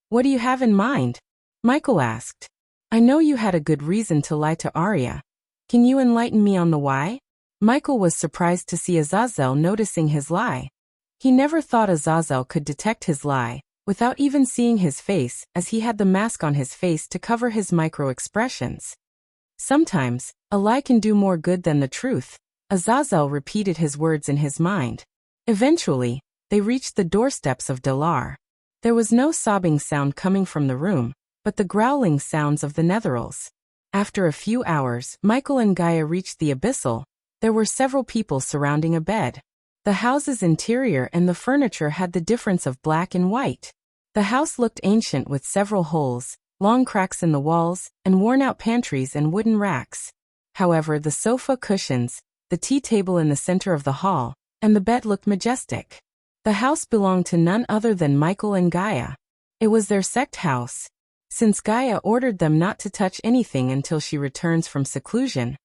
What do you have in mind? Michael asked. I know you had a good reason to lie to Arya. Can you enlighten me on the why? Michael was surprised to see Azazel noticing his lie. He never thought Azazel could detect his lie, without even seeing his face, as he had the mask on his face to cover his micro-expressions. Sometimes, a lie can do more good than the truth. Azazel repeated his words in his mind. Eventually, they reached the doorsteps of Dalar. There was no sobbing sound coming from the room, but the growling sounds of the netherals. After a few hours, Michael and Gaia reached the abyssal. There were several people surrounding a bed. The house's interior and the furniture had the difference of black and white. The house looked ancient with several holes, long cracks in the walls, and worn-out pantries and wooden racks. However, the sofa cushions, the tea table in the center of the hall, and the bed looked majestic. The house belonged to none other than Michael and Gaia. It was their sect house. Since Gaia ordered them not to touch anything until she returns from seclusion,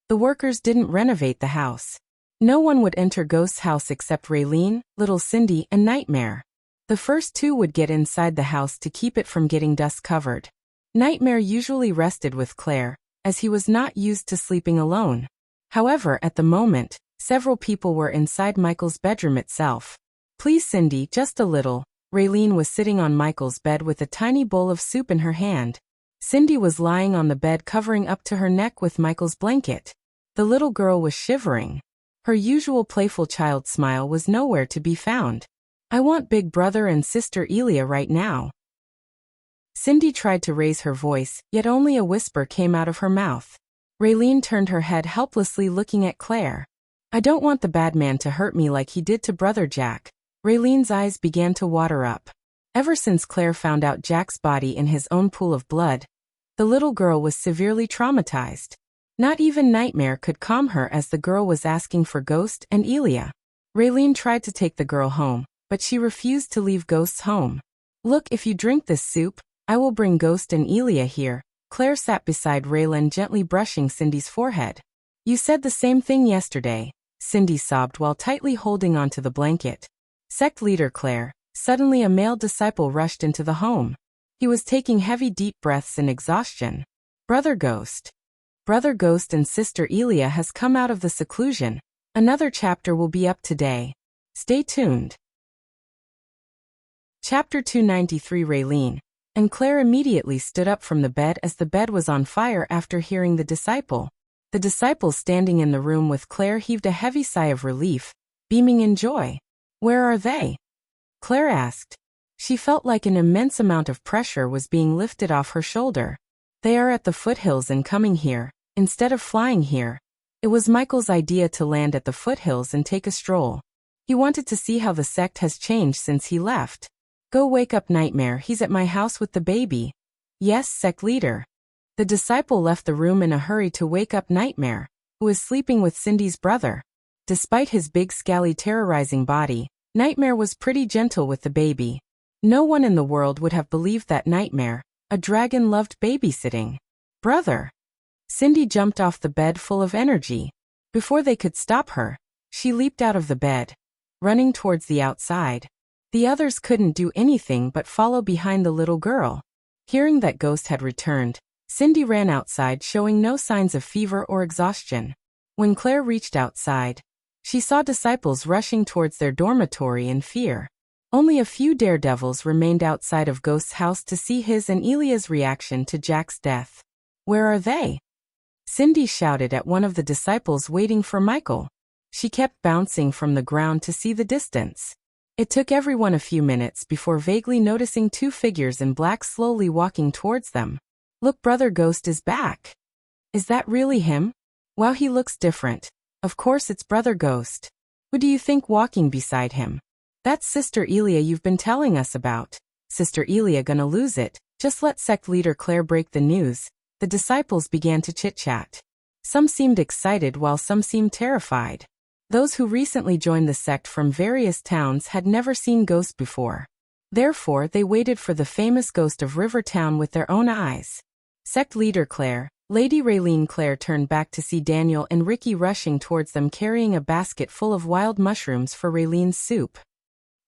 the workers didn't renovate the house. No one would enter Ghost's house except Raylene, little Cindy, and Nightmare. The first two would get inside the house to keep it from getting dust-covered. Nightmare usually rested with Claire, as he was not used to sleeping alone. However, at the moment, several people were inside Michael's bedroom itself. "Please, Cindy, just a little." Raylene was sitting on Michael's bed with a tiny bowl of soup in her hand. Cindy was lying on the bed covering up to her neck with Michael's blanket. The little girl was shivering. Her usual playful child smile was nowhere to be found. "I want Big Brother and Sister Elia right now." Cindy tried to raise her voice, yet only a whisper came out of her mouth. Raylene turned her head helplessly looking at Claire. "I don't want the bad man to hurt me like he did to Brother Jack." Raylene's eyes began to water up. Ever since Claire found out Jack's body in his own pool of blood, the little girl was severely traumatized. Not even Nightmare could calm her as the girl was asking for Ghost and Elia. Raylene tried to take the girl home, but she refused to leave Ghost's home. "Look, if you drink this soup, I will bring Ghost and Elia here." Claire sat beside Raylene gently brushing Cindy's forehead. "You said the same thing yesterday," Cindy sobbed while tightly holding onto the blanket. "Sect leader Claire." Suddenly a male disciple rushed into the home. He was taking heavy deep breaths in exhaustion. "Brother Ghost." Brother Ghost and Sister Elia has come out of the seclusion. Another chapter will be up today. Stay tuned. Chapter 293. Raylene and Claire immediately stood up from the bed as the bed was on fire after hearing the disciple. The disciple standing in the room with Claire heaved a heavy sigh of relief, beaming in joy. "Where are they?" Claire asked. She felt like an immense amount of pressure was being lifted off her shoulder. "They are at the foothills and coming here, instead of flying here." It was Michael's idea to land at the foothills and take a stroll. He wanted to see how the sect has changed since he left. "Go wake up Nightmare, he's at my house with the baby." "Yes, sect leader." The disciple left the room in a hurry to wake up Nightmare, who was sleeping with Cindy's brother. Despite his big scally terrorizing body, Nightmare was pretty gentle with the baby. No one in the world would have believed that Nightmare, a dragon, loved babysitting. "Brother!" Cindy jumped off the bed full of energy. Before they could stop her, she leaped out of the bed, running towards the outside. The others couldn't do anything but follow behind the little girl. Hearing that Ghost had returned, Cindy ran outside showing no signs of fever or exhaustion. When Claire reached outside, she saw disciples rushing towards their dormitory in fear. Only a few daredevils remained outside of Ghost's house to see his and Elia's reaction to Jack's death. "Where are they?" Cindy shouted at one of the disciples waiting for Michael. She kept bouncing from the ground to see the distance. It took everyone a few minutes before vaguely noticing two figures in black slowly walking towards them. "Look, Brother Ghost is back." "Is that really him?" "Wow, he looks different." "Of course it's Brother Ghost." "Who do you think walking beside him?" "That's Sister Elia you've been telling us about." "Sister Elia gonna lose it." "Just let sect leader Claire break the news." The disciples began to chit-chat. Some seemed excited while some seemed terrified. Those who recently joined the sect from various towns had never seen Ghost before. Therefore, they waited for the famous Ghost of Rivertown with their own eyes. Sect leader Claire, Lady Raylene. Claire turned back to see Daniel and Ricky rushing towards them carrying a basket full of wild mushrooms for Raylene's soup.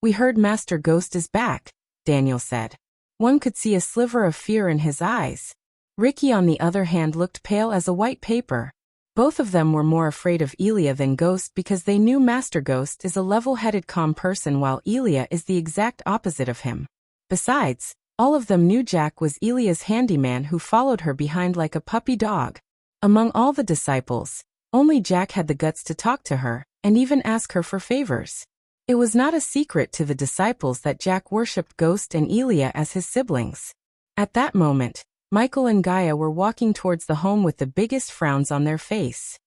"We heard Master Ghost is back," Daniel said. One could see a sliver of fear in his eyes. Ricky on the other hand looked pale as a white paper. Both of them were more afraid of Elia than Ghost because they knew Master Ghost is a level-headed calm person while Elia is the exact opposite of him. Besides, all of them knew Jack was Elia's handyman who followed her behind like a puppy dog. Among all the disciples, only Jack had the guts to talk to her and even ask her for favors. It was not a secret to the disciples that Jack worshipped Ghost and Elia as his siblings. At that moment, Michael and Gaia were walking towards the home with the biggest frowns on their face.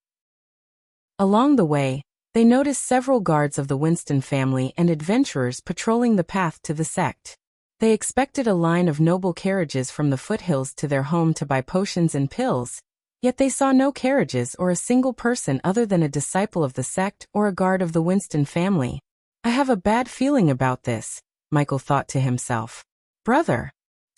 Along the way, they noticed several guards of the Winston family and adventurers patrolling the path to the sect. They expected a line of noble carriages from the foothills to their home to buy potions and pills, yet they saw no carriages or a single person other than a disciple of the sect or a guard of the Winston family. "I have a bad feeling about this," Michael thought to himself. "Brother."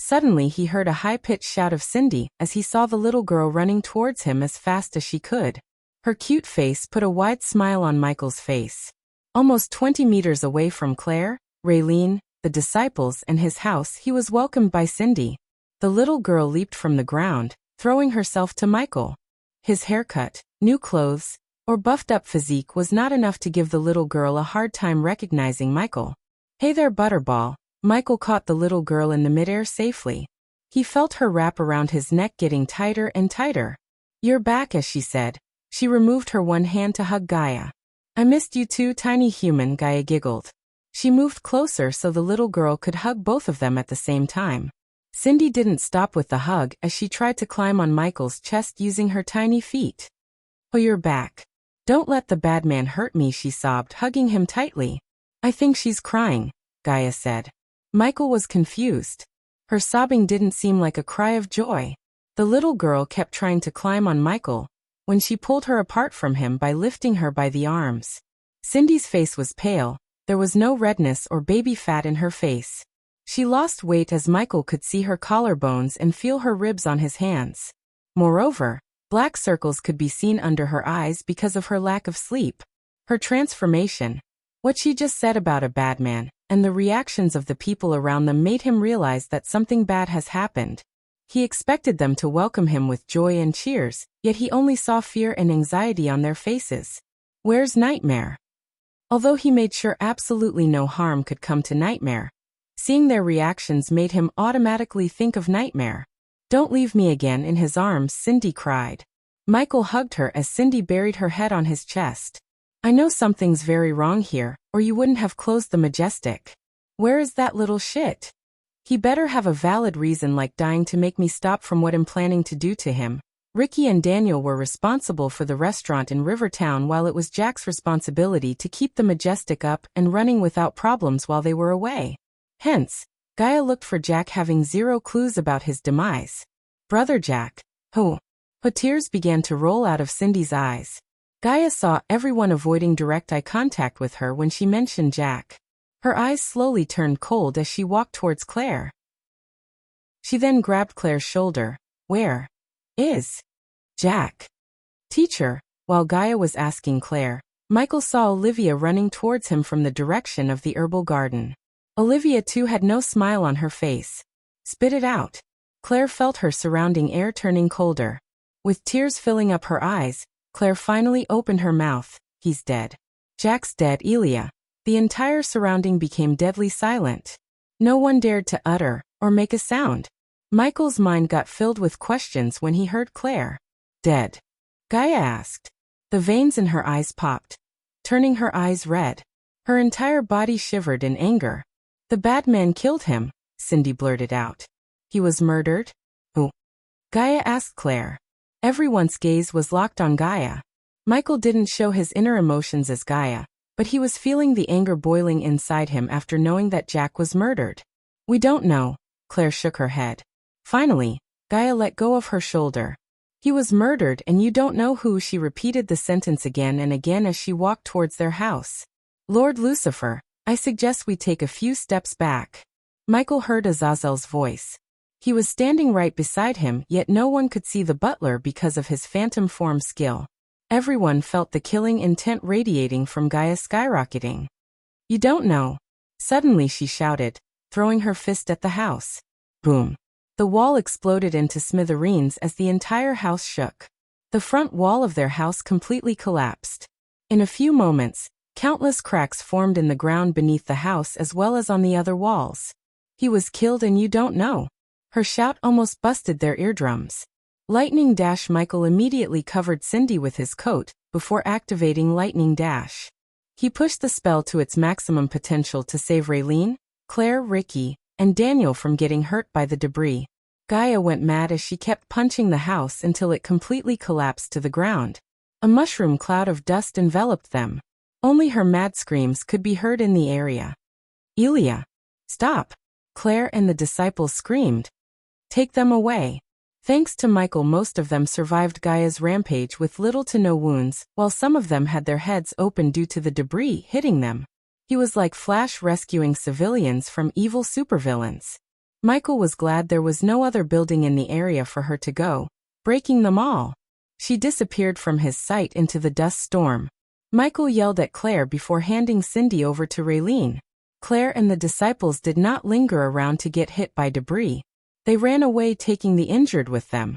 Suddenly he heard a high-pitched shout of Cindy as he saw the little girl running towards him as fast as she could. Her cute face put a wide smile on Michael's face. Almost 20 meters away from Claire, Raylene, the disciples, and his house, he was welcomed by Cindy. The little girl leaped from the ground, throwing herself to Michael. His haircut, new clothes, or buffed-up physique was not enough to give the little girl a hard time recognizing Michael. "Hey there, Butterball." Michael caught the little girl in the midair safely. He felt her wrap around his neck getting tighter and tighter. "You're back," as she said. She removed her one hand to hug Gaia. "I missed you too, tiny human," Gaia giggled. She moved closer so the little girl could hug both of them at the same time. Cindy didn't stop with the hug as she tried to climb on Michael's chest using her tiny feet. "Oh, you're back. Don't let the bad man hurt me," she sobbed, hugging him tightly. "I think she's crying," Gaia said. Michael was confused. Her sobbing didn't seem like a cry of joy. The little girl kept trying to climb on Michael when she pulled her apart from him by lifting her by the arms. Cindy's face was pale. There was no redness or baby fat in her face. She lost weight as Michael could see her collarbones and feel her ribs on his hands. Moreover, black circles could be seen under her eyes because of her lack of sleep. Her transformation, what she just said about a bad man, and the reactions of the people around them made him realize that something bad has happened. He expected them to welcome him with joy and cheers, yet he only saw fear and anxiety on their faces. Where's Nightmare? Although he made sure absolutely no harm could come to Nightmare, seeing their reactions made him automatically think of Nightmare. "Don't leave me again." In his arms, Cindy cried. Michael hugged her as Cindy buried her head on his chest. "I know something's very wrong here, or you wouldn't have closed the Majestic. Where is that little shit? He better have a valid reason like dying to make me stop from what I'm planning to do to him." Ricky and Daniel were responsible for the restaurant in Rivertown while it was Jack's responsibility to keep the Majestic up and running without problems while they were away. Hence, Gaia looked for Jack, having zero clues about his demise. "Brother Jack." "Who?" But tears began to roll out of Cindy's eyes. Gaia saw everyone avoiding direct eye contact with her when she mentioned Jack. Her eyes slowly turned cold as she walked towards Claire. She then grabbed Claire's shoulder. "Where is Jack?" "Teacher." While Gaia was asking Claire, Michael saw Olivia running towards him from the direction of the herbal garden. Olivia too had no smile on her face. "Spit it out." Claire felt her surrounding air turning colder. With tears filling up her eyes, Claire finally opened her mouth. "He's dead." "Jack's dead, Elia." The entire surrounding became deadly silent. No one dared to utter or make a sound. Michael's mind got filled with questions when he heard Claire. "Dead?" Gaia asked. The veins in her eyes popped, turning her eyes red. Her entire body shivered in anger. "The bad man killed him," Cindy blurted out. "He was murdered?" "Who?" Gaia asked Claire. Everyone's gaze was locked on Gaia. Michael didn't show his inner emotions as Gaia, but he was feeling the anger boiling inside him after knowing that Jack was murdered. "We don't know." Claire shook her head. Finally, Gaia let go of her shoulder. "He was murdered and you don't know who." She repeated the sentence again and again as she walked towards their house. "Lord Lucifer, I suggest we take a few steps back." Michael heard Azazel's voice. He was standing right beside him, yet no one could see the butler because of his phantom form skill. Everyone felt the killing intent radiating from Gaia skyrocketing. "You don't know." Suddenly she shouted, throwing her fist at the house. Boom. The wall exploded into smithereens as the entire house shook. The front wall of their house completely collapsed. In a few moments, countless cracks formed in the ground beneath the house as well as on the other walls. "He was killed and you don't know." Her shout almost busted their eardrums. Lightning Dash. Michael immediately covered Cindy with his coat before activating Lightning Dash. He pushed the spell to its maximum potential to save Raylene, Claire, Ricky, and Daniel from getting hurt by the debris. Gaia went mad as she kept punching the house until it completely collapsed to the ground. A mushroom cloud of dust enveloped them. Only her mad screams could be heard in the area. "Elia! Stop!" Claire and the disciples screamed. "Take them away." Thanks to Michael, most of them survived Gaia's rampage with little to no wounds, while some of them had their heads open due to the debris hitting them. He was like Flash rescuing civilians from evil supervillains. Michael was glad there was no other building in the area for her to go, breaking them all. She disappeared from his sight into the dust storm. Michael yelled at Claire before handing Cindy over to Raylene. Claire and the disciples did not linger around to get hit by debris. They ran away, taking the injured with them.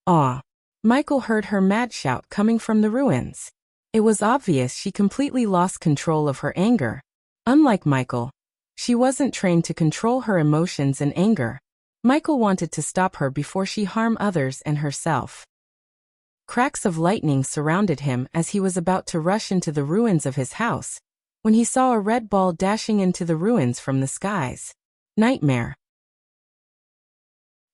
"Aw!" Michael heard her mad shout coming from the ruins. It was obvious she completely lost control of her anger. Unlike Michael, she wasn't trained to control her emotions and anger. Michael wanted to stop her before she harmed others and herself. Cracks of lightning surrounded him as he was about to rush into the ruins of his house, when he saw a red ball dashing into the ruins from the skies. Nightmare.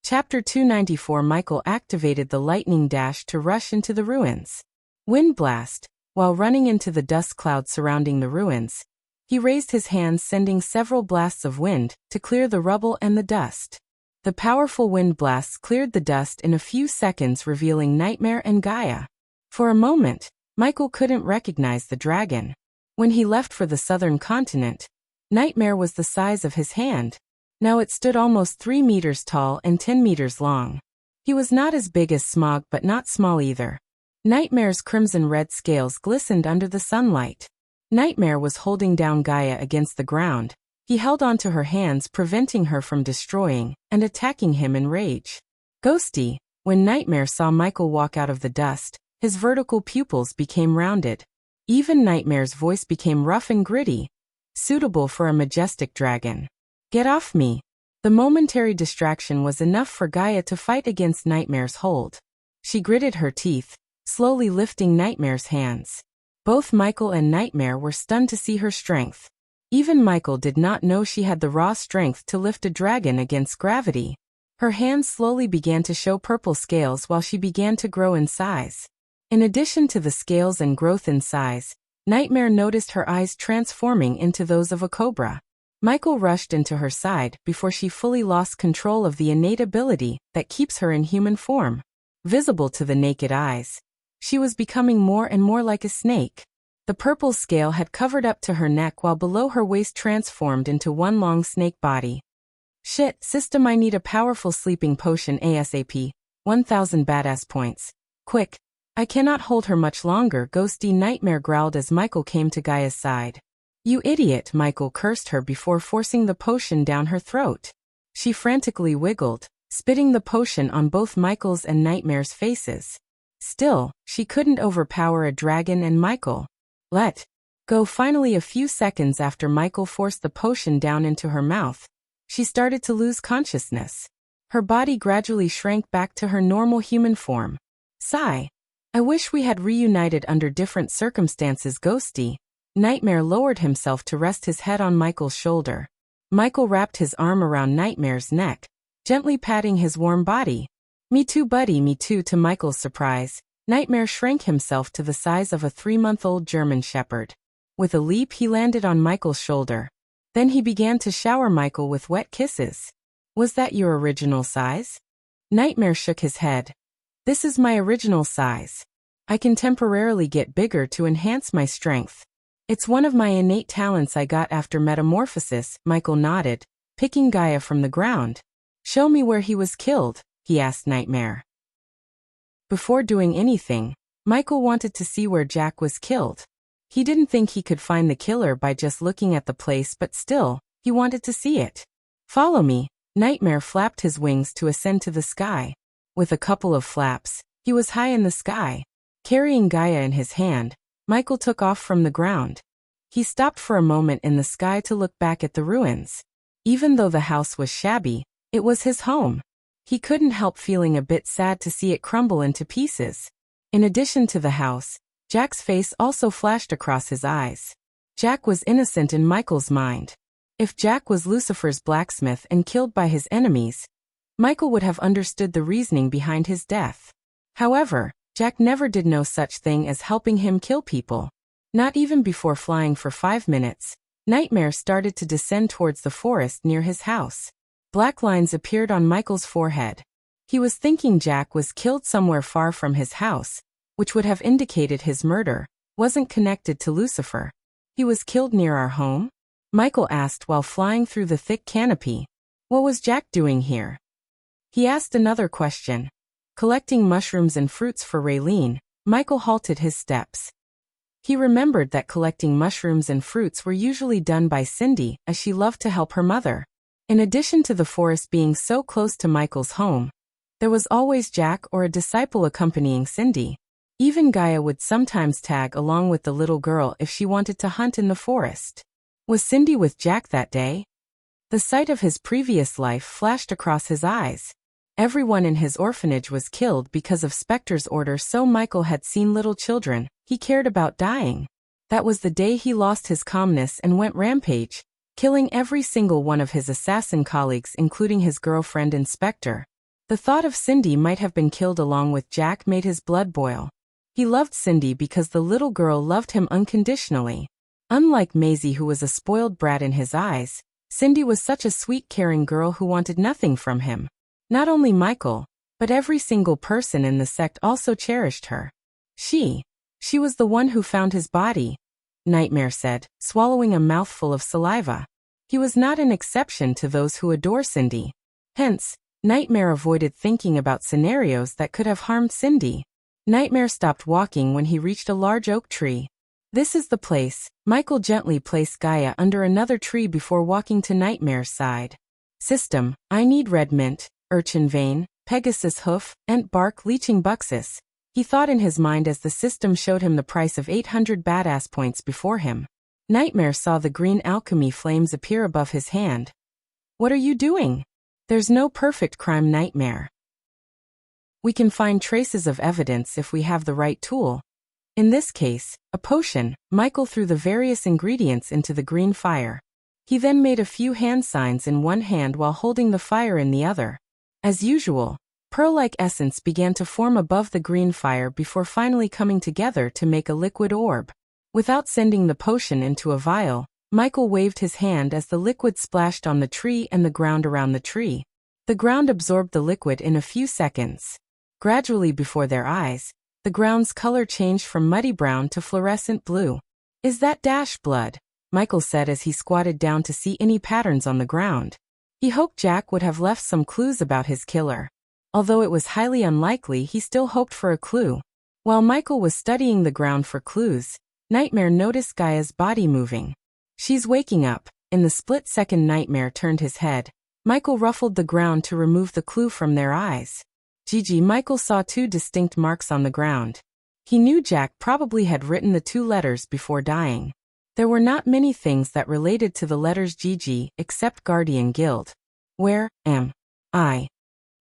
Chapter 294. Michael activated the lightning dash to rush into the ruins. Wind blast. While running into the dust cloud surrounding the ruins, he raised his hands, sending several blasts of wind to clear the rubble and the dust. The powerful wind blasts cleared the dust in a few seconds, revealing Nightmare and Gaia. For a moment, Michael couldn't recognize the dragon. When he left for the southern continent, Nightmare was the size of his hand. Now it stood almost 3 meters tall and 10 meters long. He was not as big as Smog, but not small either. Nightmare's crimson-red scales glistened under the sunlight. Nightmare was holding down Gaia against the ground. He held onto her hands, preventing her from destroying and attacking him in rage. Ghosty. When Nightmare saw Michael walk out of the dust, his vertical pupils became rounded. Even Nightmare's voice became rough and gritty, suitable for a majestic dragon. "Get off me." The momentary distraction was enough for Gaia to fight against Nightmare's hold. She gritted her teeth, slowly lifting Nightmare's hands. Both Michael and Nightmare were stunned to see her strength. Even Michael did not know she had the raw strength to lift a dragon against gravity. Her hands slowly began to show purple scales while she began to grow in size. In addition to the scales and growth in size, Nightmare noticed her eyes transforming into those of a cobra. Michael rushed into her side before she fully lost control of the innate ability that keeps her in human form. Visible to the naked eyes, she was becoming more and more like a snake. The purple scale had covered up to her neck, while below her waist transformed into one long snake body. "Shit, system, I need a powerful sleeping potion ASAP. 1000 badass points. Quick. I cannot hold her much longer," Ghosty. Nightmare growled as Michael came to Gaia's side. "You idiot," Michael cursed her before forcing the potion down her throat. She frantically wiggled, spitting the potion on both Michael's and Nightmare's faces. Still, she couldn't overpower a dragon and Michael. Let go. Finally, a few seconds after Michael forced the potion down into her mouth, she started to lose consciousness. Her body gradually shrank back to her normal human form. Sigh. "I wish we had reunited under different circumstances." Ghosty. Nightmare lowered himself to rest his head on Michael's shoulder. Michael wrapped his arm around Nightmare's neck, gently patting his warm body. "Me too, buddy, me too." To Michael's surprise, Nightmare shrank himself to the size of a 3-month-old German Shepherd. With a leap, he landed on Michael's shoulder. Then he began to shower Michael with wet kisses. "Was that your original size?" Nightmare shook his head. "This is my original size. I can temporarily get bigger to enhance my strength. It's one of my innate talents I got after metamorphosis." Michael nodded, picking Gaia from the ground. "Show me where he was killed," he asked Nightmare. Before doing anything, Michael wanted to see where Jack was killed. He didn't think he could find the killer by just looking at the place, but still, he wanted to see it. "Follow me." Nightmare flapped his wings to ascend to the sky. With a couple of flaps, he was high in the sky. Carrying Gaia in his hand, Michael took off from the ground. He stopped for a moment in the sky to look back at the ruins. Even though the house was shabby, it was his home. He couldn't help feeling a bit sad to see it crumble into pieces. In addition to the house, Jack's face also flashed across his eyes. Jack was innocent in Michael's mind. If Jack was Lucifer's blacksmith and killed by his enemies, Michael would have understood the reasoning behind his death. However, Jack never did no such thing as helping him kill people. Not even before flying for 5 minutes, Nightmare started to descend towards the forest near his house. Black lines appeared on Michael's forehead. He was thinking Jack was killed somewhere far from his house, which would have indicated his murder wasn't connected to Lucifer. "He was killed near our home?" Michael asked while flying through the thick canopy. "What was Jack doing here?" He asked another question. collecting mushrooms and fruits for Raylene, Michael halted his steps. He remembered that collecting mushrooms and fruits were usually done by Cindy, as she loved to help her mother. In addition to the forest being so close to Michael's home, there was always Jack or a disciple accompanying Cindy. Even Gaia would sometimes tag along with the little girl if she wanted to hunt in the forest. Was Cindy with Jack that day? The sight of his previous life flashed across his eyes. Everyone in his orphanage was killed because of Spectre's order, so Michael had seen little children he cared about dying. That was the day he lost his calmness and went rampage, killing every single one of his assassin colleagues, including his girlfriend Inspector. The thought of Cindy might have been killed along with Jack made his blood boil. He loved Cindy because the little girl loved him unconditionally. Unlike Maisie, who was a spoiled brat in his eyes, Cindy was such a sweet, caring girl who wanted nothing from him. Not only Michael, but every single person in the sect also cherished her. She was the one who found his body, Nightmare said, swallowing a mouthful of saliva. He was not an exception to those who adore Cindy. Hence, Nightmare avoided thinking about scenarios that could have harmed Cindy. Nightmare stopped walking when he reached a large oak tree. This is the place. Michael gently placed Gaia under another tree before walking to Nightmare's side. System: I need red mint, urchin vein, Pegasus hoof, ant bark, leeching buxus. He thought in his mind as the system showed him the price of 800 badass points before him. Nightmare saw the green alchemy flames appear above his hand. What are you doing? There's no perfect crime, Nightmare. We can find traces of evidence if we have the right tool. In this case, a potion. Michael threw the various ingredients into the green fire. He then made a few hand signs in one hand while holding the fire in the other. As usual, pearl-like essence began to form above the green fire before finally coming together to make a liquid orb. Without sending the potion into a vial, Michael waved his hand as the liquid splashed on the tree and the ground around the tree. The ground absorbed the liquid in a few seconds. Gradually before their eyes, the ground's color changed from muddy brown to fluorescent blue. Is that dash blood? Michael said as he squatted down to see any patterns on the ground. He hoped Jack would have left some clues about his killer. Although it was highly unlikely, he still hoped for a clue. While Michael was studying the ground for clues, Nightmare noticed Gaia's body moving. She's waking up. In the split second Nightmare turned his head, Michael ruffled the ground to remove the clue from their eyes. Michael saw two distinct marks on the ground. He knew Jack probably had written the two letters before dying. There were not many things that related to the letters GG except Guardian Guild. Where am I?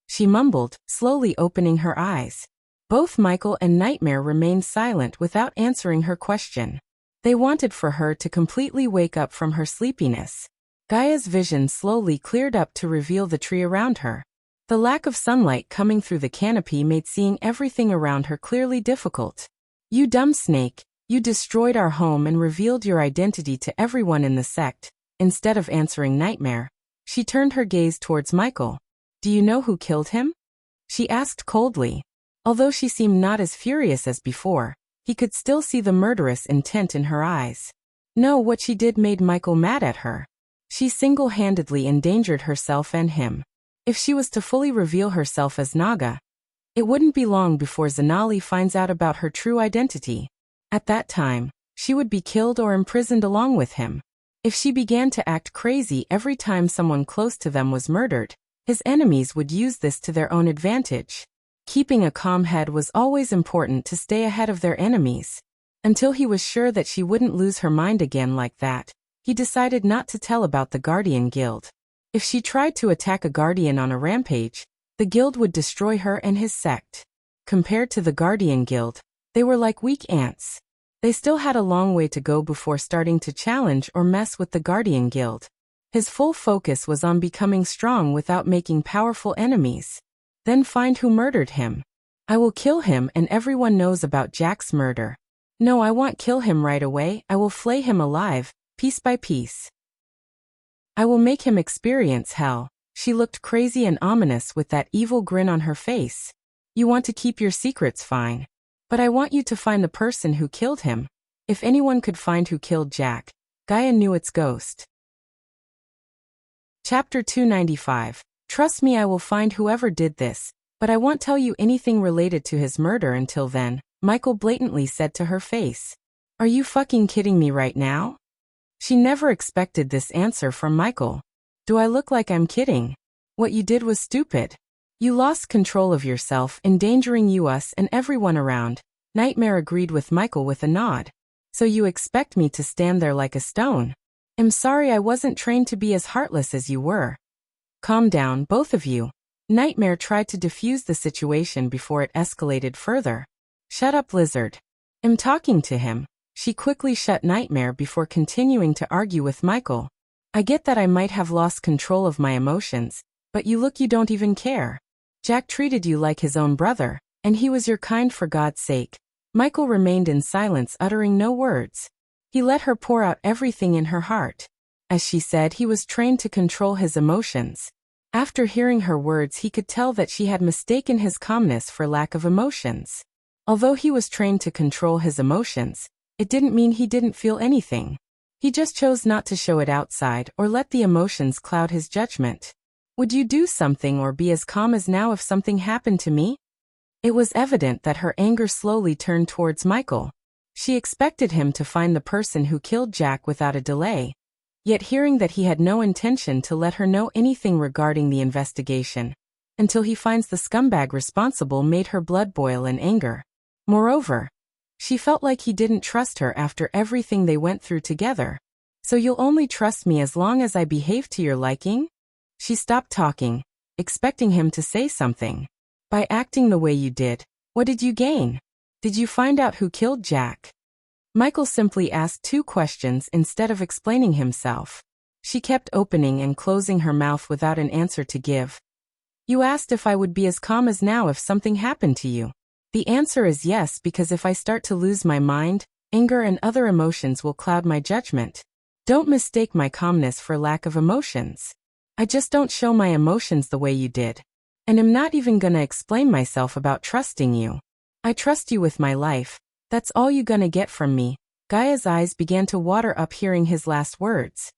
She mumbled, slowly opening her eyes. Both Michael and Nightmare remained silent without answering her question. They wanted for her to completely wake up from her sleepiness. Gaia's vision slowly cleared up to reveal the tree around her. The lack of sunlight coming through the canopy made seeing everything around her clearly difficult. You dumb snake, you destroyed our home and revealed your identity to everyone in the sect. Instead of answering Nightmare, she turned her gaze towards Michael. Do you know who killed him? She asked coldly. Although she seemed not as furious as before, he could still see the murderous intent in her eyes. No, what she did made Michael mad at her. She single-handedly endangered herself and him. If she was to fully reveal herself as Naga, it wouldn't be long before Zanali finds out about her true identity. At that time, she would be killed or imprisoned along with him. If she began to act crazy every time someone close to them was murdered, his enemies would use this to their own advantage. Keeping a calm head was always important to stay ahead of their enemies. Until he was sure that she wouldn't lose her mind again like that, he decided not to tell about the Guardian Guild. If she tried to attack a Guardian on a rampage, the Guild would destroy her and his sect. Compared to the Guardian Guild, they were like weak ants. They still had a long way to go before starting to challenge or mess with the Guardian Guild. His full focus was on becoming strong without making powerful enemies. Then find who murdered him. I will kill him and everyone knows about Jack's murder. No, I won't kill him right away. I will flay him alive, piece by piece. I will make him experience hell. She looked crazy and ominous with that evil grin on her face. You want to keep your secrets, fine. But I want you to find the person who killed him. If anyone could find who killed Jack, Gaia knew its ghost. Chapter 295. Trust me, I will find whoever did this. But I won't tell you anything related to his murder until then, Michael blatantly said to her face. Are you fucking kidding me right now? She never expected this answer from Michael. Do I look like I'm kidding? What you did was stupid. You lost control of yourself, endangering us and everyone around. Nightmare agreed with Michael with a nod. So you expect me to stand there like a stone? I'm sorry, I wasn't trained to be as heartless as you were. Calm down, both of you. Nightmare tried to defuse the situation before it escalated further. Shut up, Lizard. I'm talking to him. She quickly shut Nightmare before continuing to argue with Michael. I get that I might have lost control of my emotions, but you don't even care. Jack treated you like his own brother, and he was your kind, for God's sake. Michael remained in silence, uttering no words. He let her pour out everything in her heart. As she said, he was trained to control his emotions. After hearing her words, he could tell that she had mistaken his calmness for lack of emotions. Although he was trained to control his emotions, it didn't mean he didn't feel anything. He just chose not to show it outside or let the emotions cloud his judgment. Would you do something or be as calm as now if something happened to me? It was evident that her anger slowly turned towards Michael. She expected him to find the person who killed Jack without a delay. Yet hearing that he had no intention to let her know anything regarding the investigation until he finds the scumbag responsible made her blood boil in anger. Moreover, she felt like he didn't trust her after everything they went through together. So you'll only trust me as long as I behave to your liking? She stopped talking, expecting him to say something. By acting the way you did, what did you gain? Did you find out who killed Jack? Michael simply asked two questions instead of explaining himself. She kept opening and closing her mouth without an answer to give. You asked if I would be as calm as now if something happened to you. The answer is yes, because if I start to lose my mind, anger and other emotions will cloud my judgment. Don't mistake my calmness for lack of emotions. I just don't show my emotions the way you did. And I'm not even gonna explain myself about trusting you. I trust you with my life. That's all you gonna get from me. Gaia's eyes began to water up hearing his last words.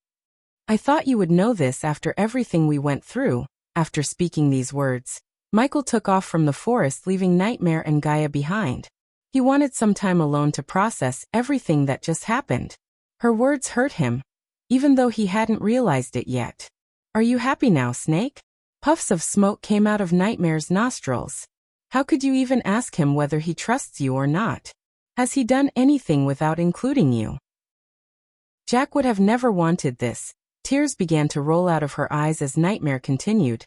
I thought you would know this after everything we went through. After speaking these words, Michael took off from the forest, leaving Nightmare and Gaia behind. He wanted some time alone to process everything that just happened. Her words hurt him, even though he hadn't realized it yet. Are you happy now, Snake? Puffs of smoke came out of Nightmare's nostrils. How could you even ask him whether he trusts you or not? Has he done anything without including you? Jack would have never wanted this. Tears began to roll out of her eyes as Nightmare continued.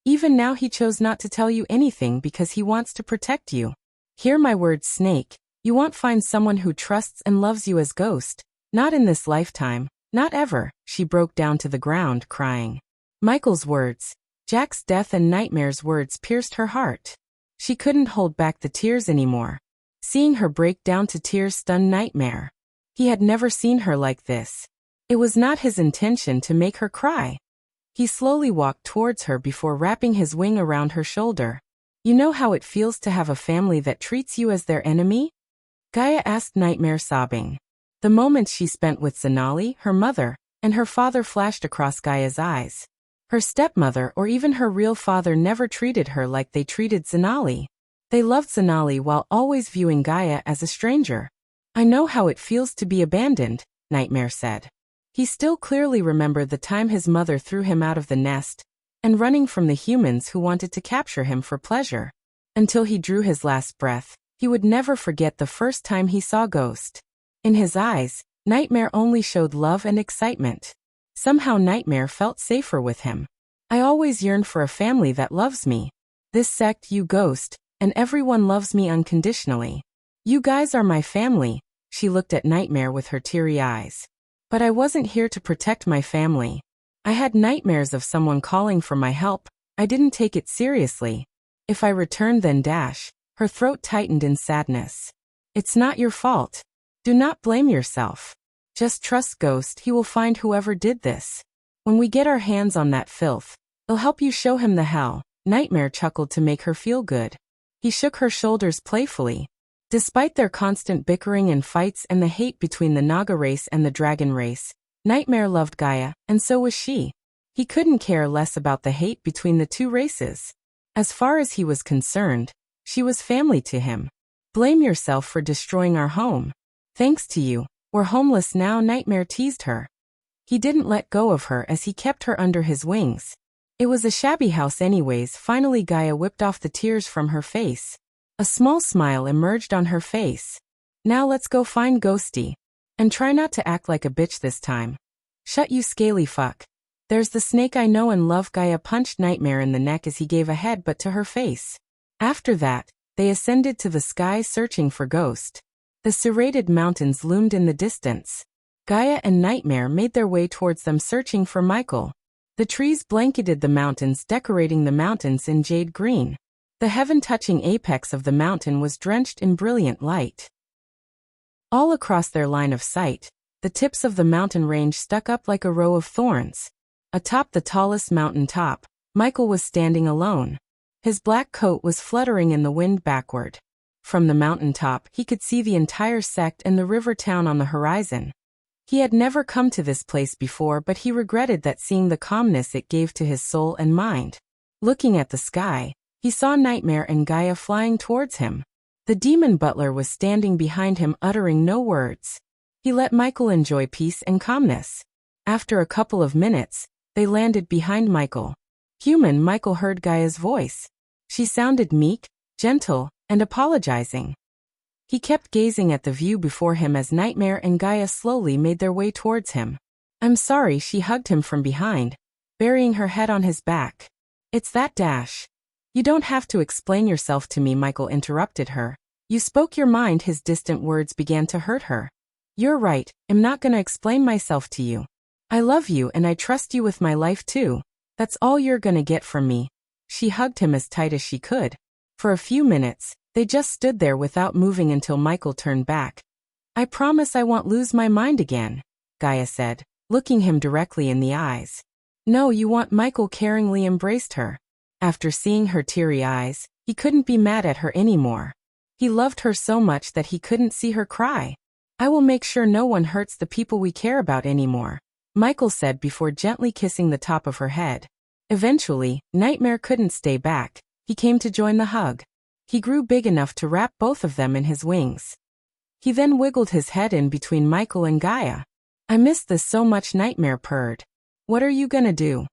Even now he chose not to tell you anything because he wants to protect you. Hear my words, Snake. You won't find someone who trusts and loves you as Ghost. Not in this lifetime. Not ever. She broke down to the ground, crying. Michael's words, Jack's death and Nightmare's words pierced her heart. She couldn't hold back the tears anymore. Seeing her break down to tears stunned Nightmare. He had never seen her like this. It was not his intention to make her cry. He slowly walked towards her before wrapping his wing around her shoulder. You know how it feels to have a family that treats you as their enemy? Gaia asked Nightmare, sobbing. The moments she spent with Zanali, her mother, and her father flashed across Gaia's eyes. Her stepmother or even her real father never treated her like they treated Zanali. They loved Zanali while always viewing Gaia as a stranger. I know how it feels to be abandoned, Nightmare said. He still clearly remembered the time his mother threw him out of the nest, and running from the humans who wanted to capture him for pleasure. Until he drew his last breath, he would never forget the first time he saw Ghost. In his eyes, Nightmare only showed love and excitement. Somehow Nightmare felt safer with him. I always yearned for a family that loves me. This sect, you Ghost, and everyone loves me unconditionally. You guys are my family. She looked at Nightmare with her teary eyes. But I wasn't here to protect my family. I had nightmares of someone calling for my help. I didn't take it seriously. If I returned then dash. Her throat tightened in sadness. It's not your fault. Do not blame yourself. Just trust Ghost, he will find whoever did this. When we get our hands on that filth, it'll help you show him the hell. Nightmare chuckled to make her feel good. He shook her shoulders playfully. Despite their constant bickering and fights and the hate between the Naga race and the Dragon race, Nightmare loved Gaia, and so was she. He couldn't care less about the hate between the two races. As far as he was concerned, she was family to him. Blame yourself for destroying our home. Thanks to you, we're homeless now, Nightmare teased her. He didn't let go of her as he kept her under his wings. It was a shabby house anyways. Finally Gaia whipped off the tears from her face. A small smile emerged on her face. Now let's go find Ghosty. And try not to act like a bitch this time. Shut you scaly fuck. There's the snake I know and love. Gaia punched Nightmare in the neck as he gave a headbutt to her face. After that, they ascended to the sky searching for Ghost. The serrated mountains loomed in the distance. Gaia and Nightmare made their way towards them searching for Michael. The trees blanketed the mountains, decorating the mountains in jade green. The heaven-touching apex of the mountain was drenched in brilliant light. All across their line of sight, the tips of the mountain range stuck up like a row of thorns. Atop the tallest mountain top, Michael was standing alone. His black coat was fluttering in the wind backward. From the mountain top, he could see the entire sect and the river town on the horizon. He had never come to this place before, but he regretted that, seeing the calmness it gave to his soul and mind. Looking at the sky, he saw Nightmare and Gaia flying towards him. The demon butler was standing behind him, uttering no words. He let Michael enjoy peace and calmness. After a couple of minutes, they landed behind Michael. Human Michael heard Gaia's voice. She sounded meek, gentle, and apologizing. He kept gazing at the view before him as Nightmare and Gaia slowly made their way towards him. I'm sorry, she hugged him from behind, burying her head on his back. It's that dash. You don't have to explain yourself to me, Michael interrupted her. You spoke your mind. His distant words began to hurt her. You're right, I'm not gonna explain myself to you. I love you and I trust you with my life too. That's all you're gonna get from me. She hugged him as tight as she could. For a few minutes, they just stood there without moving until Michael turned back. I promise I won't lose my mind again, Gaia said, looking him directly in the eyes. No, you won't. Michael caringly embraced her. After seeing her teary eyes, he couldn't be mad at her anymore. He loved her so much that he couldn't see her cry. I will make sure no one hurts the people we care about anymore, Michael said before gently kissing the top of her head. Eventually, Nightmare couldn't stay back. He came to join the hug. He grew big enough to wrap both of them in his wings. He then wiggled his head in between Michael and Gaia. I miss this so much, Nightmare purred. What are you gonna do?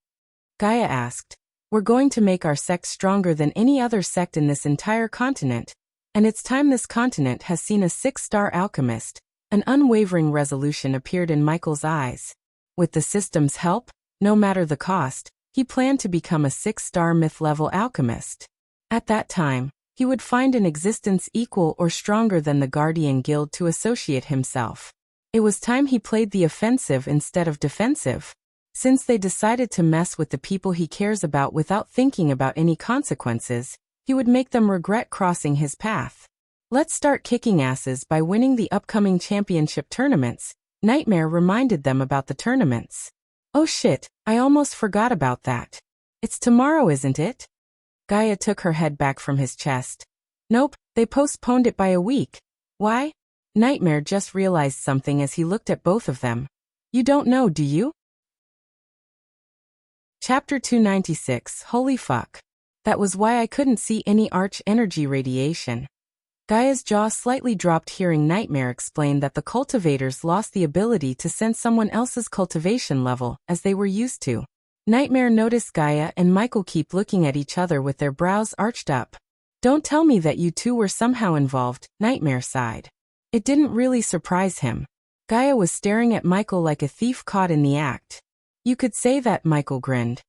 Gaia asked. We're going to make our sect stronger than any other sect in this entire continent. And it's time this continent has seen a 6-star alchemist. An unwavering resolution appeared in Michael's eyes. With the system's help, no matter the cost, he planned to become a 6-star myth-level alchemist. At that time, he would find an existence equal or stronger than the Guardian Guild to associate himself. It was time he played the offensive instead of defensive. Since they decided to mess with the people he cares about without thinking about any consequences, he would make them regret crossing his path. Let's start kicking asses by winning the upcoming championship tournaments. Nightmare reminded them about the tournaments. Oh shit, I almost forgot about that. It's tomorrow, isn't it? Gaia took her head back from his chest. Nope, they postponed it by a week. Why? Nightmare just realized something as he looked at both of them. You don't know, do you? Chapter 296, Holy fuck. That was why I couldn't see any arch energy radiation. Gaia's jaw slightly dropped hearing Nightmare explain that the cultivators lost the ability to sense someone else's cultivation level, as they were used to. Nightmare noticed Gaia and Michael keep looking at each other with their brows arched up. Don't tell me that you two were somehow involved, Nightmare sighed. It didn't really surprise him. Gaia was staring at Michael like a thief caught in the act. You could say that, Michael grinned.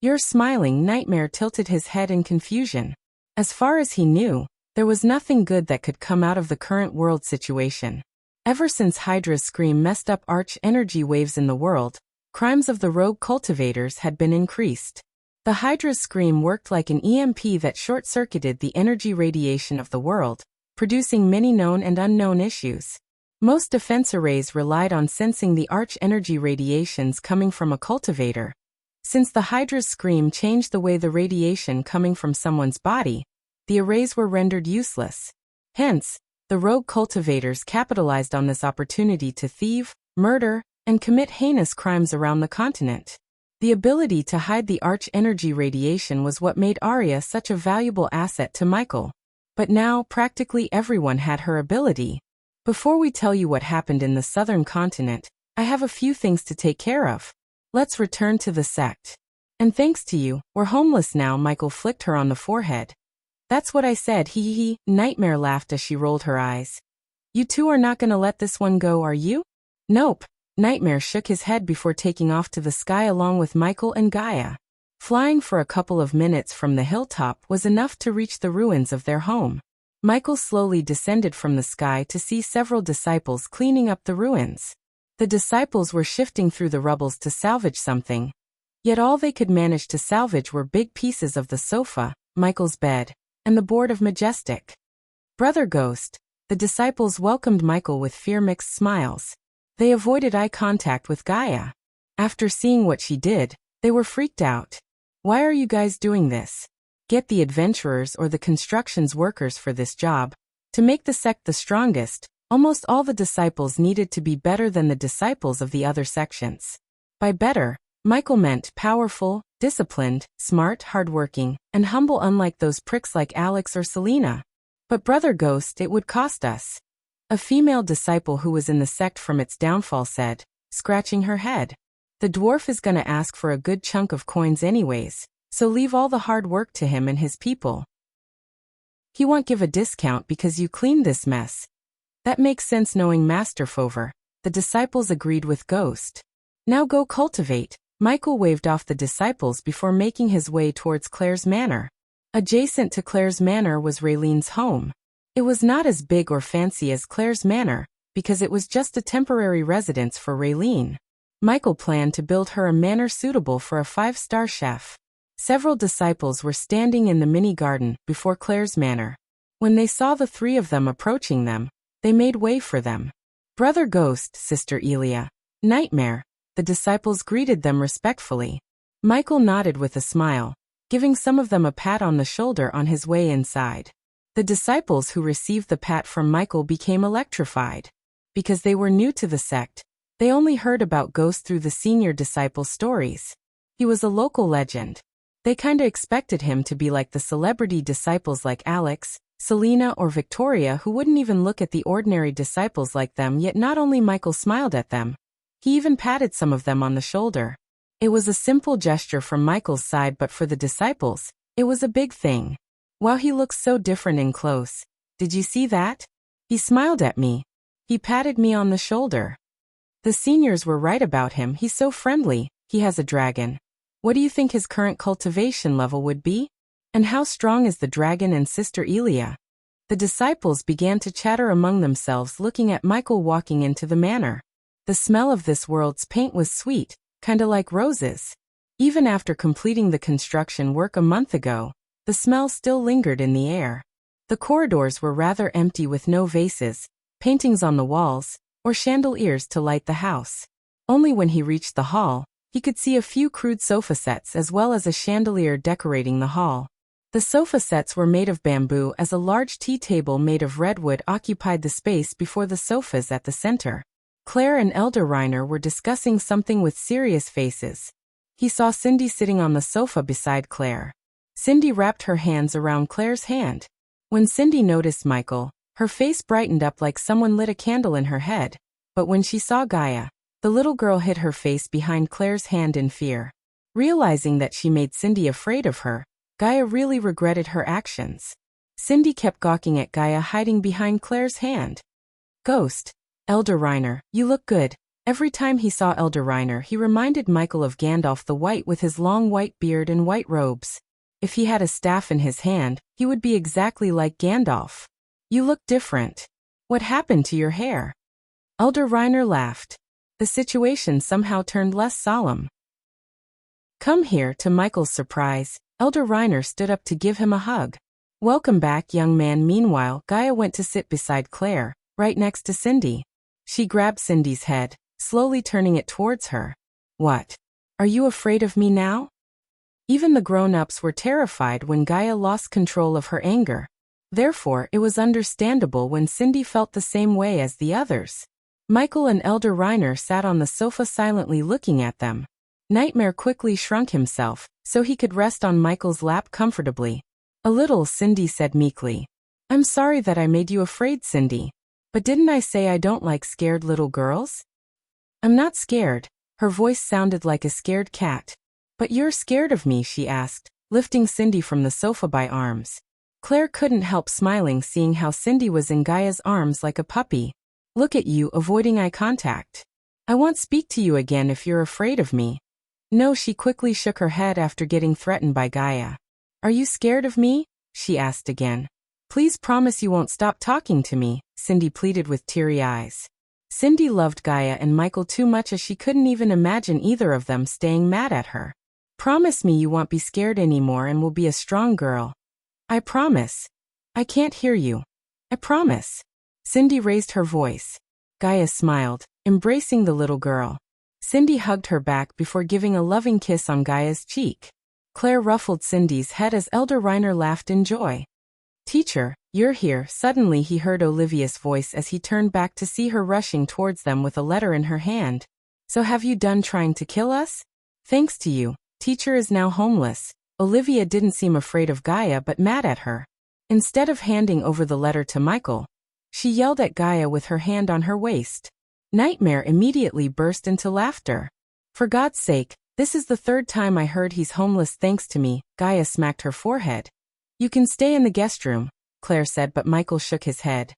You're smiling. Nightmare tilted his head in confusion. As far as he knew, there was nothing good that could come out of the current world situation. Ever since Hydra's scream messed up arch energy waves in the world, crimes of the rogue cultivators had been increased. The Hydra's scream worked like an EMP that short-circuited the energy radiation of the world, producing many known and unknown issues. Most defense arrays relied on sensing the arch energy radiations coming from a cultivator. Since the Hydra's scream changed the way the radiation coming from someone's body, the arrays were rendered useless. Hence, the rogue cultivators capitalized on this opportunity to thieve, murder, and commit heinous crimes around the continent. The ability to hide the arch energy radiation was what made Arya such a valuable asset to Michael. But now, practically everyone had her ability. Before we tell you what happened in the southern continent, I have a few things to take care of. Let's return to the sect. And thanks to you, we're homeless now. Michael flicked her on the forehead. That's what I said, hee hee hee. Nightmare laughed as she rolled her eyes. You two are not gonna let this one go, are you? Nope. Nightmare shook his head before taking off to the sky along with Michael and Gaia. Flying for a couple of minutes from the hilltop was enough to reach the ruins of their home. Michael slowly descended from the sky to see several disciples cleaning up the ruins. The disciples were shifting through the rubbles to salvage something. Yet all they could manage to salvage were big pieces of the sofa, Michael's bed, and the board of Majestic. Brother Ghost. The disciples welcomed Michael with fear-mixed smiles. They avoided eye contact with Gaia. After seeing what she did, they were freaked out. Why are you guys doing this? Get the adventurers or the constructions workers for this job. To make the sect the strongest, almost all the disciples needed to be better than the disciples of the other sections. By better, Michael meant powerful, disciplined, smart, hardworking, and humble, unlike those pricks like Alex or Selena. But Brother Ghost, it would cost us. A female disciple who was in the sect from its downfall said, scratching her head. The dwarf is gonna ask for a good chunk of coins anyways, so leave all the hard work to him and his people. He won't give a discount because you cleaned this mess. That makes sense knowing Master Fover. The disciples agreed with Ghost. Now go cultivate. Michael waved off the disciples before making his way towards Claire's manor. Adjacent to Claire's manor was Raylene's home. It was not as big or fancy as Claire's manor, because it was just a temporary residence for Raylene. Michael planned to build her a manor suitable for a 5-star chef. Several disciples were standing in the mini garden before Claire's manor. When they saw the three of them approaching them, they made way for them. Brother Ghost, Sister Elia, Nightmare. The disciples greeted them respectfully. Michael nodded with a smile, giving some of them a pat on the shoulder on his way inside. The disciples who received the pat from Michael became electrified. Because they were new to the sect, they only heard about Ghost through the senior disciples' stories. He was a local legend. They kinda expected him to be like the celebrity disciples like Alex, Selena, or Victoria, who wouldn't even look at the ordinary disciples like them. Yet not only Michael smiled at them, he even patted some of them on the shoulder. It was a simple gesture from Michael's side, but for the disciples, it was a big thing. Wow, he looks so different in close. Did you see that? He smiled at me. He patted me on the shoulder. The seniors were right about him. He's so friendly. He has a dragon. What do you think his current cultivation level would be? And how strong is the dragon and Sister Elia? The disciples began to chatter among themselves, looking at Michael walking into the manor. The smell of this world's paint was sweet, kinda like roses. Even after completing the construction work a month ago, the smell still lingered in the air. The corridors were rather empty with no vases, paintings on the walls, or chandeliers to light the house. Only when he reached the hall, he could see a few crude sofa sets as well as a chandelier decorating the hall. The sofa sets were made of bamboo, as a large tea table made of redwood occupied the space before the sofas at the center. Claire and Elder Reiner were discussing something with serious faces. He saw Cindy sitting on the sofa beside Claire. Cindy wrapped her hands around Claire's hand. When Cindy noticed Michael, her face brightened up like someone lit a candle in her head. But when she saw Gaia, the little girl hid her face behind Claire's hand in fear. Realizing that she made Cindy afraid of her, Gaia really regretted her actions. Cindy kept gawking at Gaia hiding behind Claire's hand. Ghost. Elder Reiner, you look good. Every time he saw Elder Reiner, he reminded Michael of Gandalf the White with his long white beard and white robes. If he had a staff in his hand, he would be exactly like Gandalf. You look different. What happened to your hair? Elder Reiner laughed. The situation somehow turned less solemn. Come here. To Michael's surprise, Elder Reiner stood up to give him a hug. Welcome back, young man. Meanwhile, Gaia went to sit beside Claire, right next to Cindy. She grabbed Cindy's head, slowly turning it towards her. What? Are you afraid of me now? Even the grown-ups were terrified when Gaia lost control of her anger. Therefore, it was understandable when Cindy felt the same way as the others. Michael and Elder Reiner sat on the sofa silently looking at them. Nightmare quickly shrunk himself, so he could rest on Michael's lap comfortably. A little, Cindy said meekly. I'm sorry that I made you afraid, Cindy. But didn't I say I don't like scared little girls? I'm not scared. Her voice sounded like a scared cat. But you're scared of me, she asked, lifting Cindy from the sofa by arms. Claire couldn't help smiling seeing how Cindy was in Gaia's arms like a puppy. Look at you, avoiding eye contact. I won't speak to you again if you're afraid of me. No, she quickly shook her head after getting threatened by Gaia. Are you scared of me? She asked again. Please promise you won't stop talking to me, Cindy pleaded with teary eyes. Cindy loved Gaia and Michael too much as she couldn't even imagine either of them staying mad at her. Promise me you won't be scared anymore and will be a strong girl. I promise. I can't hear you. I promise. Cindy raised her voice. Gaia smiled, embracing the little girl. Cindy hugged her back before giving a loving kiss on Gaia's cheek. Claire ruffled Cindy's head as Elder Reiner laughed in joy. Teacher, you're here. Suddenly he heard Olivia's voice as he turned back to see her rushing towards them with a letter in her hand. So have you done trying to kill us? Thanks to you, teacher is now homeless. Olivia didn't seem afraid of Gaia but mad at her. Instead of handing over the letter to Michael, she yelled at Gaia with her hand on her waist. Nightmare immediately burst into laughter. For God's sake, this is the third time I heard he's homeless thanks to me. Gaia smacked her forehead. You can stay in the guest room, Claire said, but Michael shook his head.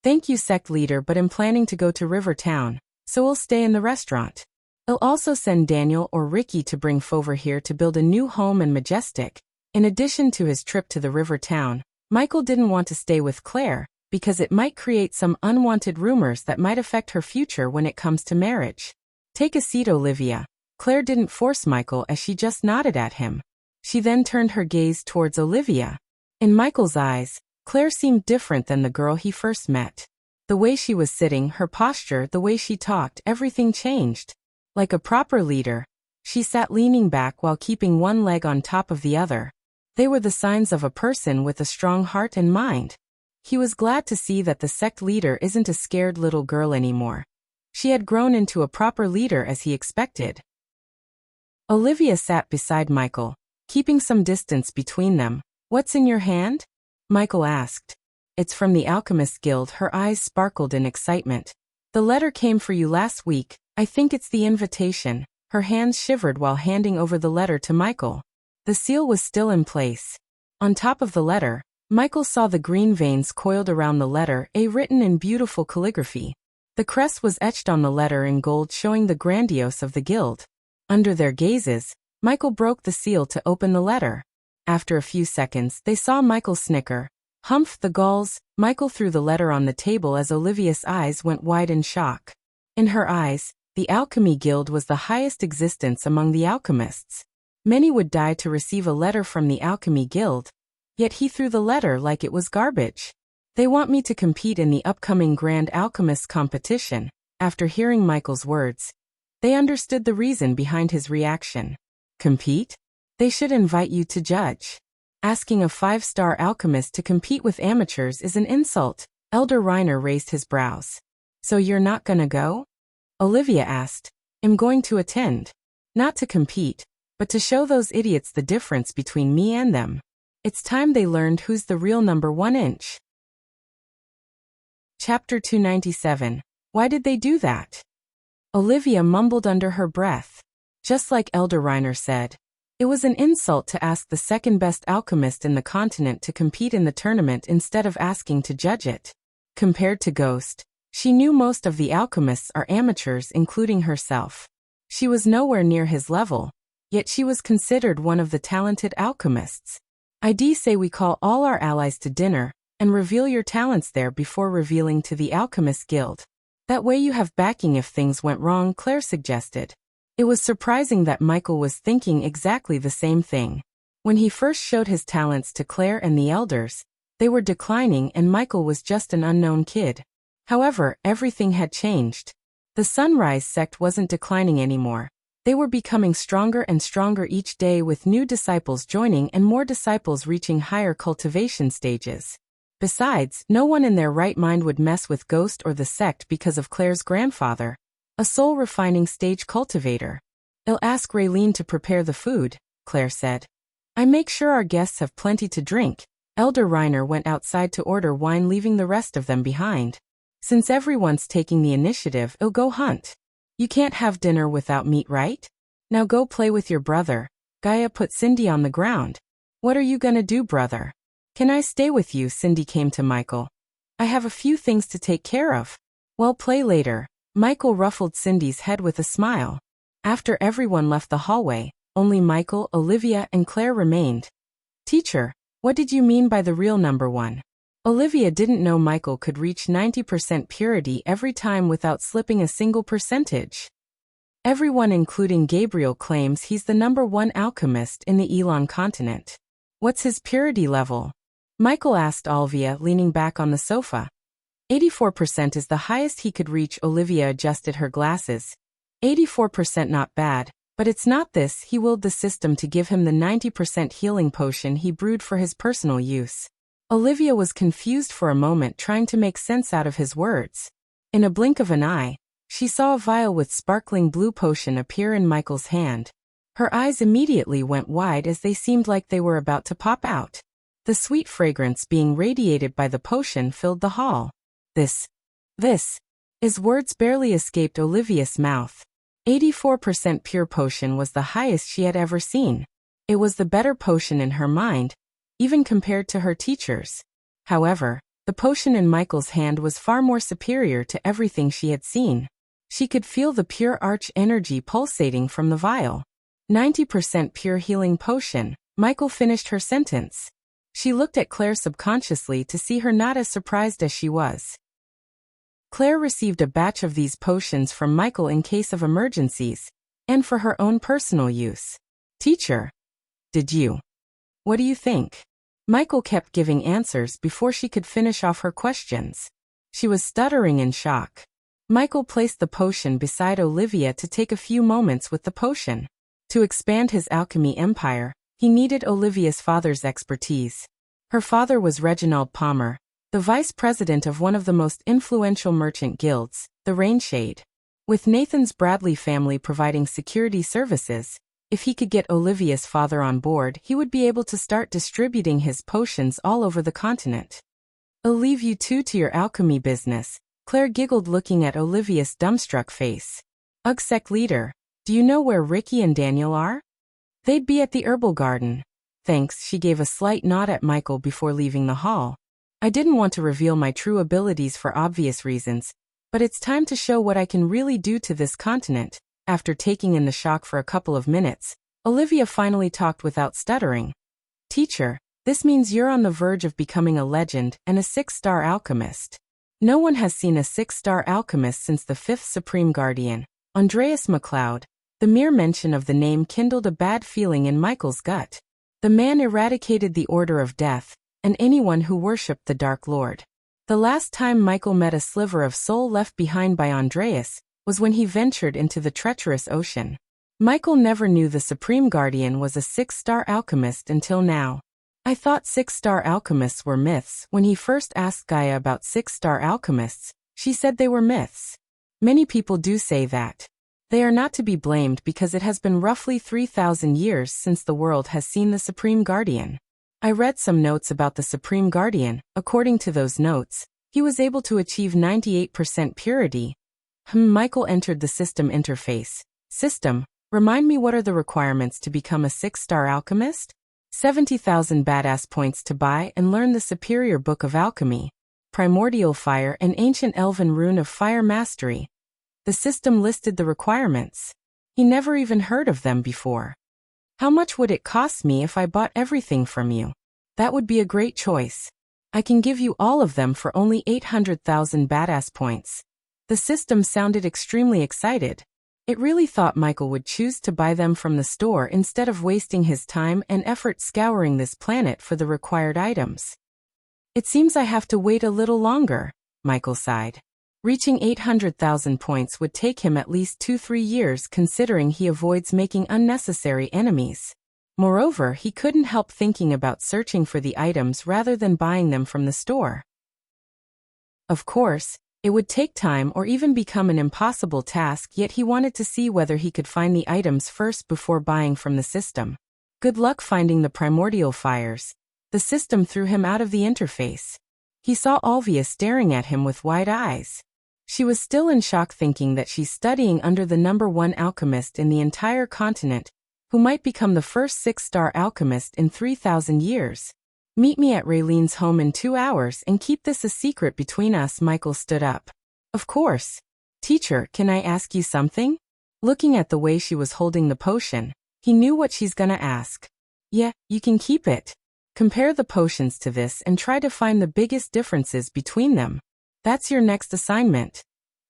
Thank you, sect leader, but I'm planning to go to River Town, so we'll stay in the restaurant. I'll also send Daniel or Ricky to bring Fover here to build a new home in Majestic. In addition to his trip to the River Town, Michael didn't want to stay with Claire, because it might create some unwanted rumors that might affect her future when it comes to marriage. Take a seat, Olivia. Claire didn't force Michael as she just nodded at him. She then turned her gaze towards Olivia. In Michael's eyes, Claire seemed different than the girl he first met. The way she was sitting, her posture, the way she talked, everything changed. Like a proper leader, she sat leaning back while keeping one leg on top of the other. They were the signs of a person with a strong heart and mind. He was glad to see that the sect leader isn't a scared little girl anymore. She had grown into a proper leader as he expected. Olivia sat beside Michael, keeping some distance between them. What's in your hand? Michael asked. It's from the Alchemist Guild. Her eyes sparkled in excitement. The letter came for you last week. I think it's the invitation. Her hands shivered while handing over the letter to Michael. The seal was still in place. On top of the letter, Michael saw the green veins coiled around the letter A written in beautiful calligraphy. The crest was etched on the letter in gold, showing the grandiose of the guild. Under their gazes, Michael broke the seal to open the letter. After a few seconds, they saw Michael snicker. Humph the gulls! Michael threw the letter on the table as Olivia's eyes went wide in shock. In her eyes, the Alchemy Guild was the highest existence among the alchemists. Many would die to receive a letter from the Alchemy Guild, yet he threw the letter like it was garbage. They want me to compete in the upcoming Grand Alchemist competition. After hearing Michael's words, they understood the reason behind his reaction. Compete? They should invite you to judge. Asking a 5-star alchemist to compete with amateurs is an insult. Elder Reiner raised his brows. So you're not gonna go? Olivia asked. I'm going to attend. Not to compete, but to show those idiots the difference between me and them. It's time they learned who's the real number 1 inch. Chapter 297. Why did they do that? Olivia mumbled under her breath. Just like Elder Reiner said, it was an insult to ask the second-best alchemist in the continent to compete in the tournament instead of asking to judge it. Compared to Ghost, she knew most of the alchemists are amateurs, including herself. She was nowhere near his level, yet she was considered one of the talented alchemists. I'd say we call all our allies to dinner, and reveal your talents there before revealing to the Alchemist Guild. That way you have backing if things went wrong, Claire suggested. It was surprising that Michael was thinking exactly the same thing. When he first showed his talents to Claire and the elders, they were declining and Michael was just an unknown kid. However, everything had changed. The Sunrise sect wasn't declining anymore. They were becoming stronger and stronger each day, with new disciples joining and more disciples reaching higher cultivation stages. Besides, no one in their right mind would mess with Ghost or the sect because of Claire's grandfather, a soul-refining stage cultivator. I'll ask Raylene to prepare the food, Claire said. I make sure our guests have plenty to drink. Elder Reiner went outside to order wine, leaving the rest of them behind. Since everyone's taking the initiative, I'll go hunt. You can't have dinner without meat, right? Now go play with your brother. Gaia put Cindy on the ground. What are you gonna do, brother? Can I stay with you? Cindy came to Michael. I have a few things to take care of. Well, play later. Michael ruffled Cindy's head with a smile. After everyone left the hallway, only Michael, Olivia, and Claire remained. Teacher, what did you mean by the real number 1? Olivia didn't know Michael could reach 90% purity every time without slipping a single percentage. Everyone, including Gabriel, claims he's the number 1 alchemist in the Elon continent. What's his purity level? Michael asked Olivia, leaning back on the sofa. 84% is the highest he could reach. Olivia adjusted her glasses. 84% not bad, but it's not this. He willed the system to give him the 90% healing potion he brewed for his personal use. Olivia was confused for a moment, trying to make sense out of his words. In a blink of an eye, she saw a vial with sparkling blue potion appear in Michael's hand. Her eyes immediately went wide as they seemed like they were about to pop out. The sweet fragrance being radiated by the potion filled the hall. This is words barely escaped Olivia's mouth. 84% pure potion was the highest she had ever seen. It was the better potion in her mind, even compared to her teachers. However, the potion in Michael's hand was far more superior to everything she had seen. She could feel the pure arch energy pulsating from the vial. 90% pure healing potion. Michael finished her sentence. She looked at Claire subconsciously to see her not as surprised as she was. Claire received a batch of these potions from Michael in case of emergencies, and for her own personal use. Teacher, did you? What do you think? Michael kept giving answers before she could finish off her questions. She was stuttering in shock. Michael placed the potion beside Olivia to take a few moments with the potion. To expand his alchemy empire, he needed Olivia's father's expertise. Her father was Reginald Palmer, the vice president of one of the most influential merchant guilds, the Rainshade. With Nathan's Bradley family providing security services, if he could get Olivia's father on board, he would be able to start distributing his potions all over the continent. I'll leave you two to your alchemy business, Claire giggled, looking at Olivia's dumbstruck face. UGSEC leader, do you know where Ricky and Daniel are? They'd be at the herbal garden. Thanks, she gave a slight nod at Michael before leaving the hall. I didn't want to reveal my true abilities for obvious reasons, but it's time to show what I can really do to this continent. After taking in the shock for a couple of minutes, Olivia finally talked without stuttering. Teacher, this means you're on the verge of becoming a legend and a 6-star alchemist. No one has seen a 6-star alchemist since the 5th Supreme Guardian, Andreas MacLeod. The mere mention of the name kindled a bad feeling in Michael's gut. The man eradicated the Order of Death, and anyone who worshipped the Dark Lord. The last time Michael met a sliver of soul left behind by Andreas was when he ventured into the treacherous ocean. Michael never knew the Supreme Guardian was a 6-star alchemist until now. I thought 6-star alchemists were myths. When he first asked Gaia about 6-star alchemists, she said they were myths. Many people do say that. They are not to be blamed because it has been roughly 3,000 years since the world has seen the Supreme Guardian. I read some notes about the Supreme Guardian. According to those notes, he was able to achieve 98% purity. Michael entered the system interface. System, remind me, what are the requirements to become a 6-star alchemist? 70,000 badass points to buy and learn the superior book of alchemy, primordial fire and ancient elven rune of fire mastery. The system listed the requirements. He never even heard of them before. How much would it cost me if I bought everything from you? That would be a great choice. I can give you all of them for only 800,000 badass points. The system sounded extremely excited. It really thought Michael would choose to buy them from the store instead of wasting his time and effort scouring this planet for the required items. It seems I have to wait a little longer, Michael sighed. Reaching 800,000 points would take him at least 2-3 years, considering he avoids making unnecessary enemies. Moreover, he couldn't help thinking about searching for the items rather than buying them from the store. Of course, It would take time or even become an impossible task, yet he wanted to see whether he could find the items first before buying from the system. Good luck finding the primordial fires. The system threw him out of the interface. He saw Olvia staring at him with wide eyes. She was still in shock, thinking that she's studying under the #1 alchemist in the entire continent, who might become the first 6-star alchemist in 3,000 years. Meet me at Raylene's home in 2 hours and keep this a secret between us. Michael stood up. Of course. Teacher, can I ask you something? Looking at the way she was holding the potion, he knew what she's gonna ask. Yeah, you can keep it. Compare the potions to this and try to find the biggest differences between them. That's your next assignment.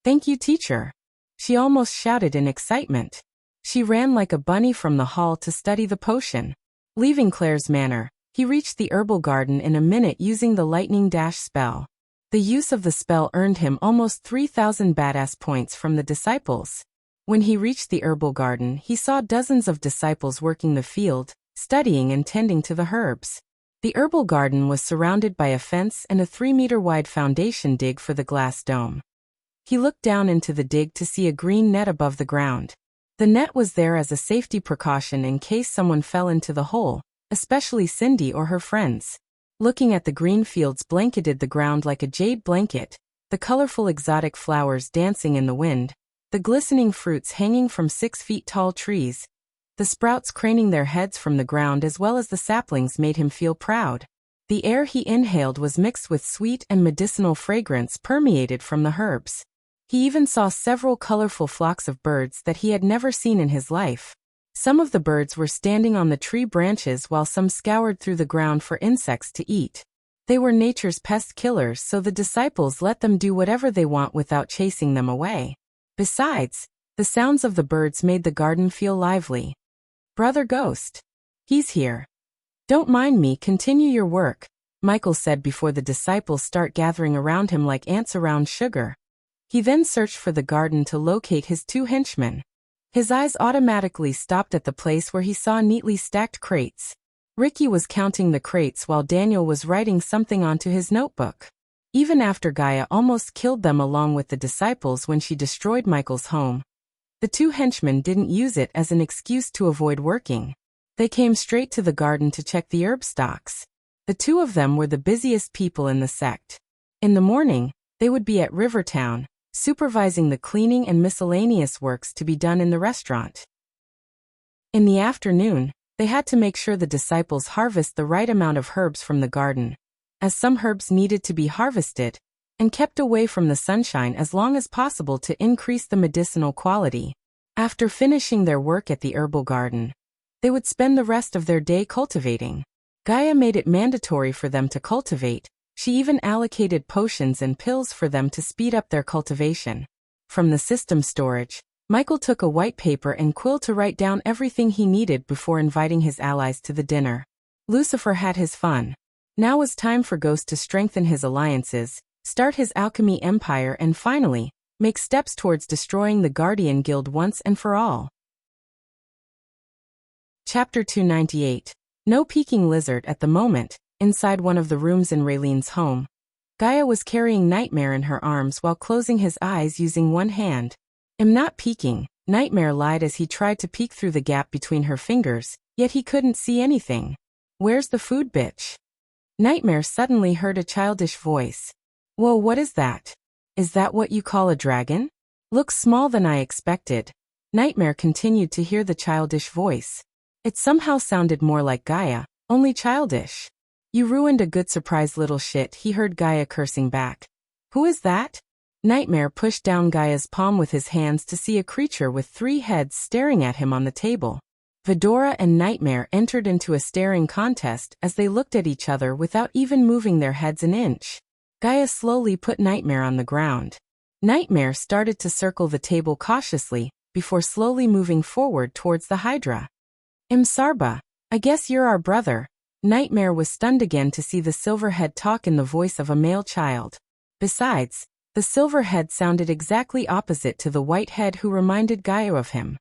Thank you, teacher. She almost shouted in excitement. She ran like a bunny from the hall to study the potion. Leaving Claire's manor, he reached the herbal garden in a minute using the lightning dash spell. The use of the spell earned him almost 3,000 badass points from the disciples. When he reached the herbal garden, he saw dozens of disciples working the field, studying and tending to the herbs. The herbal garden was surrounded by a fence and a 3-meter-wide foundation dig for the glass dome. He looked down into the dig to see a green net above the ground. The net was there as a safety precaution in case someone fell into the hole, especially Cindy or her friends. Looking at the green fields blanketed the ground like a jade blanket, the colorful exotic flowers dancing in the wind, the glistening fruits hanging from 6-feet-tall trees, the sprouts craning their heads from the ground as well as the saplings made him feel proud. The air he inhaled was mixed with sweet and medicinal fragrance permeated from the herbs. He even saw several colorful flocks of birds that he had never seen in his life. Some of the birds were standing on the tree branches while some scoured through the ground for insects to eat. They were nature's pest killers, so the disciples let them do whatever they want without chasing them away. Besides, the sounds of the birds made the garden feel lively. Brother Ghost. He's here. Don't mind me, continue your work, Michael said before the disciples start gathering around him like ants around sugar. He then searched for the garden to locate his 2 henchmen. His eyes automatically stopped at the place where he saw neatly stacked crates. Ricky was counting the crates while Daniel was writing something onto his notebook. Even after Gaia almost killed them along with the disciples when she destroyed Michael's home, the 2 henchmen didn't use it as an excuse to avoid working. They came straight to the garden to check the herb stocks. The 2 of them were the busiest people in the sect. In the morning, they would be at Rivertown, supervising the cleaning and miscellaneous works to be done in the restaurant. In the afternoon, they had to make sure the disciples harvest the right amount of herbs from the garden, as some herbs needed to be harvested and kept away from the sunshine as long as possible to increase the medicinal quality. After finishing their work at the herbal garden, they would spend the rest of their day cultivating. Gaia made it mandatory for them to cultivate. She even allocated potions and pills for them to speed up their cultivation. From the system storage, Michael took a white paper and quill to write down everything he needed before inviting his allies to the dinner. Lucifer had his fun. Now was time for Ghost to strengthen his alliances, start his alchemy empire, and finally, make steps towards destroying the Guardian Guild once and for all. Chapter 298. No peeking lizard at the moment. Inside one of the rooms in Raylene's home, Gaia was carrying Nightmare in her arms while closing his eyes using one hand. "I'm not peeking," Nightmare lied as he tried to peek through the gap between her fingers, yet he couldn't see anything. "Where's the food, bitch?" Nightmare suddenly heard a childish voice. "Whoa, what is that? Is that what you call a dragon? Looks small than I expected." Nightmare continued to hear the childish voice. It somehow sounded more like Gaia, only childish. "You ruined a good surprise, little shit," he heard Gaia cursing back. "Who is that?" Nightmare pushed down Gaia's palm with his hands to see a creature with 3 heads staring at him on the table. Vidora and Nightmare entered into a staring contest as they looked at each other without even moving their heads an inch. Gaia slowly put Nightmare on the ground. Nightmare started to circle the table cautiously, before slowly moving forward towards the Hydra. "Sarba, I guess you're our brother." Nightmare was stunned again to see the Silverhead talk in the voice of a male child. Besides, the Silverhead sounded exactly opposite to the Whitehead who reminded Gaia of him.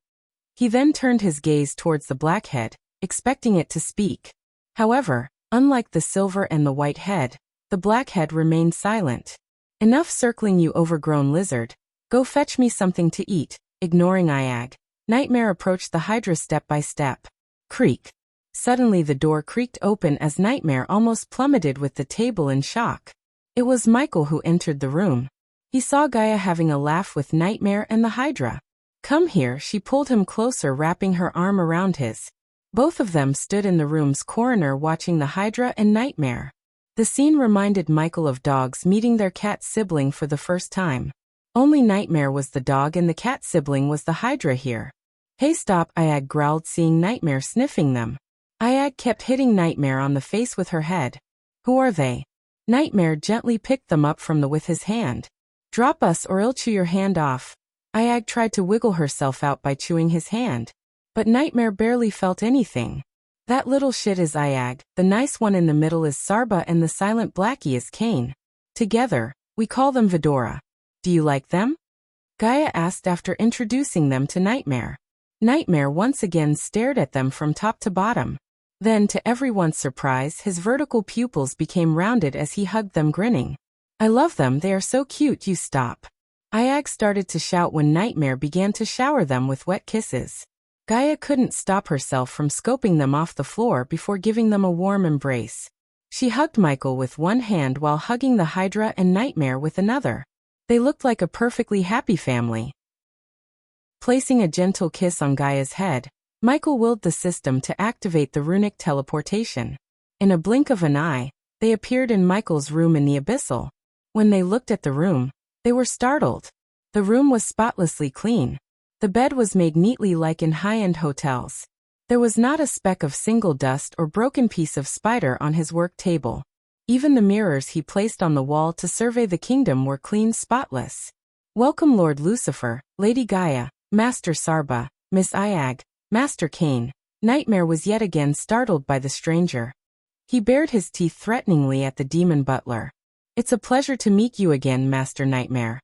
He then turned his gaze towards the Blackhead, expecting it to speak. However, unlike the Silver and the Whitehead, the Blackhead remained silent. Enough circling, you overgrown lizard. Go fetch me something to eat. Ignoring Iag, Nightmare approached the Hydra step by step. Creak. Suddenly the door creaked open as Nightmare almost plummeted with the table in shock. It was Michael who entered the room. He saw Gaia having a laugh with Nightmare and the Hydra. Come here, she pulled him closer, wrapping her arm around his. Both of them stood in the room's corner watching the Hydra and Nightmare. The scene reminded Michael of dogs meeting their cat sibling for the first time. Only Nightmare was the dog and the cat sibling was the Hydra here. Hey, stop, Iag growled, seeing Nightmare sniffing them. Iag kept hitting Nightmare on the face with her head. Who are they? Nightmare gently picked them up from with his hand. Drop us or I'll chew your hand off. Iag tried to wiggle herself out by chewing his hand. But Nightmare barely felt anything. That little shit is Iag, the nice one in the middle is Sarba, and the silent Blackie is Kane. Together, we call them Vidora. Do you like them? Gaia asked after introducing them to Nightmare. Nightmare once again stared at them from top to bottom. Then, to everyone's surprise, his vertical pupils became rounded as he hugged them, grinning. I love them, they are so cute. You stop. Iag started to shout when Nightmare began to shower them with wet kisses. Gaia couldn't stop herself from scoping them off the floor before giving them a warm embrace. She hugged Michael with one hand while hugging the Hydra and Nightmare with another. They looked like a perfectly happy family. Placing a gentle kiss on Gaia's head, Michael willed the system to activate the runic teleportation. In a blink of an eye, they appeared in Michael's room in the Abyssal. When they looked at the room, they were startled. The room was spotlessly clean. The bed was made neatly like in high-end hotels. There was not a speck of single dust or broken piece of spider on his work table. Even the mirrors he placed on the wall to survey the kingdom were clean, spotless. Welcome, Lord Lucifer, Lady Gaia, Master Sarba, Miss Iag, Master Kane. Nightmare was yet again startled by the stranger. He bared his teeth threateningly at the demon butler. It's a pleasure to meet you again, Master Nightmare.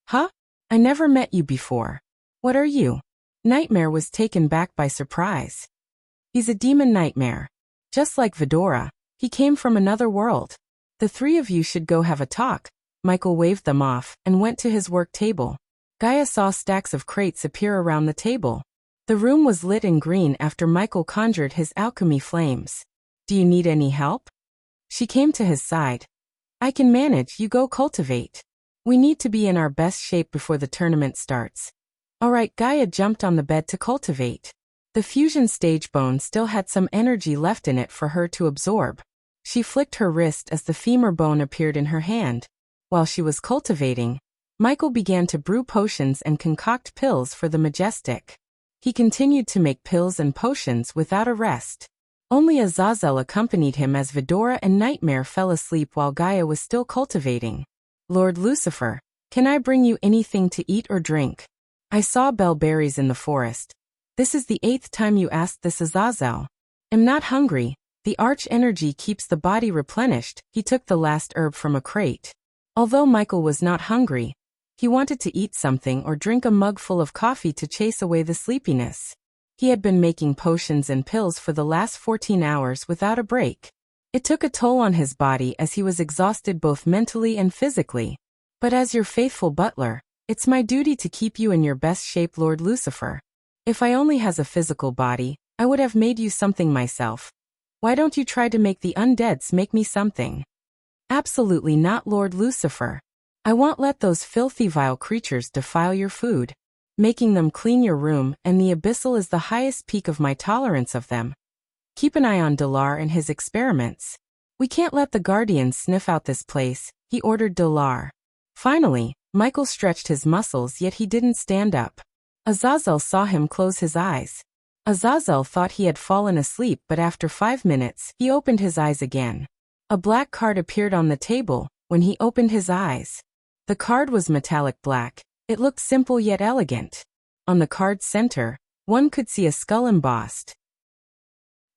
Huh? I never met you before. What are you? Nightmare was taken back by surprise. He's a demon Nightmare. Just like Vidora, he came from another world. The three of you should go have a talk. Michael waved them off and went to his work table. Gaia saw stacks of crates appear around the table. The room was lit in green after Michael conjured his alchemy flames. Do you need any help? She came to his side. I can manage, you go cultivate. We need to be in our best shape before the tournament starts. Alright, Gaia jumped on the bed to cultivate. The fusion stage bone still had some energy left in it for her to absorb. She flicked her wrist as the femur bone appeared in her hand. While she was cultivating, Michael began to brew potions and concoct pills for the Majestic. He continued to make pills and potions without a rest. Only Azazel accompanied him as Vidora and Nightmare fell asleep while Gaia was still cultivating. Lord Lucifer, can I bring you anything to eat or drink? I saw bellberries in the forest. This is the 8th time you asked this, Azazel. I'm not hungry. The arch energy keeps the body replenished. He took the last herb from a crate. Although Michael was not hungry, he wanted to eat something or drink a mug full of coffee to chase away the sleepiness. He had been making potions and pills for the last 14 hours without a break. It took a toll on his body as he was exhausted both mentally and physically. But as your faithful butler, it's my duty to keep you in your best shape, Lord Lucifer. If I only has a physical body, I would have made you something myself. Why don't you try to make the undeads make me something? Absolutely not, Lord Lucifer. I won't let those filthy vile creatures defile your food. Making them clean your room, and the Abyssal is the highest peak of my tolerance of them. Keep an eye on Delar and his experiments. We can't let the Guardians sniff out this place, he ordered Delar. Finally, Michael stretched his muscles, yet he didn't stand up. Azazel saw him close his eyes. Azazel thought he had fallen asleep, but after 5 minutes, he opened his eyes again. A black card appeared on the table when he opened his eyes. The card was metallic black. It looked simple yet elegant. On the card's center, one could see a skull embossed.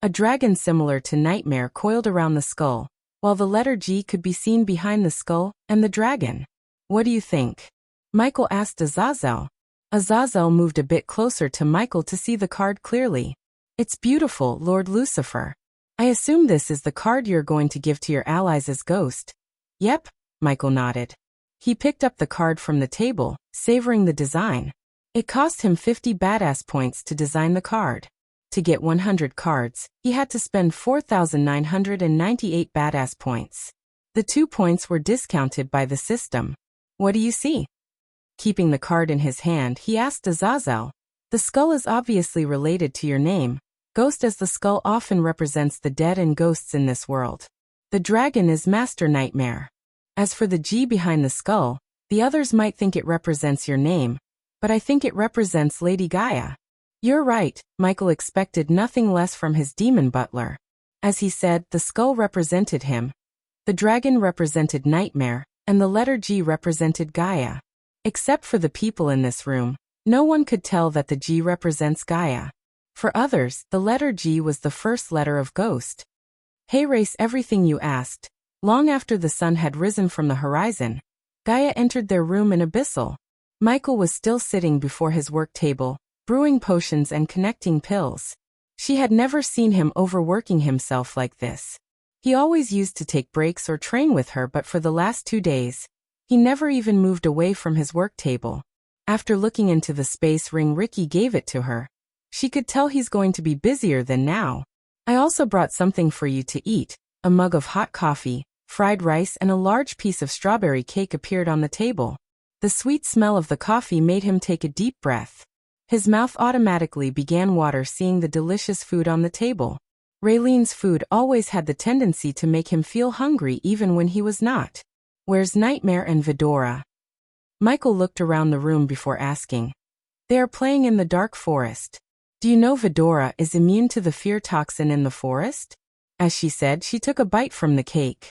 A dragon similar to Nightmare coiled around the skull, while the letter G could be seen behind the skull and the dragon. What do you think? Michael asked Azazel. Azazel moved a bit closer to Michael to see the card clearly. It's beautiful, Lord Lucifer. I assume this is the card you're going to give to your allies as ghost. Yep, Michael nodded. He picked up the card from the table, savoring the design. It cost him 50 badass points to design the card. To get 100 cards, he had to spend 4,998 badass points. The 2 points were discounted by the system. What do you see? Keeping the card in his hand, he asked Azazel. The skull is obviously related to your name, Ghost, as the skull often represents the dead and ghosts in this world. The dragon is Master Nightmare. As for the G behind the skull, the others might think it represents your name, but I think it represents Lady Gaia. You're right, Michael expected nothing less from his demon butler. As he said, the skull represented him. The dragon represented Nightmare, and the letter G represented Gaia. Except for the people in this room, no one could tell that the G represents Gaia. For others, the letter G was the first letter of Ghost. Hey, race, everything you asked. Long after the sun had risen from the horizon, Gaia entered their room in Abyssal. Michael was still sitting before his work table, brewing potions and connecting pills. She had never seen him overworking himself like this. He always used to take breaks or train with her, but for the last 2 days, he never even moved away from his work table. After looking into the space ring Ricky gave it to her, she could tell he's going to be busier than now. I also brought something for you to eat. A mug of hot coffee, fried rice, and a large piece of strawberry cake appeared on the table. The sweet smell of the coffee made him take a deep breath. His mouth automatically began water seeing the delicious food on the table. Raylene's food always had the tendency to make him feel hungry even when he was not. Where's Nightmare and Vidora? Michael looked around the room before asking. They are playing in the dark forest. Do you know Vidora is immune to the fear toxin in the forest? As she said, she took a bite from the cake.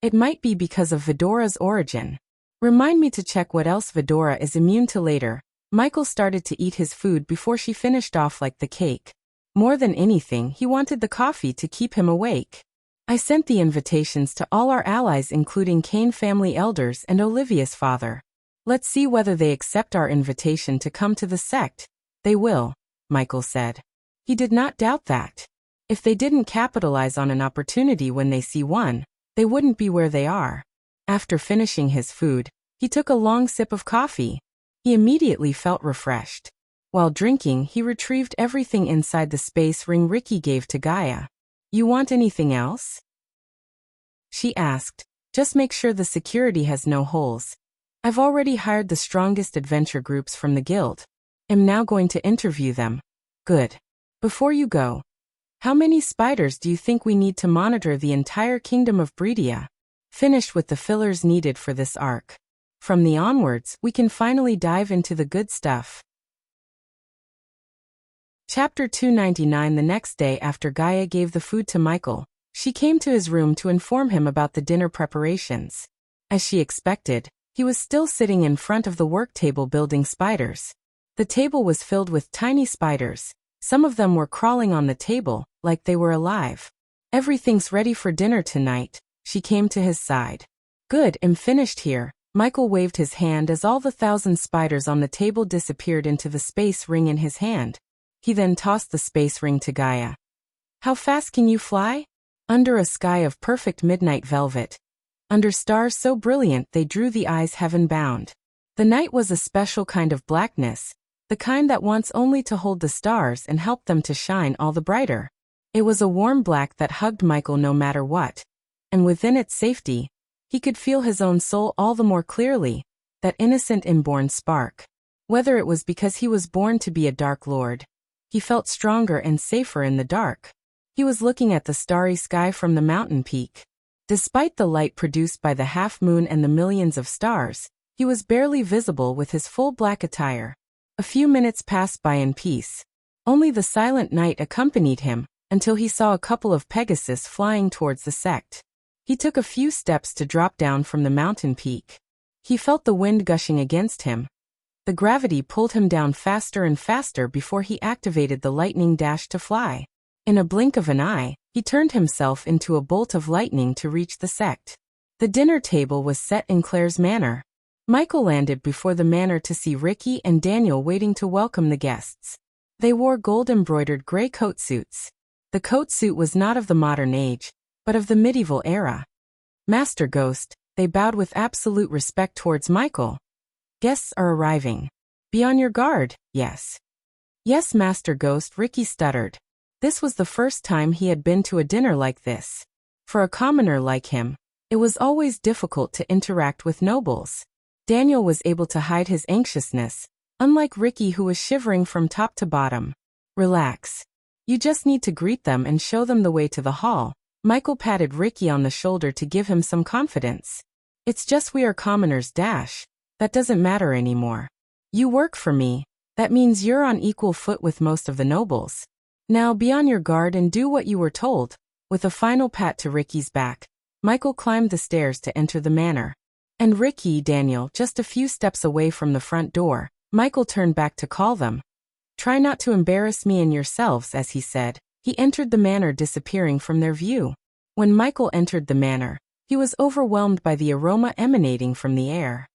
It might be because of Vidora's origin. Remind me to check what else Vidora is immune to later. Michael started to eat his food before she finished off like the cake. More than anything, he wanted the coffee to keep him awake. I sent the invitations to all our allies including Kane family elders and Olivia's father. Let's see whether they accept our invitation to come to the sect. They will, Michael said. He did not doubt that. If they didn't capitalize on an opportunity when they see one, they wouldn't be where they are. After finishing his food, he took a long sip of coffee. He immediately felt refreshed. While drinking, he retrieved everything inside the space ring Ricky gave to Gaia. You want anything else? She asked. Just make sure the security has no holes. I've already hired the strongest adventure groups from the guild. I'm now going to interview them. Good. Before you go, how many spiders do you think we need to monitor the entire kingdom of Breedia? Finished with the fillers needed for this arc. From the onwards, we can finally dive into the good stuff. Chapter 299. The next day after Gaia gave the food to Michael, she came to his room to inform him about the dinner preparations. As she expected, he was still sitting in front of the work table building spiders. The table was filled with tiny spiders. Some of them were crawling on the table, like they were alive. Everything's ready for dinner tonight. She came to his side. Good, I'm finished here. Michael waved his hand as all the 1,000 spiders on the table disappeared into the space ring in his hand. He then tossed the space ring to Gaia. How fast can you fly? Under a sky of perfect midnight velvet. Under stars so brilliant they drew the eyes heaven-bound. The night was a special kind of blackness, the kind that wants only to hold the stars and help them to shine all the brighter. It was a warm black that hugged Michael no matter what. And within its safety, he could feel his own soul all the more clearly, that innocent inborn spark. Whether it was because he was born to be a Dark Lord, he felt stronger and safer in the dark. He was looking at the starry sky from the mountain peak. Despite the light produced by the half-moon and the millions of stars, he was barely visible with his full black attire. A few minutes passed by in peace. Only the silent night accompanied him, until he saw a couple of Pegasus flying towards the sect. He took a few steps to drop down from the mountain peak. He felt the wind gushing against him. The gravity pulled him down faster and faster before he activated the lightning dash to fly. In a blink of an eye, he turned himself into a bolt of lightning to reach the sect. The dinner table was set in Claire's manor. Michael landed before the manor to see Ricky and Daniel waiting to welcome the guests. They wore gold-embroidered gray coat suits. The coat suit was not of the modern age, but of the medieval era. Master Ghost, They bowed with absolute respect towards Michael. Guests are arriving. Be on your guard, yes. Yes, Master Ghost, Ricky stuttered. This was the first time he had been to a dinner like this. For a commoner like him, it was always difficult to interact with nobles. Daniel was able to hide his anxiousness, unlike Ricky who was shivering from top to bottom. Relax. You just need to greet them and show them the way to the hall. Michael patted Ricky on the shoulder to give him some confidence. It's just we are commoners, Dash. That doesn't matter anymore. You work for me. That means you're on equal foot with most of the nobles. Now be on your guard and do what you were told. With a final pat to Ricky's back, Michael climbed the stairs to enter the manor. And Ricky, Daniel, just a few steps away from the front door, Michael turned back to call them. Try not to embarrass me and yourselves, as he said. He entered the manor, disappearing from their view. When Michael entered the manor, he was overwhelmed by the aroma emanating from the air.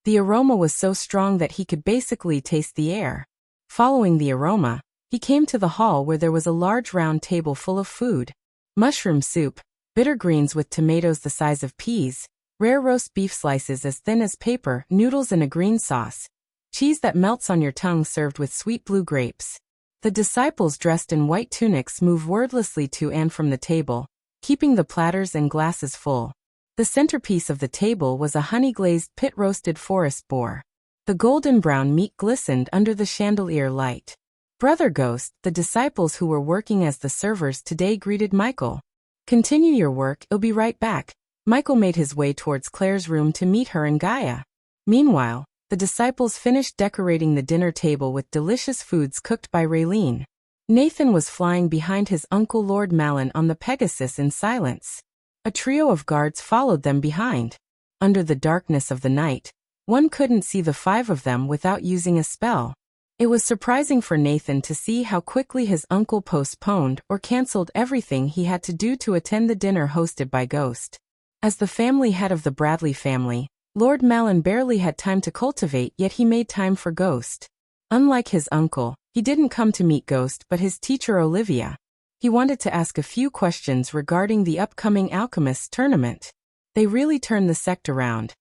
The aroma was so strong that he could basically taste the air. Following the aroma, he came to the hall where there was a large round table full of food. Mushroom soup, bitter greens with tomatoes the size of peas, rare roast beef slices as thin as paper, noodles in a green sauce, cheese that melts on your tongue served with sweet blue grapes. The disciples dressed in white tunics moved wordlessly to and from the table, keeping the platters and glasses full. The centerpiece of the table was a honey-glazed pit-roasted forest boar. The golden brown meat glistened under the chandelier light. Brother Ghost, the disciples who were working as the servers today greeted Michael. Continue your work, I'll be right back. Michael made his way towards Claire's room to meet her and Gaia. Meanwhile, the disciples finished decorating the dinner table with delicious foods cooked by Raylene. Nathan was flying behind his uncle Lord Malin on the Pegasus in silence. A trio of guards followed them behind. Under the darkness of the night, one couldn't see the five of them without using a spell. It was surprising for Nathan to see how quickly his uncle postponed or cancelled everything he had to do to attend the dinner hosted by Ghost. As the family head of the Bradley family, Lord Malin barely had time to cultivate, yet he made time for Ghost. Unlike his uncle, he didn't come to meet Ghost but his teacher Olivia. He wanted to ask a few questions regarding the upcoming Alchemists tournament. They really turned the sect around,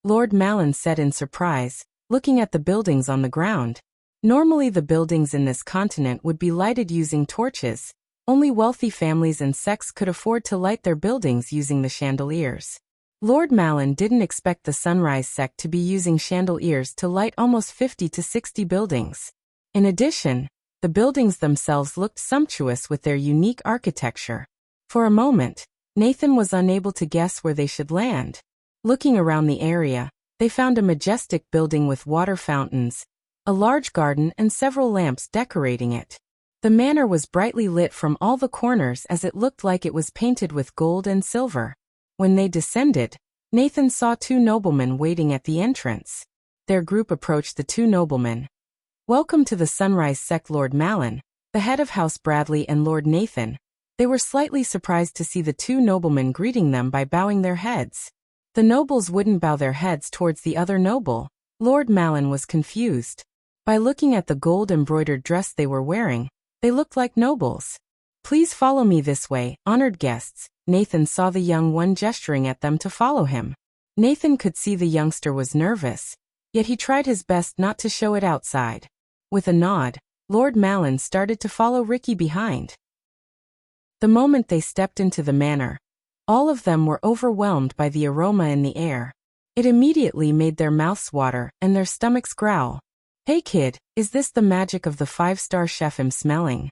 Lord Malin said in surprise, looking at the buildings on the ground. Normally the buildings in this continent would be lighted using torches. Only wealthy families and sects could afford to light their buildings using the chandeliers. Lord Malin didn't expect the Sunrise sect to be using chandeliers to light almost 50 to 60 buildings. In addition, the buildings themselves looked sumptuous with their unique architecture. For a moment, Nathan was unable to guess where they should land. Looking around the area, they found a majestic building with water fountains, a large garden and several lamps decorating it. The manor was brightly lit from all the corners as it looked like it was painted with gold and silver. When they descended, Nathan saw two noblemen waiting at the entrance. Their group approached the two noblemen. Welcome to the Sunrise sect, Lord Malin, the head of House Bradley, and Lord Nathan. They were slightly surprised to see the two noblemen greeting them by bowing their heads. The nobles wouldn't bow their heads towards the other noble. Lord Malin was confused. By looking at the gold-embroidered dress they were wearing, they looked like nobles. Please follow me this way, honored guests. Nathan saw the young one gesturing at them to follow him. Nathan could see the youngster was nervous, yet he tried his best not to show it outside. With a nod, Lord Malin started to follow Ricky behind. The moment they stepped into the manor, all of them were overwhelmed by the aroma in the air. It immediately made their mouths water and their stomachs growl. Hey kid, is this the magic of the five-star chef I'm smelling?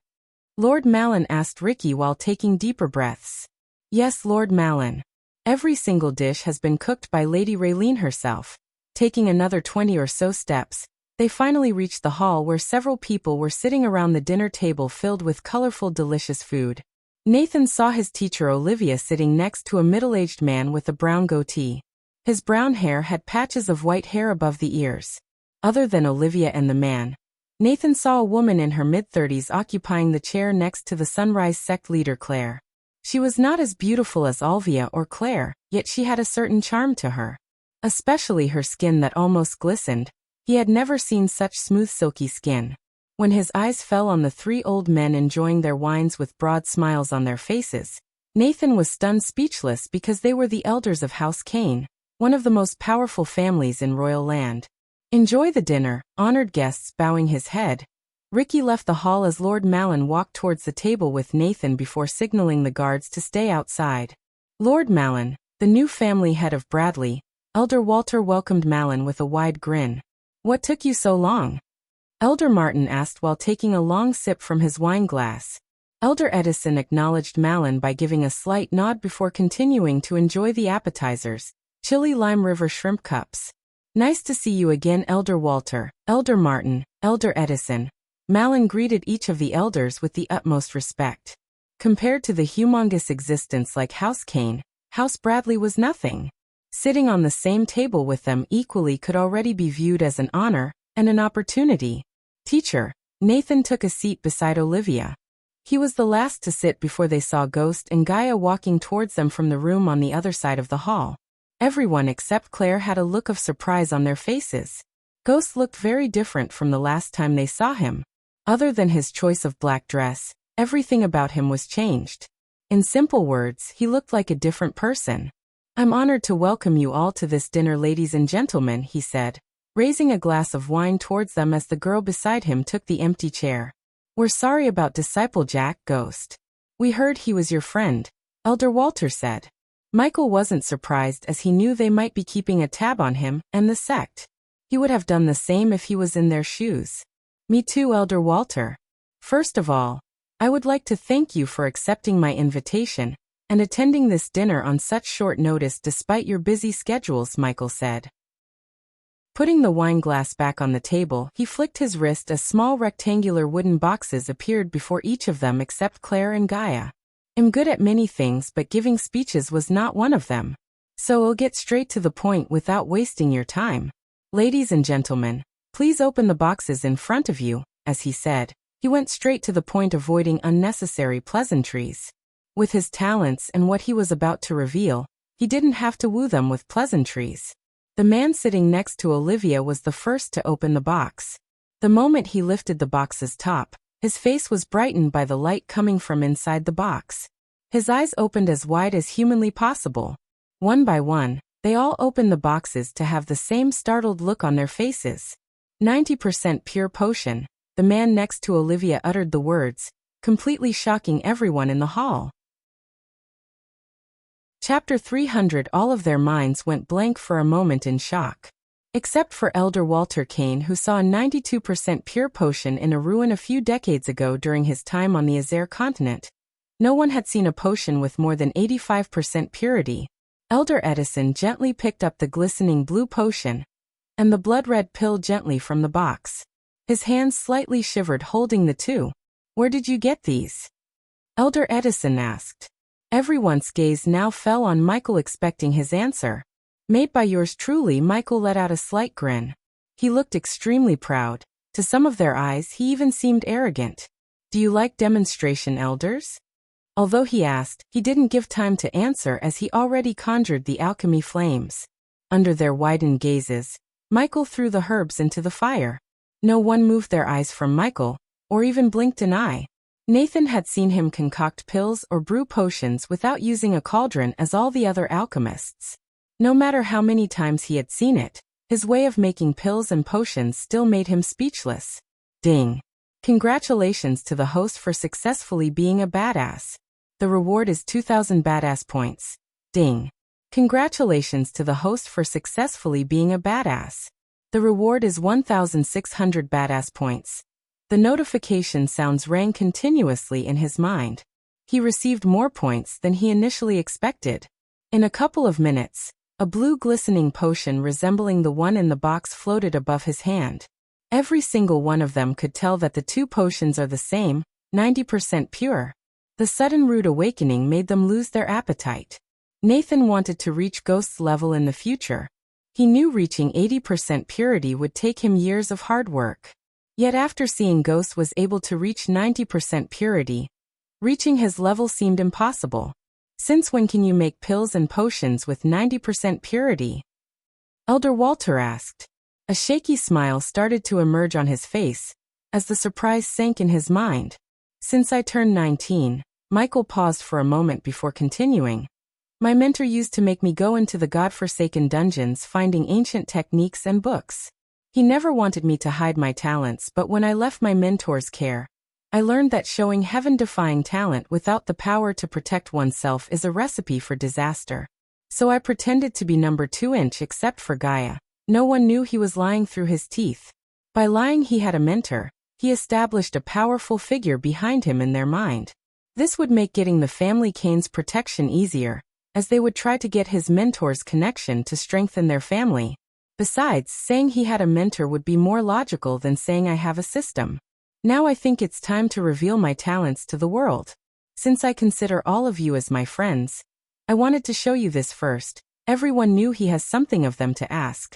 Lord Malin asked Ricky while taking deeper breaths. Yes, Lord Malin. Every single dish has been cooked by Lady Raylene herself. Taking another 20 or so steps, they finally reached the hall where several people were sitting around the dinner table filled with colorful, delicious food. Nathan saw his teacher Olivia sitting next to a middle-aged man with a brown goatee. His brown hair had patches of white hair above the ears. Other than Olivia and the man, Nathan saw a woman in her mid-30s occupying the chair next to the Sunrise sect leader Claire. She was not as beautiful as Olivia or Claire, yet she had a certain charm to her. Especially her skin that almost glistened. He had never seen such smooth silky skin. When his eyes fell on the three old men enjoying their wines with broad smiles on their faces, Nathan was stunned speechless because they were the elders of House Kane, one of the most powerful families in royal land. "Enjoy the dinner," honored guests bowing his head. Ricky left the hall as Lord Malin walked towards the table with Nathan before signaling the guards to stay outside. Lord Malin, the new family head of Bradley, Elder Walter welcomed Malin with a wide grin. "What took you so long?" Elder Martin asked while taking a long sip from his wine glass. Elder Edison acknowledged Malin by giving a slight nod before continuing to enjoy the appetizers, chili lime river shrimp cups. "Nice to see you again, Elder Walter, Elder Martin, Elder Edison." Malin greeted each of the elders with the utmost respect. Compared to the humongous existence like House Kane, House Bradley was nothing. Sitting on the same table with them equally could already be viewed as an honor and an opportunity. "Teacher." Nathan took a seat beside Olivia. He was the last to sit before they saw Ghost and Gaia walking towards them from the room on the other side of the hall. Everyone except Claire had a look of surprise on their faces. Ghost looked very different from the last time they saw him. Other than his choice of black dress, everything about him was changed. In simple words, he looked like a different person. "I'm honored to welcome you all to this dinner, ladies and gentlemen," he said, raising a glass of wine towards them as the girl beside him took the empty chair. "We're sorry about Disciple Jack, Ghost. We heard he was your friend," Elder Walter said. Michael wasn't surprised as he knew they might be keeping a tab on him and the sect. He would have done the same if he was in their shoes. "Me too, Elder Walter. First of all, I would like to thank you for accepting my invitation and attending this dinner on such short notice despite your busy schedules," Michael said. Putting the wine glass back on the table, he flicked his wrist as small rectangular wooden boxes appeared before each of them except Claire and Gaia. "I'm good at many things, but giving speeches was not one of them. So I'll get straight to the point without wasting your time. Ladies and gentlemen, please open the boxes in front of you," as he said. He went straight to the point, avoiding unnecessary pleasantries. With his talents and what he was about to reveal, he didn't have to woo them with pleasantries. The man sitting next to Olivia was the first to open the box. The moment he lifted the box's top, his face was brightened by the light coming from inside the box. His eyes opened as wide as humanly possible. One by one, they all opened the boxes to have the same startled look on their faces. 90% pure potion. The man next to Olivia uttered the words, completely shocking everyone in the hall. Chapter 300. All of their minds went blank for a moment in shock. Except for Elder Walter Kane, who saw a 92% pure potion in a ruin a few decades ago during his time on the Azer continent. No one had seen a potion with more than 85% purity. Elder Edison gently picked up the glistening blue potion and the blood-red pill gently from the box. His hands slightly shivered holding the two. "Where did you get these?" Elder Edison asked. Everyone's gaze now fell on Michael, expecting his answer. "Made by yours truly." Michael let out a slight grin. He looked extremely proud. To some of their eyes he even seemed arrogant. "Do you like demonstration, elders?" Although he asked, he didn't give time to answer as he already conjured the alchemy flames. Under their widened gazes, Michael threw the herbs into the fire. No one moved their eyes from Michael, or even blinked an eye. Nathan had seen him concoct pills or brew potions without using a cauldron as all the other alchemists. No matter how many times he had seen it, his way of making pills and potions still made him speechless. Ding. Congratulations to the host for successfully being a badass. The reward is 2,000 badass points. Ding. Congratulations to the host for successfully being a badass. The reward is 1,600 badass points. The notification sounds rang continuously in his mind. He received more points than he initially expected. In a couple of minutes, a blue glistening potion resembling the one in the box floated above his hand. Every single one of them could tell that the two potions are the same, 90% pure. The sudden rude awakening made them lose their appetite. Nathan wanted to reach Ghost's level in the future. He knew reaching 80% purity would take him years of hard work. Yet after seeing Ghost was able to reach 90% purity, reaching his level seemed impossible. Since when can you make pills and potions with 90% purity? Elder Walter asked. A shaky smile started to emerge on his face, as the surprise sank in his mind. Since I turned 19, Michael paused for a moment before continuing. My mentor used to make me go into the godforsaken dungeons finding ancient techniques and books. He never wanted me to hide my talents, but when I left my mentor's care, I learned that showing heaven-defying talent without the power to protect oneself is a recipe for disaster. So I pretended to be number 2-inch except for Gaia. No one knew he was lying through his teeth. By lying he had a mentor, he established a powerful figure behind him in their mind. This would make getting the family Kane's protection easier, as they would try to get his mentor's connection to strengthen their family. Besides, saying he had a mentor would be more logical than saying I have a system. Now I think it's time to reveal my talents to the world. Since I consider all of you as my friends, I wanted to show you this first. Everyone knew he has something of them to ask.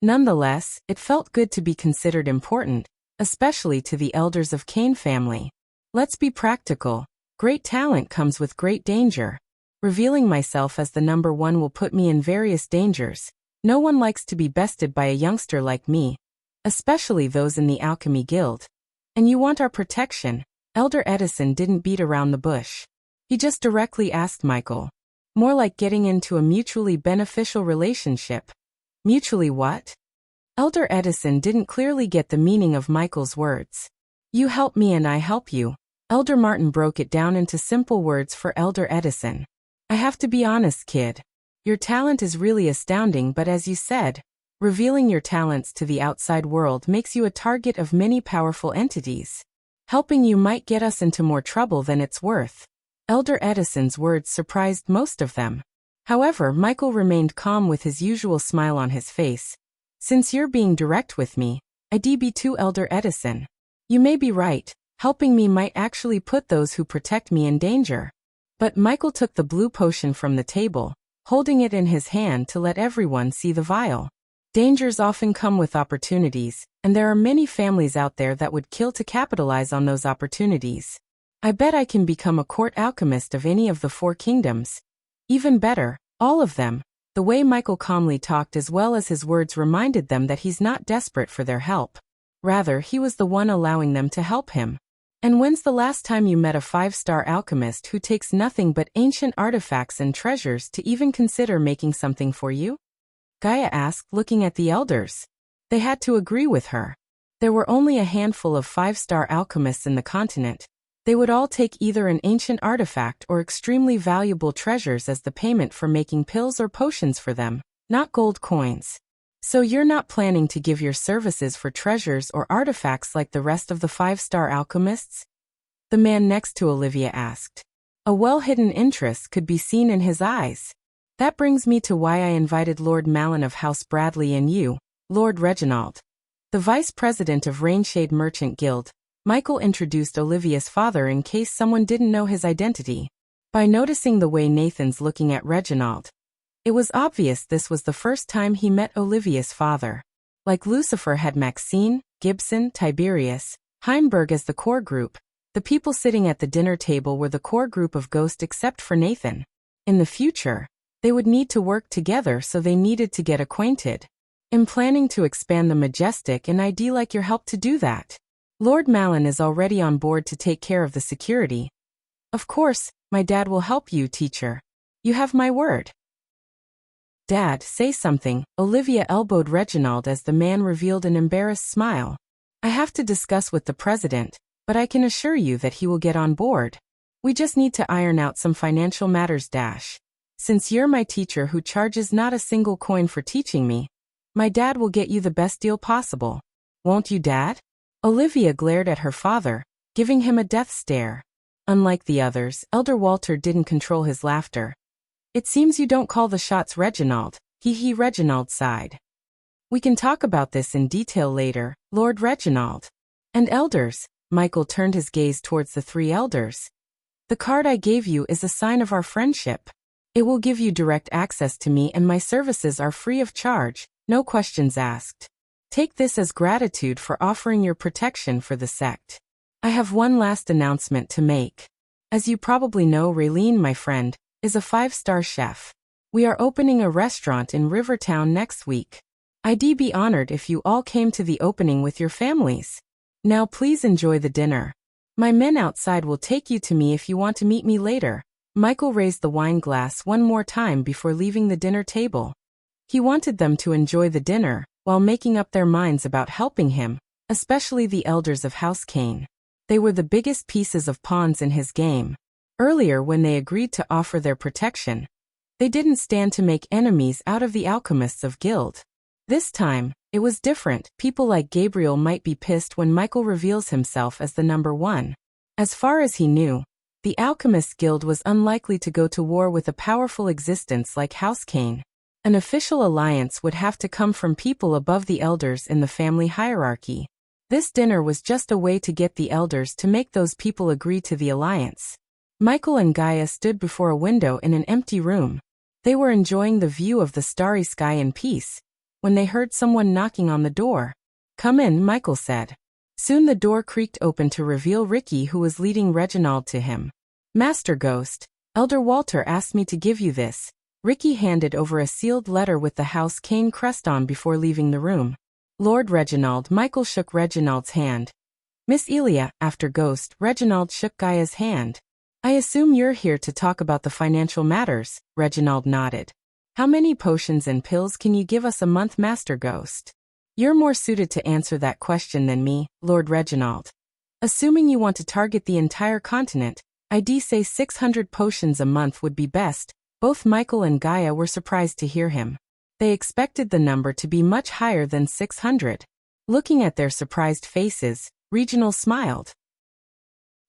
Nonetheless, it felt good to be considered important, especially to the elders of Kane family. Let's be practical. Great talent comes with great danger. Revealing myself as the number 1 will put me in various dangers. No one likes to be bested by a youngster like me, especially those in the Alchemy Guild. And you want our protection. Elder Edison didn't beat around the bush. He just directly asked Michael. More like getting into a mutually beneficial relationship. Mutually what? Elder Edison didn't clearly get the meaning of Michael's words. You help me and I help you. Elder Martin broke it down into simple words for Elder Edison. I have to be honest, kid. Your talent is really astounding, but as you said, revealing your talents to the outside world makes you a target of many powerful entities. Helping you might get us into more trouble than it's worth. Elder Edison's words surprised most of them. However, Michael remained calm with his usual smile on his face. Since you're being direct with me, I DB to Elder Edison. You may be right, helping me might actually put those who protect me in danger. But Michael took the blue potion from the table, holding it in his hand to let everyone see the vial. Dangers often come with opportunities, and there are many families out there that would kill to capitalize on those opportunities. I bet I can become a court alchemist of any of the 4 kingdoms. Even better, all of them. The way Michael calmly talked as well as his words reminded them that he's not desperate for their help. Rather, he was the one allowing them to help him. And when's the last time you met a 5-star alchemist who takes nothing but ancient artifacts and treasures to even consider making something for you? Gaia asked, looking at the elders. They had to agree with her. There were only a handful of 5-star alchemists in the continent. They would all take either an ancient artifact or extremely valuable treasures as the payment for making pills or potions for them, not gold coins. So you're not planning to give your services for treasures or artifacts like the rest of the 5-star alchemists? The man next to Olivia asked. A well-hidden interest could be seen in his eyes. That brings me to why I invited Lord Malin of House Bradley and you, Lord Reginald. The vice president of Rainshade Merchant Guild. Michael introduced Olivia's father in case someone didn't know his identity. By noticing the way Nathan's looking at Reginald, it was obvious this was the first time he met Olivia's father. Like Lucifer had Maxine, Gibson, Tiberius, Heimberg as the core group, the people sitting at the dinner table were the core group of Ghost except for Nathan. In the future, they would need to work together, so they needed to get acquainted. I'm planning to expand the Majestic and I'd like your help to do that. Lord Malin is already on board to take care of the security. Of course, my dad will help you, teacher. You have my word. Dad, say something. Olivia elbowed Reginald as the man revealed an embarrassed smile. I have to discuss with the president, but I can assure you that he will get on board. We just need to iron out some financial matters. Since you're my teacher who charges not a single coin for teaching me, my dad will get you the best deal possible. Won't you, Dad? Olivia glared at her father, giving him a death stare. Unlike the others, Elder Walter didn't control his laughter. It seems you don't call the shots, Reginald. Reginald sighed. We can talk about this in detail later, Lord Reginald. And elders, Michael turned his gaze towards the 3 elders. The card I gave you is a sign of our friendship. It will give you direct access to me and my services are free of charge, no questions asked. Take this as gratitude for offering your protection for the sect. I have one last announcement to make. As you probably know, Raylene, my friend, is a 5-star chef. We are opening a restaurant in Rivertown next week. I'd be honored if you all came to the opening with your families. Now please enjoy the dinner. My men outside will take you to me if you want to meet me later. Michael raised the wine glass one more time before leaving the dinner table. He wanted them to enjoy the dinner, while making up their minds about helping him, especially the elders of House Kane. They were the biggest pieces of pawns in his game. Earlier, when they agreed to offer their protection, they didn't stand to make enemies out of the alchemists of Guild. This time, it was different. People like Gabriel might be pissed when Michael reveals himself as the number one. As far as he knew, the Alchemist Guild was unlikely to go to war with a powerful existence like House Kane. An official alliance would have to come from people above the elders in the family hierarchy. This dinner was just a way to get the elders to make those people agree to the alliance. Michael and Gaia stood before a window in an empty room. They were enjoying the view of the starry sky in peace, when they heard someone knocking on the door. "Come in," Michael said. Soon the door creaked open to reveal Ricky, who was leading Reginald to him. "Master Ghost, Elder Walter asked me to give you this." Ricky handed over a sealed letter with the House Kane crest on before leaving the room. "Lord Reginald." Michael shook Reginald's hand. "Miss Elia." After Ghost, Reginald shook Gaia's hand. "I assume you're here to talk about the financial matters." Reginald nodded. "How many potions and pills can you give us a month, Master Ghost?" "You're more suited to answer that question than me, Lord Reginald. Assuming you want to target the entire continent, I'd say 600 potions a month would be best." Both Michael and Gaia were surprised to hear him. They expected the number to be much higher than 600. Looking at their surprised faces, Reginald smiled.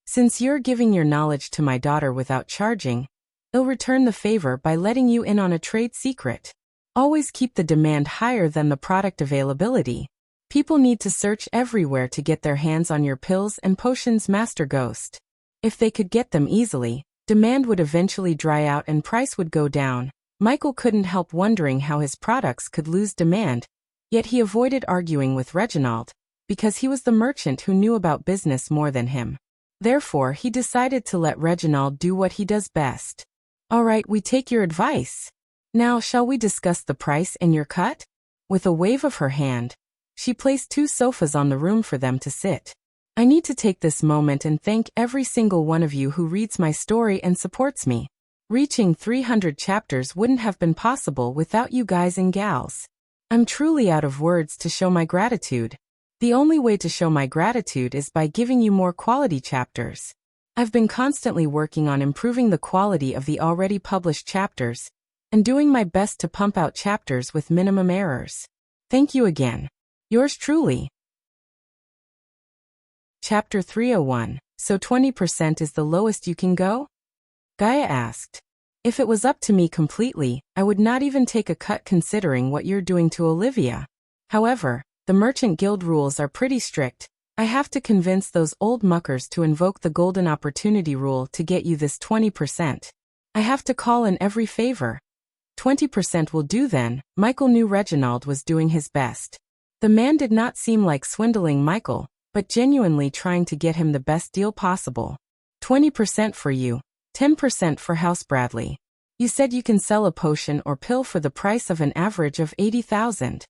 "Since you're giving your knowledge to my daughter without charging, I'll return the favor by letting you in on a trade secret. Always keep the demand higher than the product availability. People need to search everywhere to get their hands on your pills and potions, Master Ghost. If they could get them easily, demand would eventually dry out and price would go down." Michael couldn't help wondering how his products could lose demand, yet he avoided arguing with Reginald, because he was the merchant who knew about business more than him. Therefore, he decided to let Reginald do what he does best. "All right, we take your advice. Now, shall we discuss the price and your cut?" With a wave of her hand, she placed 2 sofas on the room for them to sit. "I need to take this moment and thank every single one of you who reads my story and supports me. Reaching 300 chapters wouldn't have been possible without you guys and gals. I'm truly out of words to show my gratitude. The only way to show my gratitude is by giving you more quality chapters. I've been constantly working on improving the quality of the already published chapters, and doing my best to pump out chapters with minimum errors. Thank you again. Yours truly." Chapter 301. So 20% is the lowest you can go? Gaia asked. "If it was up to me completely, I would not even take a cut considering what you're doing to Olivia. However, the Merchant Guild rules are pretty strict. I have to convince those old muckers to invoke the Golden Opportunity Rule to get you this 20%. I have to call in every favor." 20% will do then." Michael knew Reginald was doing his best. The man did not seem like swindling Michael, but genuinely trying to get him the best deal possible. 20% for you. 10% for House Bradley. You said you can sell a potion or pill for the price of an average of 80,000.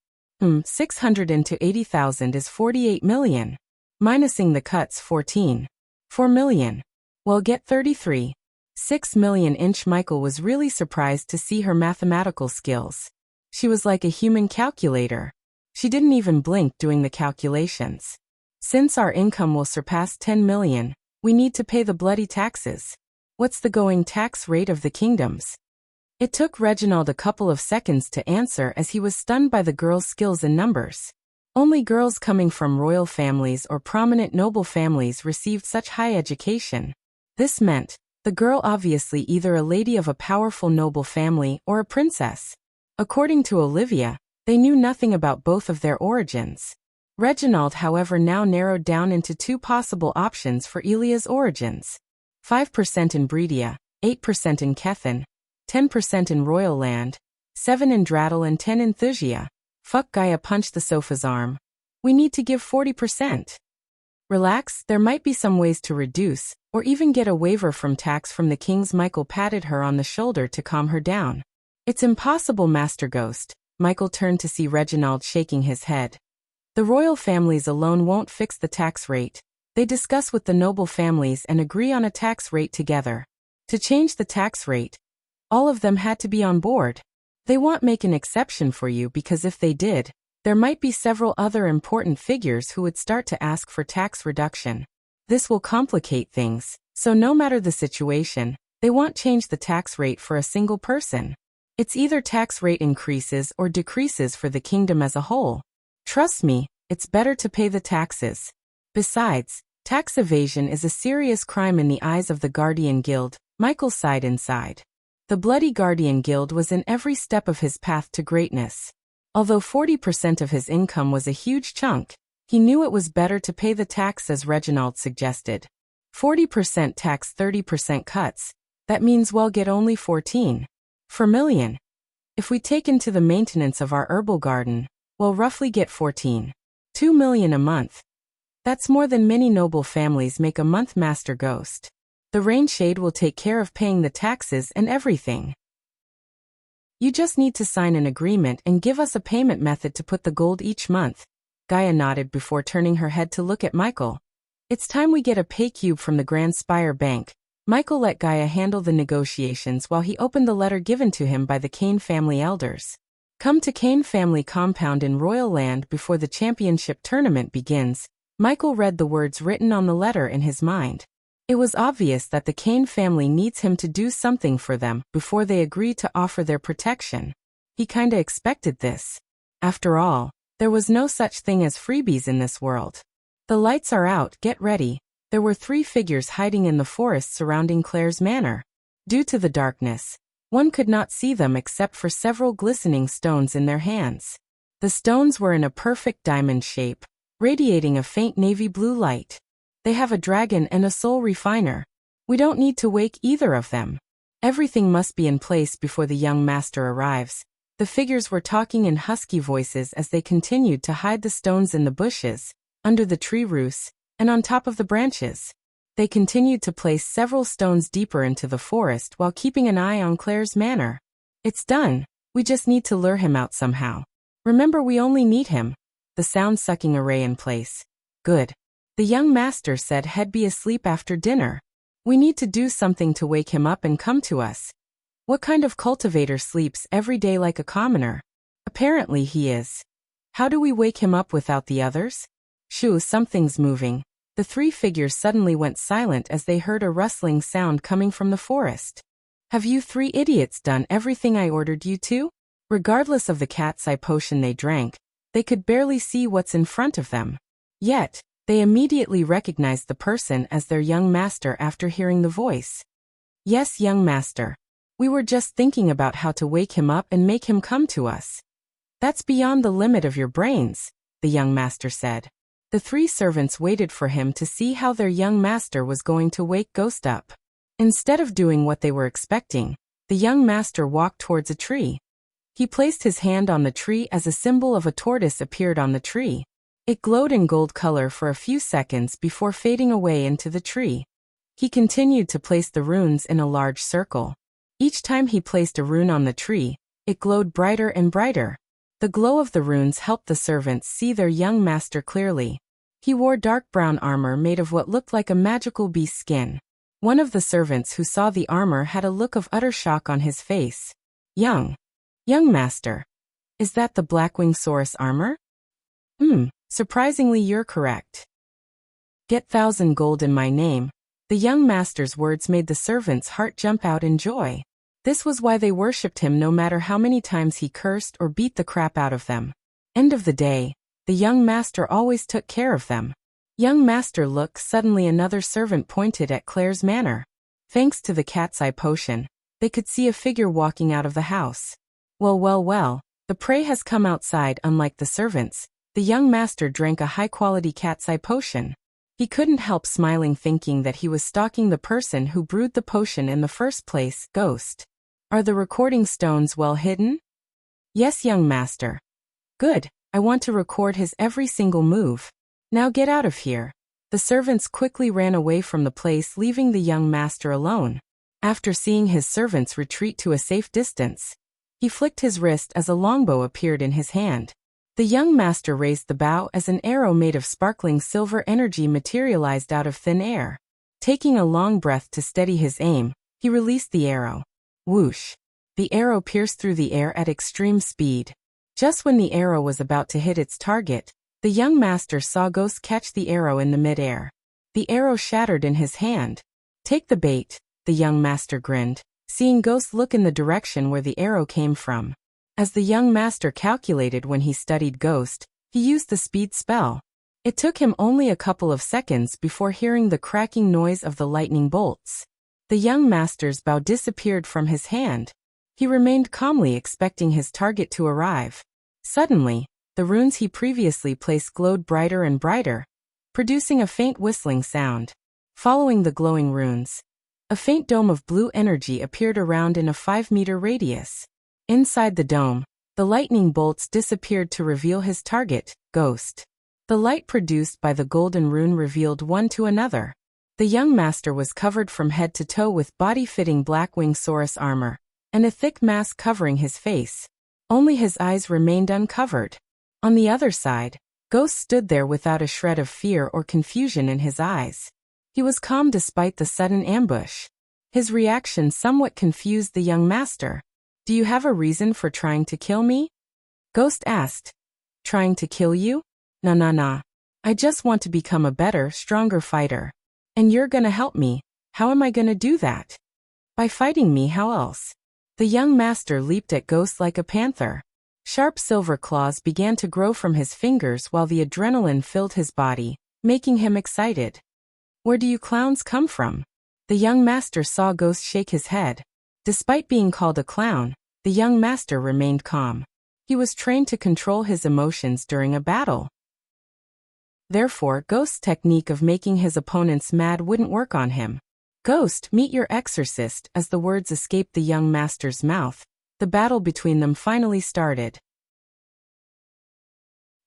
600 into 80,000 is 48 million. Minusing the cuts 14. 4 million. Well, get 33. 6 million inch. Michael was really surprised to see her mathematical skills. She was like a human calculator. She didn't even blink doing the calculations. "Since our income will surpass 10 million, we need to pay the bloody taxes. What's the going tax rate of the kingdoms?" It took Reginald a couple of seconds to answer as he was stunned by the girl's skills and numbers. Only girls coming from royal families or prominent noble families received such high education. This meant, the girl obviously either a lady of a powerful noble family or a princess. According to Olivia, they knew nothing about both of their origins. Reginald, however, now narrowed down into 2 possible options for Elia's origins. 5% in Breedia, 8% in Kethin, 10% in Royal Land, 7 in Drattle and 10 in Thusia. Fuck. Gaia punched the sofa's arm. "We need to give 40%. Relax, there might be some ways to reduce, or even get a waiver from tax from the kings." Michael patted her on the shoulder to calm her down. "It's impossible, Master Ghost." Michael turned to see Reginald shaking his head. "The royal families alone won't fix the tax rate. They discuss with the noble families and agree on a tax rate together. To change the tax rate, all of them had to be on board. They won't make an exception for you because if they did, there might be several other important figures who would start to ask for tax reduction. This will complicate things, so no matter the situation, they won't change the tax rate for a single person. It's either tax rate increases or decreases for the kingdom as a whole. Trust me, it's better to pay the taxes. Besides, tax evasion is a serious crime in the eyes of the Guardian Guild. Michael sighed inside. The Bloody Guardian Guild was in every step of his path to greatness. Although 40% of his income was a huge chunk, he knew it was better to pay the tax as Reginald suggested. 40% tax, 30% cuts. That means we'll get only 14 per million. If we take into the maintenance of our herbal garden, we'll roughly get 2 million a month. That's more than many noble families make a month, Master Ghost. The Rainshade will take care of paying the taxes and everything. You just need to sign an agreement and give us a payment method to put the gold each month. Gaia nodded before turning her head to look at Michael. It's time we get a pay cube from the Grand Spire Bank. Michael let Gaia handle the negotiations while he opened the letter given to him by the Kane family elders. Come to Kane family compound in Royal Land before the championship tournament begins. Michael read the words written on the letter in his mind. It was obvious that the Kane family needs him to do something for them before they agree to offer their protection. He kinda expected this. After all, there was no such thing as freebies in this world. The lights are out, get ready. There were 3 figures hiding in the forest surrounding Claire's manor. Due to the darkness, one could not see them except for several glistening stones in their hands. The stones were in a perfect diamond shape, radiating a faint navy blue light. They have a dragon and a soul refiner. We don't need to wake either of them. Everything must be in place before the young master arrives. The figures were talking in husky voices as they continued to hide the stones in the bushes, under the tree roots, and on top of the branches. They continued to place several stones deeper into the forest while keeping an eye on Claire's manor. It's done. We just need to lure him out somehow. Remember, we only need him. The sound-sucking array in place. Good. The young master said he'd be asleep after dinner. We need to do something to wake him up and come to us. What kind of cultivator sleeps every day like a commoner? Apparently he is. How do we wake him up without the others? Shoo, something's moving. The 3 figures suddenly went silent as they heard a rustling sound coming from the forest. Have you 3 idiots done everything I ordered you to? Regardless of the cat's eye potion they drank, they could barely see what's in front of them. Yet, they immediately recognized the person as their young master after hearing the voice. Yes, young master. We were just thinking about how to wake him up and make him come to us. That's beyond the limit of your brains, the young master said. The 3 servants waited for him to see how their young master was going to wake Ghost up. Instead of doing what they were expecting, the young master walked towards a tree. He placed his hand on the tree as a symbol of a tortoise appeared on the tree. It glowed in gold color for a few seconds before fading away into the tree. He continued to place the runes in a large circle. Each time he placed a rune on the tree, it glowed brighter and brighter. The glow of the runes helped the servants see their young master clearly. He wore dark brown armor made of what looked like a magical beast skin. One of the servants who saw the armor had a look of utter shock on his face. Young master. Is that the Blackwing Saurus armor? Surprisingly you're correct. Get 1,000 gold in my name. The young master's words made the servants' heart jump out in joy. This was why they worshipped him no matter how many times he cursed or beat the crap out of them. End of the day, the young master always took care of them. Young master, look, suddenly another servant pointed at Claire's manor. Thanks to the cat's eye potion, they could see a figure walking out of the house. Well, the prey has come outside. Unlike the servants, the young master drank a high-quality cat's eye potion. He couldn't help smiling, thinking that he was stalking the person who brewed the potion in the first place. Ghost. Are the recording stones well hidden? Yes, young master. Good, I want to record his every single move. Now get out of here. The servants quickly ran away from the place, leaving the young master alone. After seeing his servants retreat to a safe distance, he flicked his wrist as a longbow appeared in his hand. The young master raised the bow as an arrow made of sparkling silver energy materialized out of thin air. Taking a long breath to steady his aim, he released the arrow. Whoosh! The arrow pierced through the air at extreme speed. Just when the arrow was about to hit its target, the young master saw Ghost catch the arrow in the mid-air. The arrow shattered in his hand. Take the bait, the young master grinned, seeing Ghost look in the direction where the arrow came from. As the young master calculated when he studied Ghost, he used the speed spell. It took him only a couple of seconds before hearing the cracking noise of the lightning bolts. The young master's bow disappeared from his hand. He remained calmly expecting his target to arrive. Suddenly, the runes he previously placed glowed brighter and brighter, producing a faint whistling sound. Following the glowing runes, a faint dome of blue energy appeared around in a 5-meter radius. Inside the dome, the lightning bolts disappeared to reveal his target, Ghost. The light produced by the golden rune revealed one to another. The young master was covered from head to toe with body-fitting Blackwing Saurus armor, and a thick mask covering his face. Only his eyes remained uncovered. On the other side, Ghost stood there without a shred of fear or confusion in his eyes. He was calm despite the sudden ambush. His reaction somewhat confused the young master. "Do you have a reason for trying to kill me?" Ghost asked. "Trying to kill you? Nah. I just want to become a better, stronger fighter. And you're gonna help me. How am I gonna do that?" "By fighting me, how else?" The young master leaped at Ghost like a panther. Sharp silver claws began to grow from his fingers while the adrenaline filled his body, making him excited. "Where do you clowns come from?" The young master saw Ghost shake his head. Despite being called a clown, the young master remained calm. He was trained to control his emotions during a battle. Therefore, Ghost's technique of making his opponents mad wouldn't work on him. "Ghost, meet your exorcist." As the words escaped the young master's mouth, the battle between them finally started.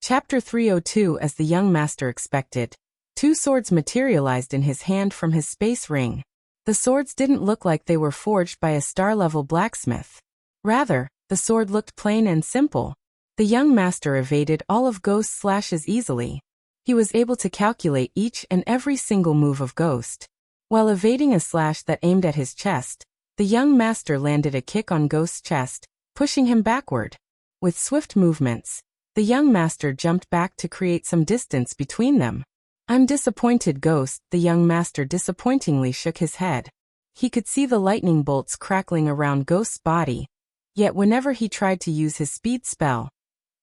Chapter 302. As the young master expected, 2 swords materialized in his hand from his space ring. The swords didn't look like they were forged by a star-level blacksmith. Rather, the sword looked plain and simple. The young master evaded all of Ghost's slashes easily. He was able to calculate each and every single move of Ghost. While evading a slash that aimed at his chest, the young master landed a kick on Ghost's chest, pushing him backward. With swift movements, the young master jumped back to create some distance between them. "I'm disappointed, Ghost." The young master disappointingly shook his head. He could see the lightning bolts crackling around Ghost's body. Yet whenever he tried to use his speed spell,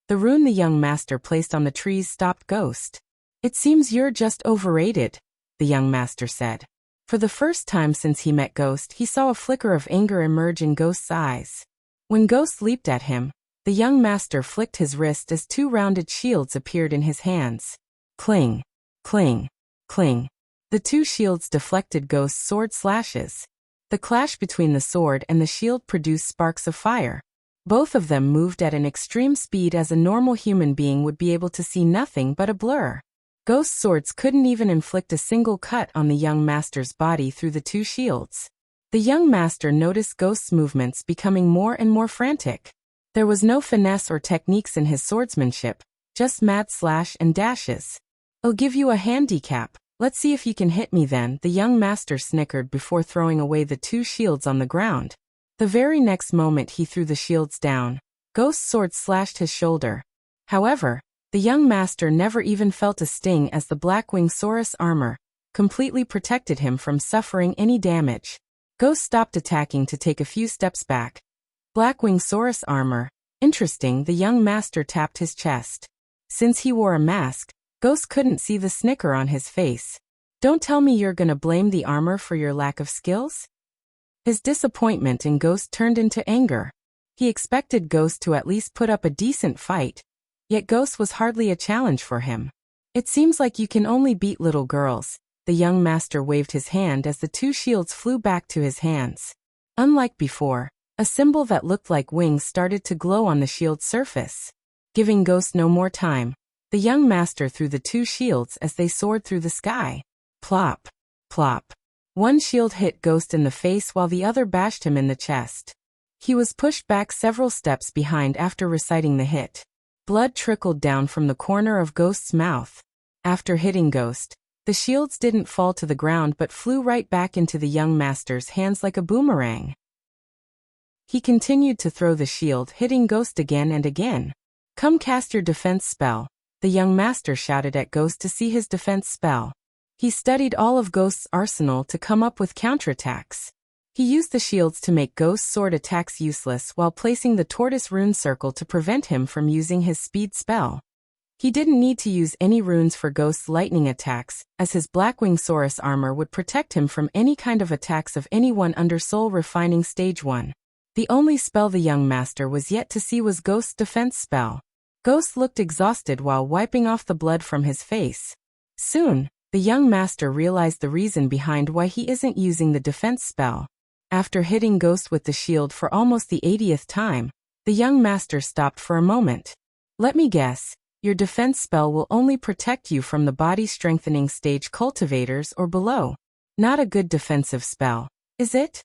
the rune the young master placed on the trees stopped Ghost. "It seems you're just overrated," the young master said. For the first time since he met Ghost, he saw a flicker of anger emerge in Ghost's eyes. When Ghost leaped at him, the young master flicked his wrist as 2 rounded shields appeared in his hands. Cling, cling, cling. The 2 shields deflected Ghost's sword slashes. The clash between the sword and the shield produced sparks of fire. Both of them moved at an extreme speed as a normal human being would be able to see nothing but a blur. Ghost's swords couldn't even inflict a single cut on the young master's body through the 2 shields. The young master noticed Ghost's movements becoming more and more frantic. There was no finesse or techniques in his swordsmanship, just mad slash and dashes. "I'll give you a handicap. Let's see if you can hit me then," the young master snickered before throwing away the 2 shields on the ground. The very next moment he threw the shields down. Ghost's sword slashed his shoulder. However, the young master never even felt a sting as the Blackwing Saurus armor completely protected him from suffering any damage. Ghost stopped attacking to take a few steps back. Blackwing Saurus armor. Interesting, the young master tapped his chest. Since he wore a mask, Ghost couldn't see the snicker on his face. "Don't tell me you're gonna blame the armor for your lack of skills?" His disappointment in Ghost turned into anger. He expected Ghost to at least put up a decent fight, yet Ghost was hardly a challenge for him. "It seems like you can only beat little girls." The young master waved his hand as the 2 shields flew back to his hands. Unlike before, a symbol that looked like wings started to glow on the shield's surface. Giving Ghost no more time, the young master threw the 2 shields as they soared through the sky. Plop, plop. One shield hit Ghost in the face while the other bashed him in the chest. He was pushed back several steps behind after reciting the hit. Blood trickled down from the corner of Ghost's mouth. After hitting Ghost, the shields didn't fall to the ground but flew right back into the young master's hands like a boomerang. He continued to throw the shield, hitting Ghost again and again. "Come cast your defense spell," the young master shouted at Ghost to see his defense spell. He studied all of Ghost's arsenal to come up with counterattacks. He used the shields to make Ghost's sword attacks useless while placing the tortoise rune circle to prevent him from using his speed spell. He didn't need to use any runes for Ghost's lightning attacks, as his Blackwing Saurus armor would protect him from any kind of attacks of anyone under Soul Refining Stage 1. The only spell the young master was yet to see was Ghost's defense spell. Ghost looked exhausted while wiping off the blood from his face. Soon, the young master realized the reason behind why he isn't using the defense spell. After hitting Ghost with the shield for almost the 80th time, the young master stopped for a moment. "Let me guess, your defense spell will only protect you from the body strengthening stage cultivators or below. Not a good defensive spell, is it?"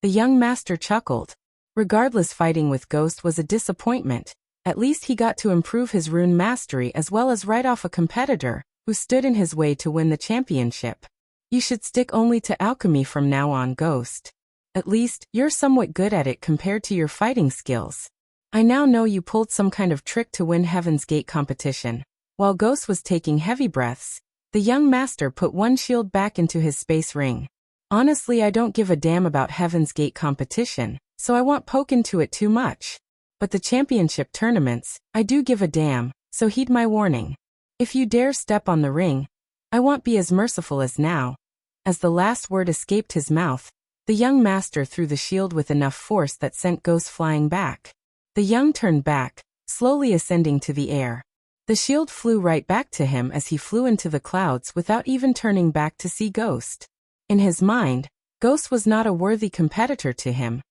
The young master chuckled. Regardless, fighting with Ghost was a disappointment. At least he got to improve his rune mastery as well as write off a competitor who stood in his way to win the championship. "You should stick only to alchemy from now on, Ghost. At least, you're somewhat good at it compared to your fighting skills. I now know you pulled some kind of trick to win Heaven's Gate competition." While Ghost was taking heavy breaths, the young master put one shield back into his space ring. "Honestly, I don't give a damn about Heaven's Gate competition, so I won't poke into it too much. But the championship tournaments, I do give a damn, so heed my warning. If you dare step on the ring, I won't be as merciful as now." As the last word escaped his mouth, the young master threw the shield with enough force that sent Ghost flying back. The young turned back, slowly ascending to the air. The shield flew right back to him as he flew into the clouds without even turning back to see Ghost. In his mind, Ghost was not a worthy competitor to him.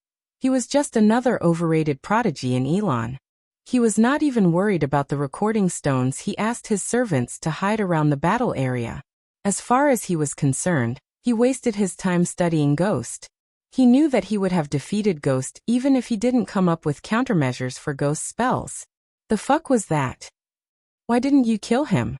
He was just another overrated prodigy in Elon. He was not even worried about the recording stones he asked his servants to hide around the battle area. As far as he was concerned, he wasted his time studying Ghost. He knew that he would have defeated Ghost even if he didn't come up with countermeasures for Ghost's spells. The fuck was that? Why didn't you kill him?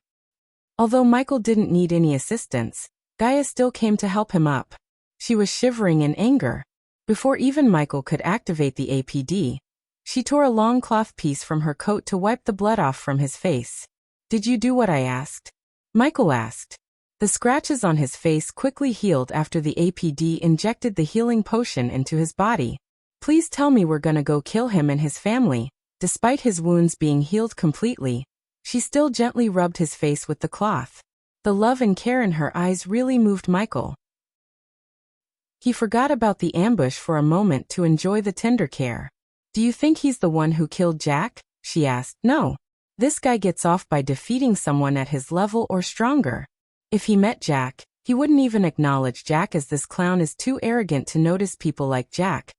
Although Michael didn't need any assistance, Gaia still came to help him up. She was shivering in anger. Before even Michael could activate the APD, she tore a long cloth piece from her coat to wipe the blood off from his face. "Did you do what I asked?" Michael asked. The scratches on his face quickly healed after the APD injected the healing potion into his body. "Please tell me we're gonna go kill him and his family." Despite his wounds being healed completely, she still gently rubbed his face with the cloth. The love and care in her eyes really moved Michael. He forgot about the ambush for a moment to enjoy the tender care. "Do you think he's the one who killed Jack?" she asked. "No. This guy gets off by defeating someone at his level or stronger. If he met Jack, he wouldn't even acknowledge Jack as this clown is too arrogant to notice people like Jack.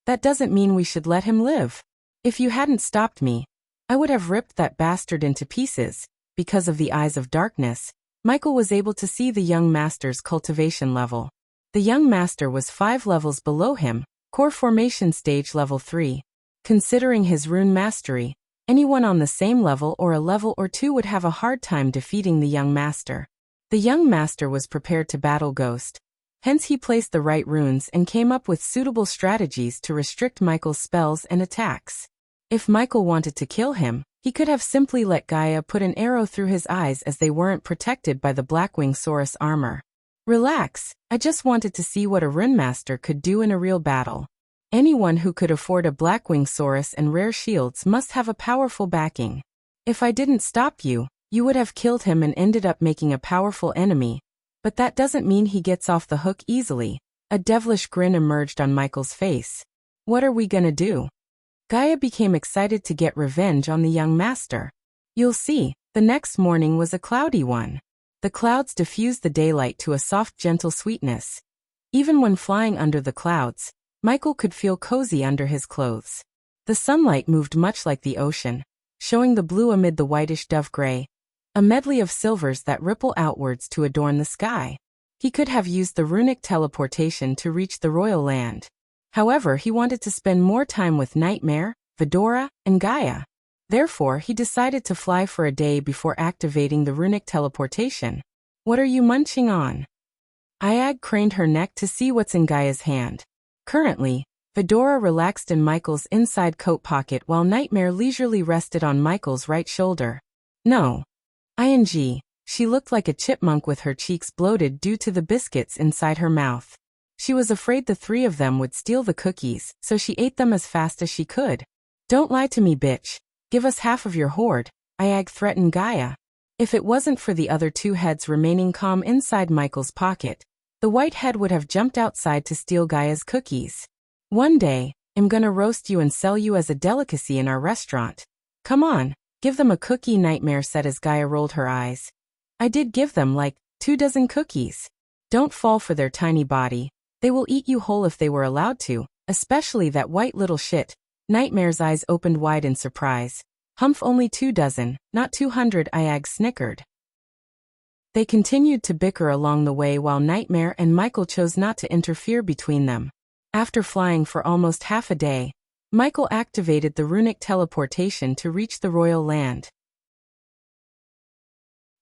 That doesn't mean we should let him live. If you hadn't stopped me, I would have ripped that bastard into pieces." Because of the eyes of darkness, Michael was able to see the young master's cultivation level. The young master was 5 levels below him, core formation stage level 3. Considering his rune mastery, anyone on the same level or a level or 2 would have a hard time defeating the young master. The young master was prepared to battle Ghost. Hence he placed the right runes and came up with suitable strategies to restrict Michael's spells and attacks. If Michael wanted to kill him, he could have simply let Gaia put an arrow through his eyes as they weren't protected by the Blackwing Saurus armor. "Relax, I just wanted to see what a rune master could do in a real battle. Anyone who could afford a Blackwing Saurus and rare shields must have a powerful backing. If I didn't stop you, you would have killed him and ended up making a powerful enemy. But that doesn't mean he gets off the hook easily." A devilish grin emerged on Michael's face. "What are we gonna do?" Gaia became excited to get revenge on the young master. "You'll see." The next morning was a cloudy one. The clouds diffused the daylight to a soft, gentle sweetness. Even when flying under the clouds, Michael could feel cozy under his clothes. The sunlight moved much like the ocean, showing the blue amid the whitish dove gray, a medley of silvers that ripple outwards to adorn the sky. He could have used the runic teleportation to reach the royal land. However, he wanted to spend more time with Nightmare, Fedora, and Gaia. Therefore, he decided to fly for a day before activating the runic teleportation. What are you munching on? Ayag craned her neck to see what's in Gaia's hand. Currently, Fedora relaxed in Michael's inside coat pocket while Nightmare leisurely rested on Michael's right shoulder. No. She looked like a chipmunk with her cheeks bloated due to the biscuits inside her mouth. She was afraid the three of them would steal the cookies, so she ate them as fast as she could. Don't lie to me, bitch. Give us half of your hoard, Ayag threatened Gaia. If it wasn't for the other two heads remaining calm inside Michael's pocket, the white head would have jumped outside to steal Gaia's cookies. One day, I'm gonna roast you and sell you as a delicacy in our restaurant. Come on, give them a cookie, Nightmare said as Gaia rolled her eyes. I did give them like 24 cookies. Don't fall for their tiny body. They will eat you whole if they were allowed to, especially that white little shit. Nightmare's eyes opened wide in surprise. Humph, only 24, not 200, Ayag snickered. They continued to bicker along the way while Nightmare and Michael chose not to interfere between them. After flying for almost half a day, Michael activated the runic teleportation to reach the royal land.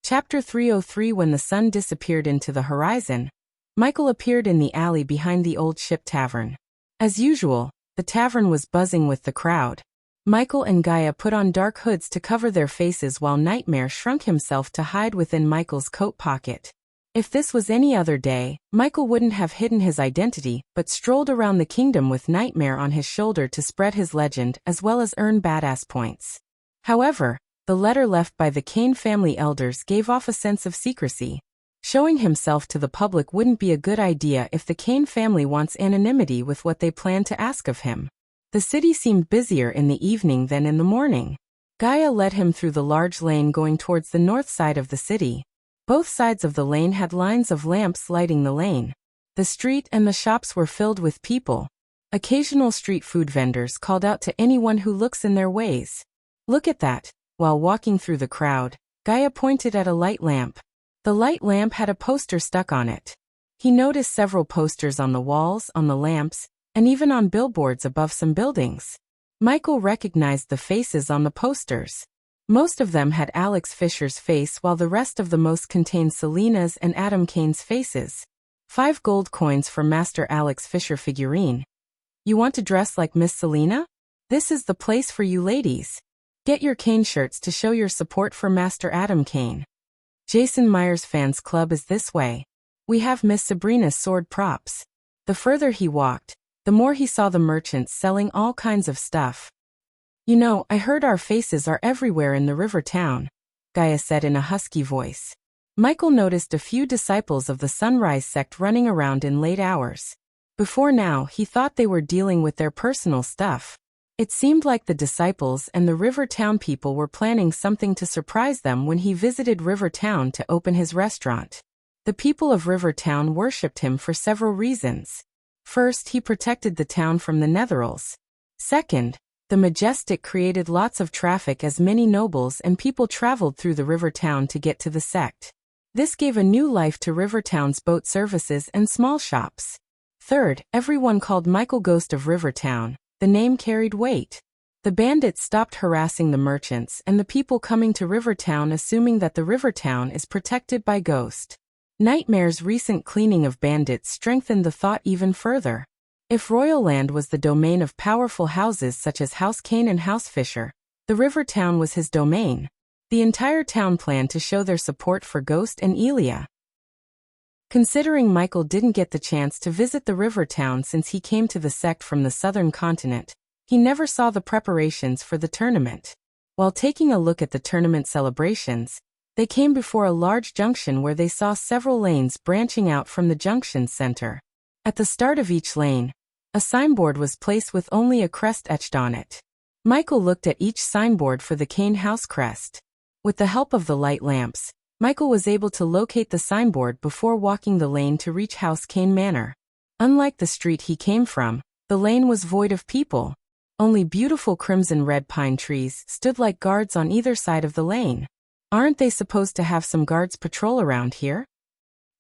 Chapter 303. When the sun disappeared into the horizon, Michael appeared in the alley behind the old ship tavern. As usual, the tavern was buzzing with the crowd. Michael and Gaia put on dark hoods to cover their faces while Nightmare shrunk himself to hide within Michael's coat pocket. If this was any other day, Michael wouldn't have hidden his identity, but strolled around the kingdom with Nightmare on his shoulder to spread his legend as well as earn badass points. However, the letter left by the Kane family elders gave off a sense of secrecy. Showing himself to the public wouldn't be a good idea if the Kane family wants anonymity with what they plan to ask of him. The city seemed busier in the evening than in the morning. Gaia led him through the large lane going towards the north side of the city. Both sides of the lane had lines of lamps lighting the lane. The street and the shops were filled with people. Occasional street food vendors called out to anyone who looks in their ways. Look at that. While walking through the crowd, Gaia pointed at a light lamp. The light lamp had a poster stuck on it. He noticed several posters on the walls, on the lamps, and even on billboards above some buildings. Michael recognized the faces on the posters. Most of them had Alex Fisher's face while the rest of the most contained Selena's and Adam Kane's faces. 5 gold coins for Master Alex Fisher figurine. You want to dress like Miss Selena? This is the place for you ladies. Get your Kane shirts to show your support for Master Adam Kane. Jason Myers Fans Club is this way. We have Miss Sabrina's sword props. The further he walked, the more he saw the merchants selling all kinds of stuff. You know, I heard our faces are everywhere in the river town, Gaia said in a husky voice. Michael noticed a few disciples of the Sunrise sect running around in late hours. Before now, he thought they were dealing with their personal stuff. It seemed like the disciples and the River Town people were planning something to surprise them when he visited River Town to open his restaurant. The people of River Town worshipped him for several reasons. First, he protected the town from the Netherals. Second, the Majestic created lots of traffic as many nobles and people traveled through the River Town to get to the sect. This gave a new life to River Town's boat services and small shops. Third, everyone called Michael Ghost of River Town. The name carried weight. The bandits stopped harassing the merchants and the people coming to River Town, assuming that the River Town is protected by Ghost. Nightmare's recent cleaning of bandits strengthened the thought even further. If Royal Land was the domain of powerful houses such as House Kane and House Fisher, the River Town was his domain. The entire town planned to show their support for Ghost and Elia. Considering Michael didn't get the chance to visit the River Town since he came to the sect from the southern continent, he never saw the preparations for the tournament. While taking a look at the tournament celebrations, they came before a large junction where they saw several lanes branching out from the junction center. At the start of each lane, a signboard was placed with only a crest etched on it. Michael looked at each signboard for the Kane House crest. With the help of the light lamps, Michael was able to locate the signboard before walking the lane to reach House Kane Manor. Unlike the street he came from, the lane was void of people. Only beautiful crimson-red pine trees stood like guards on either side of the lane. Aren't they supposed to have some guards patrol around here?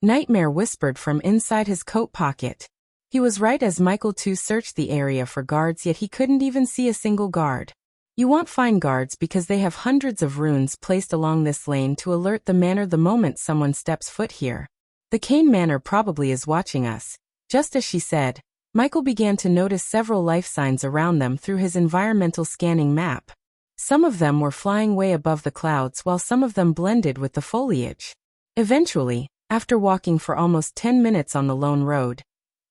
Nightmare whispered from inside his coat pocket. He was right as Michael too searched the area for guards, yet he couldn't even see a single guard. You want fine guards because they have hundreds of runes placed along this lane to alert the manor the moment someone steps foot here. The Kane Manor probably is watching us. Just as she said, Michael began to notice several life signs around them through his environmental scanning map. Some of them were flying way above the clouds while some of them blended with the foliage. Eventually, after walking for almost 10 minutes on the lone road,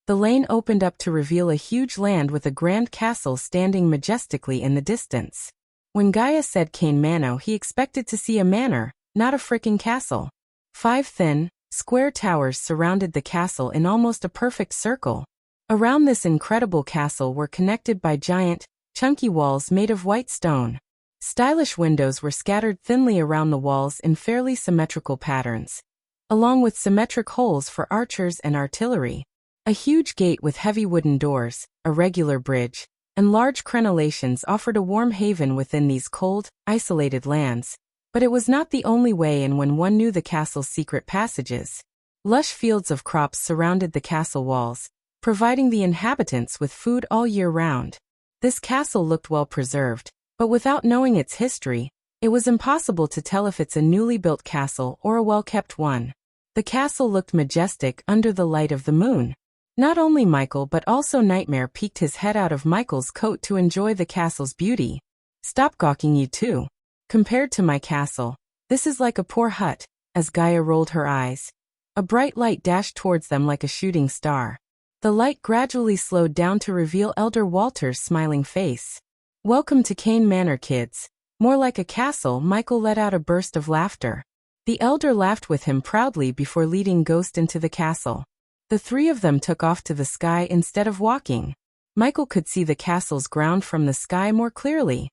the lane opened up to reveal a huge land with a grand castle standing majestically in the distance. When Gaia said Kane Manor, he expected to see a manor, not a frickin' castle. 5 thin, square towers surrounded the castle in almost a perfect circle. Around this incredible castle were connected by giant, chunky walls made of white stone. Stylish windows were scattered thinly around the walls in fairly symmetrical patterns, along with symmetric holes for archers and artillery. A huge gate with heavy wooden doors, a regular bridge, and large crenellations offered a warm haven within these cold, isolated lands. But it was not the only way in when one knew the castle's secret passages. Lush fields of crops surrounded the castle walls, providing the inhabitants with food all year round. This castle looked well preserved, but without knowing its history, it was impossible to tell if it's a newly built castle or a well-kept one. The castle looked majestic under the light of the moon. Not only Michael but also Nightmare peeked his head out of Michael's coat to enjoy the castle's beauty. Stop gawking, you two. Compared to my castle, this is like a poor hut, as Gaia rolled her eyes. A bright light dashed towards them like a shooting star. The light gradually slowed down to reveal Elder Walter's smiling face. Welcome to Kane Manor, kids. More like a castle. Michael let out a burst of laughter. The elder laughed with him proudly before leading Ghost into the castle. The three of them took off to the sky instead of walking. Michael could see the castle's ground from the sky more clearly.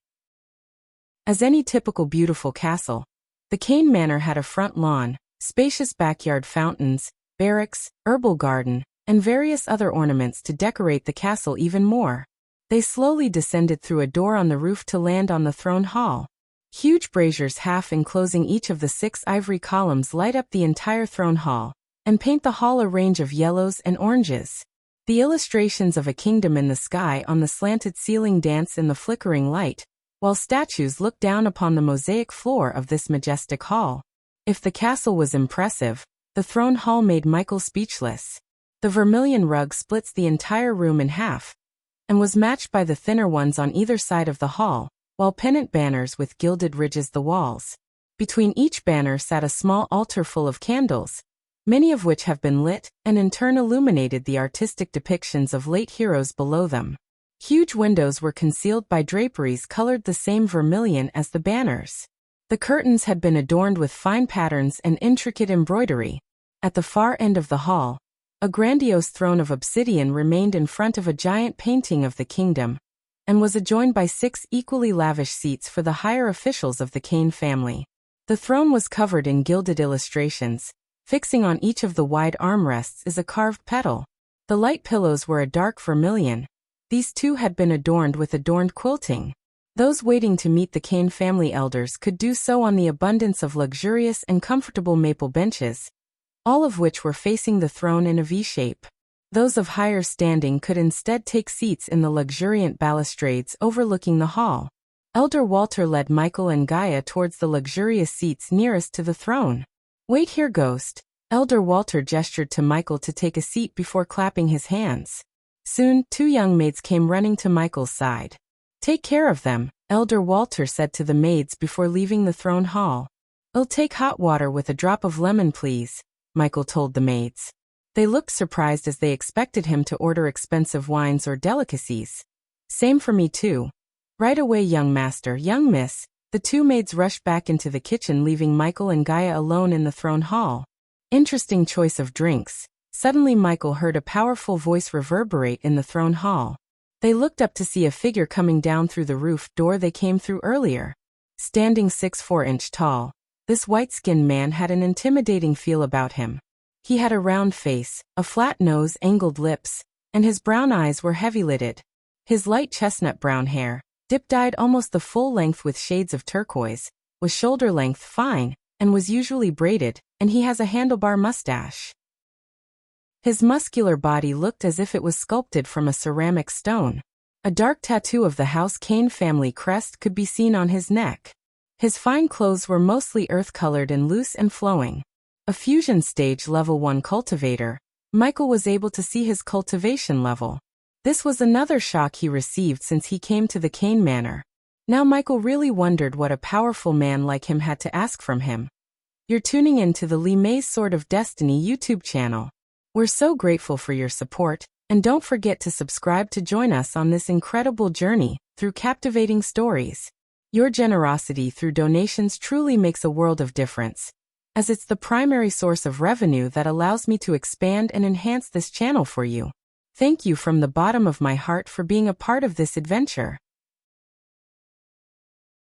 As any typical beautiful castle, the Kane Manor had a front lawn, spacious backyard, fountains, barracks, herbal garden, and various other ornaments to decorate the castle even more. They slowly descended through a door on the roof to land on the throne hall. Huge braziers half enclosing each of the 6 ivory columns light up the entire throne hall and paint the hall a range of yellows and oranges. The illustrations of a kingdom in the sky on the slanted ceiling dance in the flickering light, while statues look down upon the mosaic floor of this majestic hall. If the castle was impressive, the throne hall made Michael speechless. The vermilion rug splits the entire room in half, and was matched by the thinner ones on either side of the hall, while pennant banners with gilded ridges the walls. Between each banner sat a small altar full of candles, many of which have been lit and in turn illuminated the artistic depictions of late heroes below them. Huge windows were concealed by draperies colored the same vermilion as the banners. The curtains had been adorned with fine patterns and intricate embroidery. At the far end of the hall, a grandiose throne of obsidian remained in front of a giant painting of the kingdom, and was adjoined by 6 equally lavish seats for the higher officials of the Kane family. The throne was covered in gilded illustrations. Fixing on each of the wide armrests is a carved petal. The light pillows were a dark vermilion. These too had been adorned with adorned quilting. Those waiting to meet the Kane family elders could do so on the abundance of luxurious and comfortable maple benches, all of which were facing the throne in a V-shape. Those of higher standing could instead take seats in the luxuriant balustrades overlooking the hall. Elder Walter led Michael and Gaia towards the luxurious seats nearest to the throne. Wait here, Ghost. Elder Walter gestured to Michael to take a seat before clapping his hands. Soon, 2 young maids came running to Michael's side. Take care of them, Elder Walter said to the maids before leaving the throne hall. I'll take hot water with a drop of lemon, please, Michael told the maids. They looked surprised as they expected him to order expensive wines or delicacies. Same for me too. Right away, young master, young miss. The 2 maids rushed back into the kitchen, leaving Michael and Gaia alone in the throne hall. Interesting choice of drinks. Suddenly Michael heard a powerful voice reverberate in the throne hall. They looked up to see a figure coming down through the roof door they came through earlier. Standing 6'4" tall, this white-skinned man had an intimidating feel about him. He had a round face, a flat nose, angled lips, and his brown eyes were heavy-lidded. His light chestnut brown hair, dip-dyed almost the full length with shades of turquoise, was shoulder-length fine, and was usually braided, and he has a handlebar mustache. His muscular body looked as if it was sculpted from a ceramic stone. A dark tattoo of the House Kane family crest could be seen on his neck. His fine clothes were mostly earth-colored and loose and flowing. A fusion stage level 1 cultivator, Michael was able to see his cultivation level. This was another shock he received since he came to the Kane Manor. Now Michael really wondered what a powerful man like him had to ask from him. You're tuning in to the Lee May's Sword of Destiny YouTube channel. We're so grateful for your support, and don't forget to subscribe to join us on this incredible journey through captivating stories. Your generosity through donations truly makes a world of difference, as it's the primary source of revenue that allows me to expand and enhance this channel for you. Thank you from the bottom of my heart for being a part of this adventure.